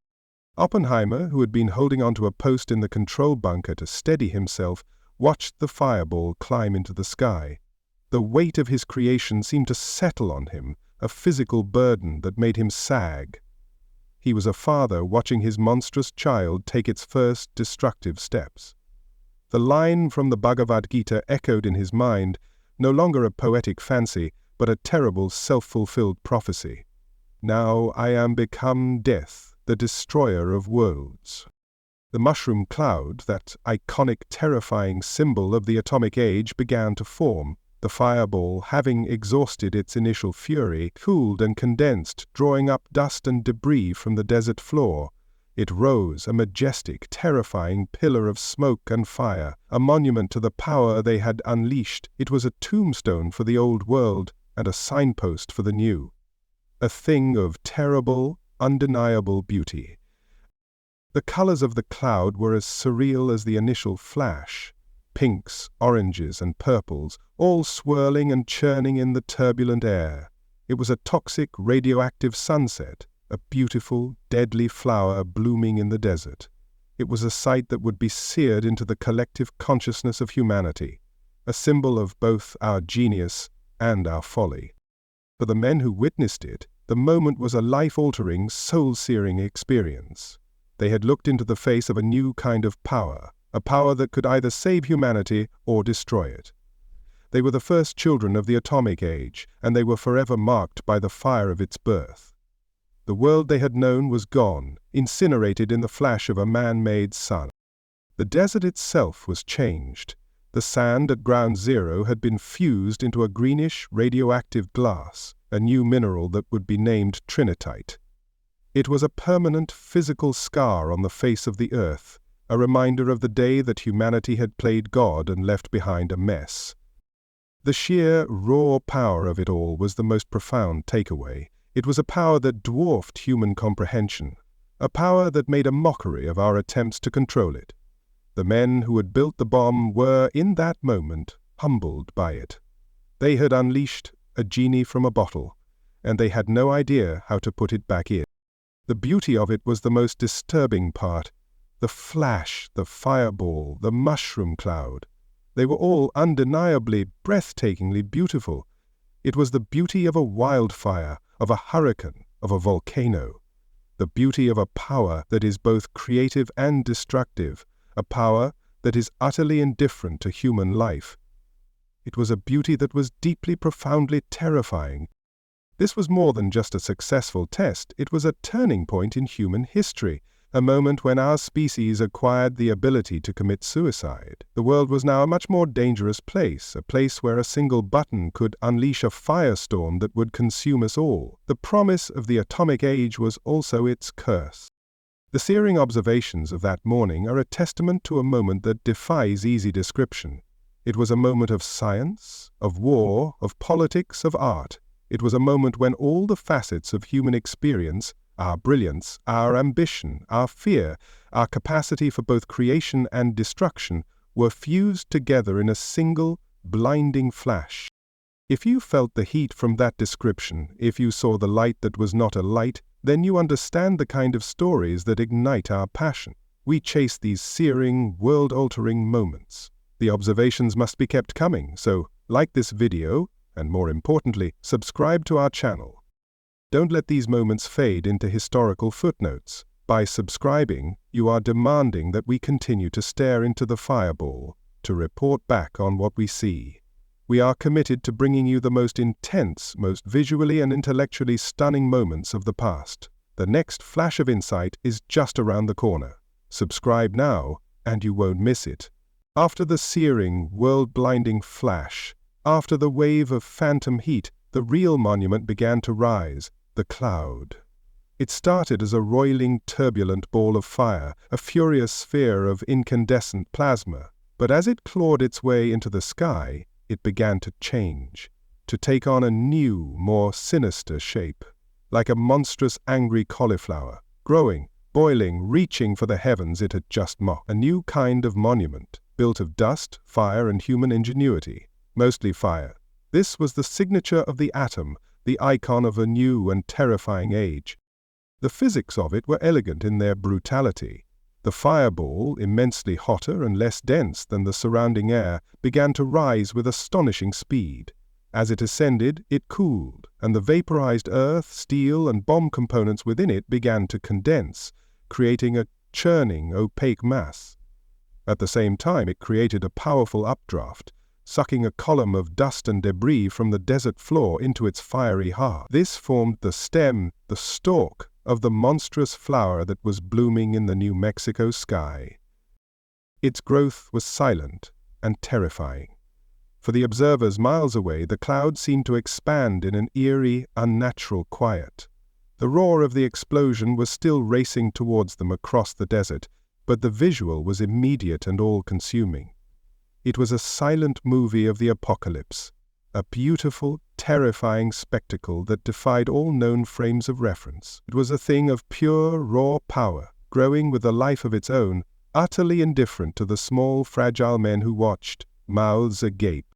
Oppenheimer, who had been holding onto a post in the control bunker to steady himself, watched the fireball climb into the sky. The weight of his creation seemed to settle on him, a physical burden that made him sag. He was a father watching his monstrous child take its first destructive steps. The line from the Bhagavad Gita echoed in his mind, no longer a poetic fancy, but a terrible self-fulfilled prophecy. Now I am become death, the destroyer of worlds. The mushroom cloud, that iconic, terrifying symbol of the atomic age, began to form. The fireball, having exhausted its initial fury, cooled and condensed, drawing up dust and debris from the desert floor. It rose, a majestic, terrifying pillar of smoke and fire, a monument to the power they had unleashed. It was a tombstone for the old world and a signpost for the new. A thing of terrible, undeniable beauty. The colors of the cloud were as surreal as the initial flash. Pinks, oranges, and purples, all swirling and churning in the turbulent air. It was a toxic, radioactive sunset, a beautiful, deadly flower blooming in the desert. It was a sight that would be seared into the collective consciousness of humanity, a symbol of both our genius and our folly. For the men who witnessed it, the moment was a life-altering, soul-searing experience. They had looked into the face of a new kind of power, a power that could either save humanity or destroy it. They were the first children of the atomic age, and they were forever marked by the fire of its birth. The world they had known was gone, incinerated in the flash of a man-made sun. The desert itself was changed. The sand at ground zero had been fused into a greenish, radioactive glass, a new mineral that would be named Trinitite. It was a permanent physical scar on the face of the earth, a reminder of the day that humanity had played God and left behind a mess. The sheer, raw power of it all was the most profound takeaway. It was a power that dwarfed human comprehension, a power that made a mockery of our attempts to control it. The men who had built the bomb were, in that moment, humbled by it. They had unleashed a genie from a bottle, and they had no idea how to put it back in. The beauty of it was the most disturbing part. The flash, the fireball, the mushroom cloud. They were all undeniably, breathtakingly beautiful. It was the beauty of a wildfire, of a hurricane, of a volcano. the beauty of a power that is both creative and destructive, a power that is utterly indifferent to human life. It was a beauty that was deeply, profoundly terrifying. This was more than just a successful test, it was a turning point in human history, a moment when our species acquired the ability to commit suicide. The world was now a much more dangerous place, a place where a single button could unleash a firestorm that would consume us all. The promise of the atomic age was also its curse. The searing observations of that morning are a testament to a moment that defies easy description. It was a moment of science, of war, of politics, of art. It was a moment when all the facets of human experience, our brilliance, our ambition, our fear, our capacity for both creation and destruction, were fused together in a single, blinding flash. If you felt the heat from that description, if you saw the light that was not a light, then you understand the kind of stories that ignite our passion. We chase these searing, world-altering moments. The observations must be kept coming, so like this video, and more importantly, subscribe to our channel. Don't let these moments fade into historical footnotes. By subscribing, you are demanding that we continue to stare into the fireball, to report back on what we see. We are committed to bringing you the most intense, most visually and intellectually stunning moments of the past. The next flash of insight is just around the corner. Subscribe now, and you won't miss it. After the searing, world-blinding flash, after the wave of phantom heat, the real monument began to rise, the cloud. It started as a roiling, turbulent ball of fire, a furious sphere of incandescent plasma. But as it clawed its way into the sky, it began to change, to take on a new, more sinister shape, like a monstrous, angry cauliflower, growing, boiling, reaching for the heavens it had just mocked. A new kind of monument, built of dust, fire, and human ingenuity, mostly fire. This was the signature of the atom, the icon of a new and terrifying age. The physics of it were elegant in their brutality. The fireball, immensely hotter and less dense than the surrounding air, began to rise with astonishing speed. As it ascended, it cooled, and the vaporized earth, steel, and bomb components within it began to condense, creating a churning, opaque mass. At the same time, it created a powerful updraft, sucking a column of dust and debris from the desert floor into its fiery heart. This formed the stem, the stalk, of the monstrous flower that was blooming in the New Mexico sky. Its growth was silent and terrifying. For the observers miles away, the cloud seemed to expand in an eerie, unnatural quiet. The roar of the explosion was still racing towards them across the desert, but the visual was immediate and all-consuming. It was a silent movie of the apocalypse, a beautiful, terrifying spectacle that defied all known frames of reference. It was a thing of pure, raw power, growing with a life of its own, utterly indifferent to the small, fragile men who watched, mouths agape.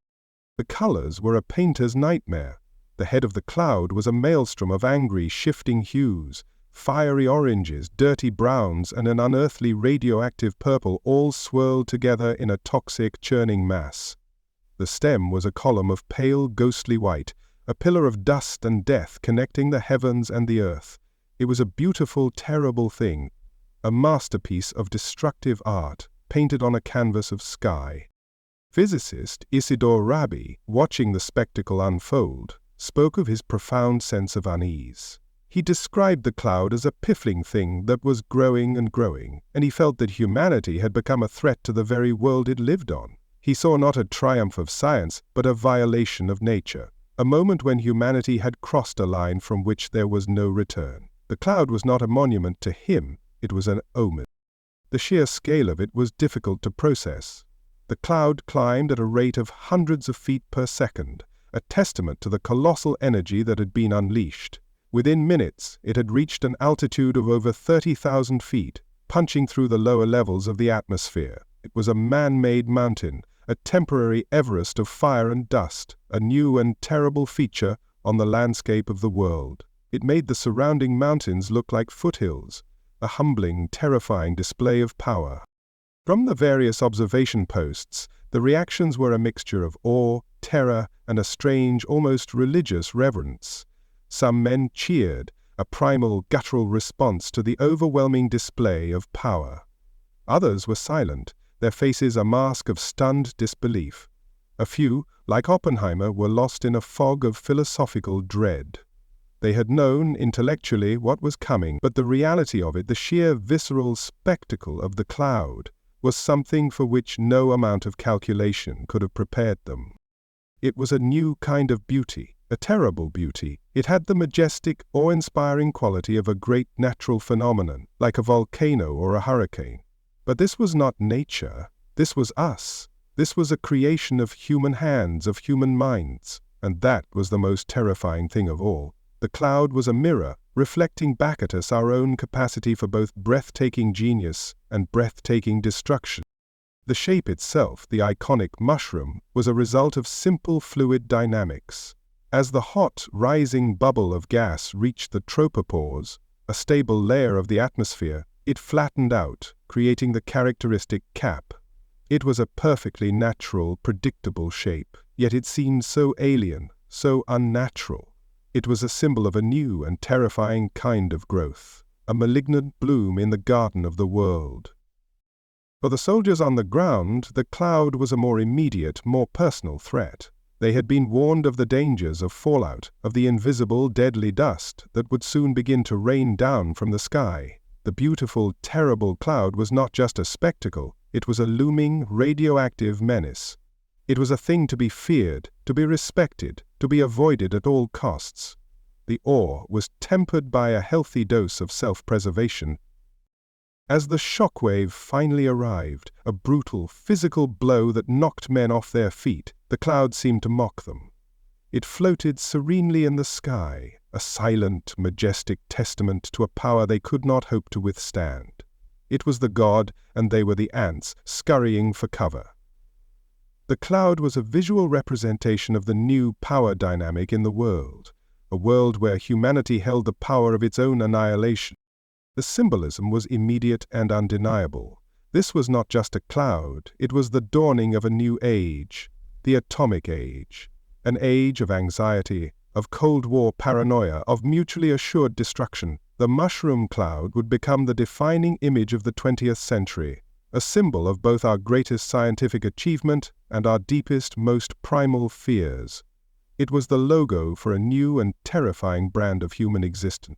The colors were a painter's nightmare. The head of the cloud was a maelstrom of angry, shifting hues, fiery oranges, dirty browns, and an unearthly radioactive purple, all swirled together in a toxic, churning mass. The stem was a column of pale, ghostly white, a pillar of dust and death connecting the heavens and the earth. It was a beautiful, terrible thing, a masterpiece of destructive art, painted on a canvas of sky. Physicist Isidore Rabi, watching the spectacle unfold, spoke of his profound sense of unease. He described the cloud as a piffling thing that was growing and growing, and he felt that humanity had become a threat to the very world it lived on. He saw not a triumph of science, but a violation of nature, a moment when humanity had crossed a line from which there was no return. The cloud was not a monument to him, it was an omen. The sheer scale of it was difficult to process. The cloud climbed at a rate of hundreds of feet per second, a testament to the colossal energy that had been unleashed. Within minutes, it had reached an altitude of over 30,000 feet, punching through the lower levels of the atmosphere. It was a man-made mountain, a temporary Everest of fire and dust, a new and terrible feature on the landscape of the world. It made the surrounding mountains look like foothills, a humbling, terrifying display of power. From the various observation posts, the reactions were a mixture of awe, terror, and a strange, almost religious reverence. Some men cheered, a primal, guttural response to the overwhelming display of power. Others were silent, their faces a mask of stunned disbelief. A few, like Oppenheimer, were lost in a fog of philosophical dread. They had known, intellectually, what was coming, but the reality of it, the sheer visceral spectacle of the cloud, was something for which no amount of calculation could have prepared them. It was a new kind of beauty, a terrible beauty. It had the majestic, awe-inspiring quality of a great natural phenomenon, like a volcano or a hurricane. But this was not nature. This was us. This was a creation of human hands, of human minds. And that was the most terrifying thing of all. The cloud was a mirror, reflecting back at us our own capacity for both breathtaking genius and breathtaking destruction. The shape itself, the iconic mushroom, was a result of simple fluid dynamics. As the hot, rising bubble of gas reached the tropopause, a stable layer of the atmosphere, it flattened out, creating the characteristic cap. It was a perfectly natural, predictable shape, yet it seemed so alien, so unnatural. It was a symbol of a new and terrifying kind of growth, a malignant bloom in the garden of the world. For the soldiers on the ground, the cloud was a more immediate, more personal threat. They had been warned of the dangers of fallout, of the invisible, deadly dust that would soon begin to rain down from the sky. The beautiful, terrible cloud was not just a spectacle, it was a looming, radioactive menace. It was a thing to be feared, to be respected, to be avoided at all costs. The awe was tempered by a healthy dose of self-preservation. As the shockwave finally arrived, a brutal, physical blow that knocked men off their feet, the cloud seemed to mock them. It floated serenely in the sky, a silent, majestic testament to a power they could not hope to withstand. It was the god, and they were the ants, scurrying for cover. The cloud was a visual representation of the new power dynamic in the world, a world where humanity held the power of its own annihilation. The symbolism was immediate and undeniable. This was not just a cloud, it was the dawning of a new age, the atomic age, an age of anxiety, of Cold War paranoia, of mutually assured destruction. The mushroom cloud would become the defining image of the 20th century, a symbol of both our greatest scientific achievement and our deepest, most primal fears. It was the logo for a new and terrifying brand of human existence.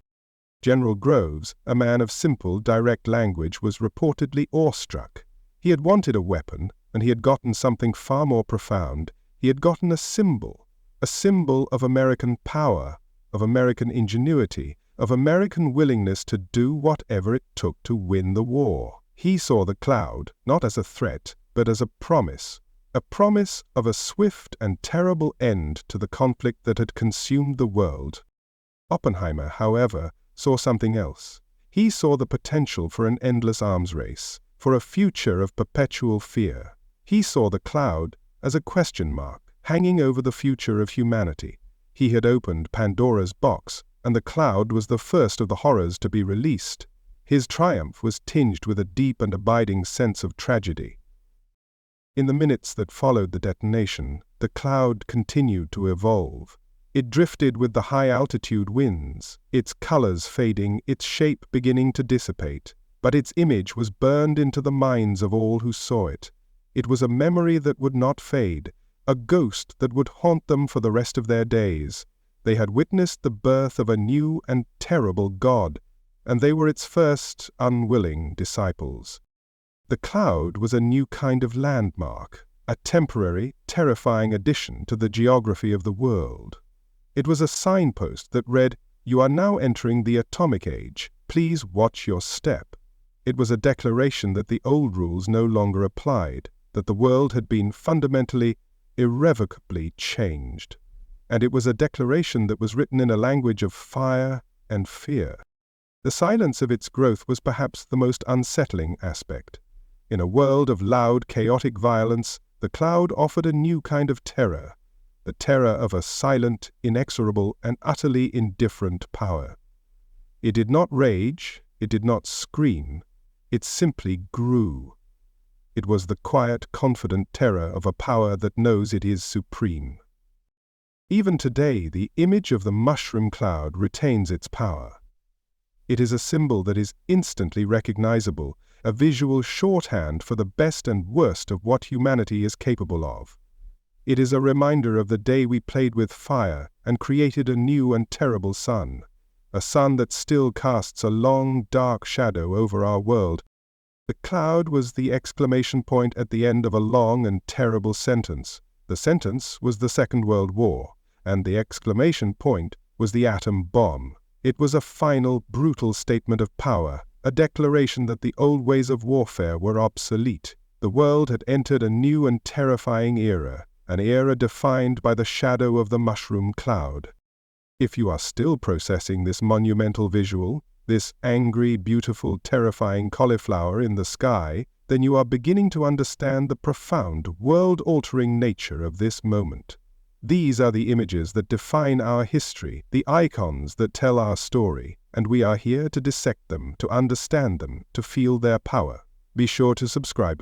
General Groves, a man of simple, direct language, was reportedly awestruck. He had wanted a weapon, and he had gotten something far more profound. He had gotten a symbol of American power, of American ingenuity, of American willingness to do whatever it took to win the war. He saw the cloud, not as a threat, but as a promise of a swift and terrible end to the conflict that had consumed the world. Oppenheimer, however, saw something else. He saw the potential for an endless arms race, for a future of perpetual fear. He saw the cloud as a question mark, hanging over the future of humanity. He had opened Pandora's box, and the cloud was the first of the horrors to be released. His triumph was tinged with a deep and abiding sense of tragedy. In the minutes that followed the detonation, the cloud continued to evolve. It drifted with the high-altitude winds, its colors fading, its shape beginning to dissipate, but its image was burned into the minds of all who saw it. It was a memory that would not fade, a ghost that would haunt them for the rest of their days. They had witnessed the birth of a new and terrible god, and they were its first unwilling disciples. The cloud was a new kind of landmark, a temporary, terrifying addition to the geography of the world. It was a signpost that read, "You are now entering the atomic age. Please watch your step." It was a declaration that the old rules no longer applied, that the world had been fundamentally, irrevocably changed. And it was a declaration that was written in a language of fire and fear. The silence of its growth was perhaps the most unsettling aspect. In a world of loud, chaotic violence, the cloud offered a new kind of terror, the terror of a silent, inexorable, and utterly indifferent power. It did not rage, it did not scream, it simply grew. It was the quiet, confident terror of a power that knows it is supreme. Even today, the image of the mushroom cloud retains its power. It is a symbol that is instantly recognizable, a visual shorthand for the best and worst of what humanity is capable of. It is a reminder of the day we played with fire and created a new and terrible sun, a sun that still casts a long, dark shadow over our world. The cloud was the exclamation point at the end of a long and terrible sentence. The sentence was the Second World War, and the exclamation point was the atom bomb. It was a final, brutal statement of power, a declaration that the old ways of warfare were obsolete. The world had entered a new and terrifying era, an era defined by the shadow of the mushroom cloud. If you are still processing this monumental visual, this angry, beautiful, terrifying cauliflower in the sky, then you are beginning to understand the profound, world-altering nature of this moment. These are the images that define our history, the icons that tell our story, and we are here to dissect them, to understand them, to feel their power. Be sure to subscribe.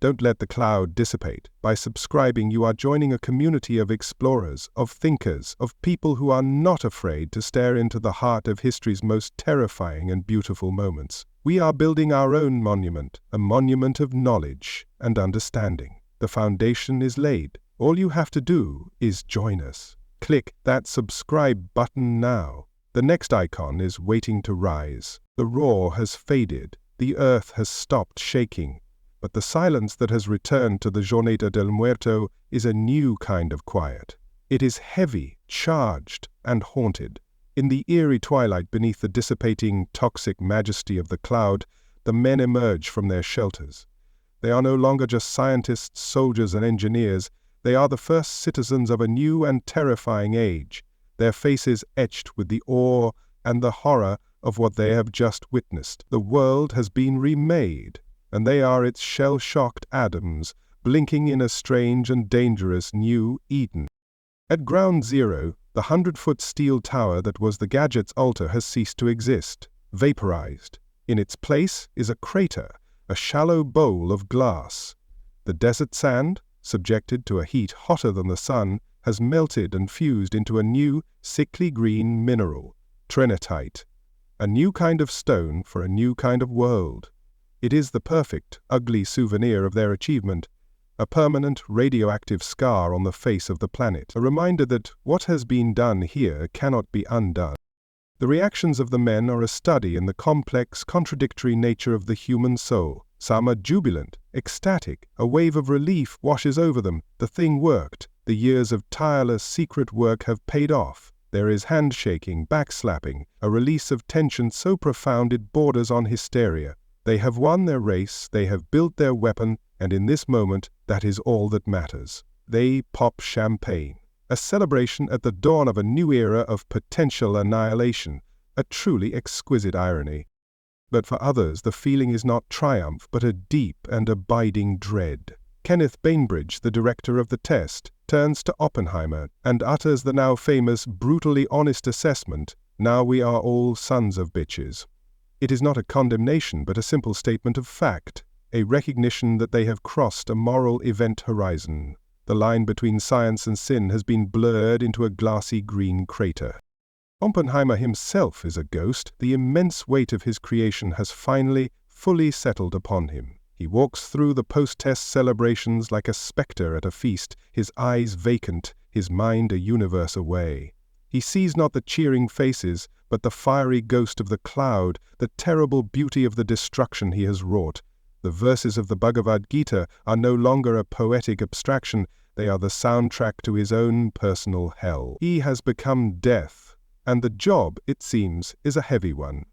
Don't let the cloud dissipate. By subscribing, you are joining a community of explorers, of thinkers, of people who are not afraid to stare into the heart of history's most terrifying and beautiful moments. We are building our own monument, a monument of knowledge and understanding. The foundation is laid. All you have to do is join us. Click that subscribe button now. The next icon is waiting to rise. The roar has faded. The earth has stopped shaking. But the silence that has returned to the Jornada del Muerto is a new kind of quiet. It is heavy, charged, and haunted. In the eerie twilight beneath the dissipating, toxic majesty of the cloud, the men emerge from their shelters. They are no longer just scientists, soldiers, and engineers. They are the first citizens of a new and terrifying age, their faces etched with the awe and the horror of what they have just witnessed. The world has been remade, and they are its shell-shocked atoms, blinking in a strange and dangerous new Eden. At ground zero, the 100-foot steel tower that was the gadget's altar has ceased to exist, vaporized. In its place is a crater, a shallow bowl of glass. The desert sand, subjected to a heat hotter than the sun, has melted and fused into a new, sickly green mineral, trinitite, a new kind of stone for a new kind of world. It is the perfect, ugly souvenir of their achievement, a permanent radioactive scar on the face of the planet, a reminder that what has been done here cannot be undone. The reactions of the men are a study in the complex, contradictory nature of the human soul. Some are jubilant, ecstatic, a wave of relief washes over them. The thing worked. The years of tireless, secret work have paid off. There is handshaking, backslapping, a release of tension so profound it borders on hysteria. They have won their race, they have built their weapon, and in this moment, that is all that matters. They pop champagne, a celebration at the dawn of a new era of potential annihilation, a truly exquisite irony. But for others, the feeling is not triumph, but a deep and abiding dread. Kenneth Bainbridge, the director of the test, turns to Oppenheimer and utters the now famous, brutally honest assessment, "Now we are all sons of bitches." It is not a condemnation, but a simple statement of fact, a recognition that they have crossed a moral event horizon. The line between science and sin has been blurred into a glassy green crater. Oppenheimer himself is a ghost. The immense weight of his creation has finally, fully settled upon him. He walks through the post-test celebrations like a spectre at a feast, his eyes vacant, his mind a universe away. He sees not the cheering faces, but the fiery ghost of the cloud, the terrible beauty of the destruction he has wrought. The verses of the Bhagavad Gita are no longer a poetic abstraction, they are the soundtrack to his own personal hell. He has become death, and the job, it seems, is a heavy one.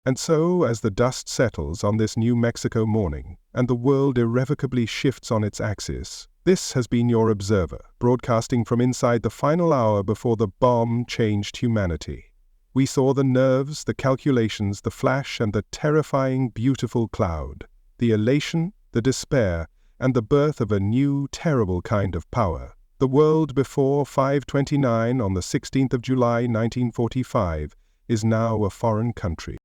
And so, as the dust settles on this New Mexico morning, and the world irrevocably shifts on its axis, this has been your Observer, broadcasting from inside the final hour before the bomb changed humanity. We saw the nerves, the calculations, the flash, and the terrifying, beautiful cloud, the elation, the despair, and the birth of a new, terrible kind of power. The world before 529 on the 16th of July 1945 is now a foreign country.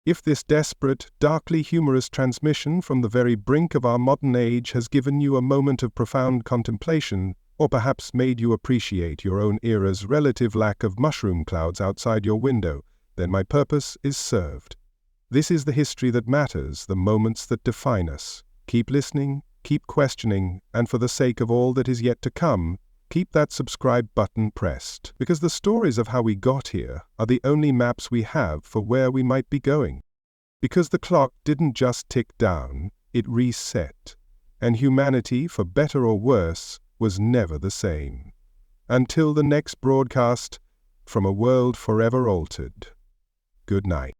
If this desperate, darkly humorous transmission from the very brink of our modern age has given you a moment of profound contemplation, or perhaps made you appreciate your own era's relative lack of mushroom clouds outside your window, then my purpose is served. This is the history that matters, the moments that define us. Keep listening, keep questioning, and for the sake of all that is yet to come, keep that subscribe button pressed, because the stories of how we got here are the only maps we have for where we might be going. Because the clock didn't just tick down, it reset, and humanity, for better or worse, was never the same. Until the next broadcast from a world forever altered. Good night.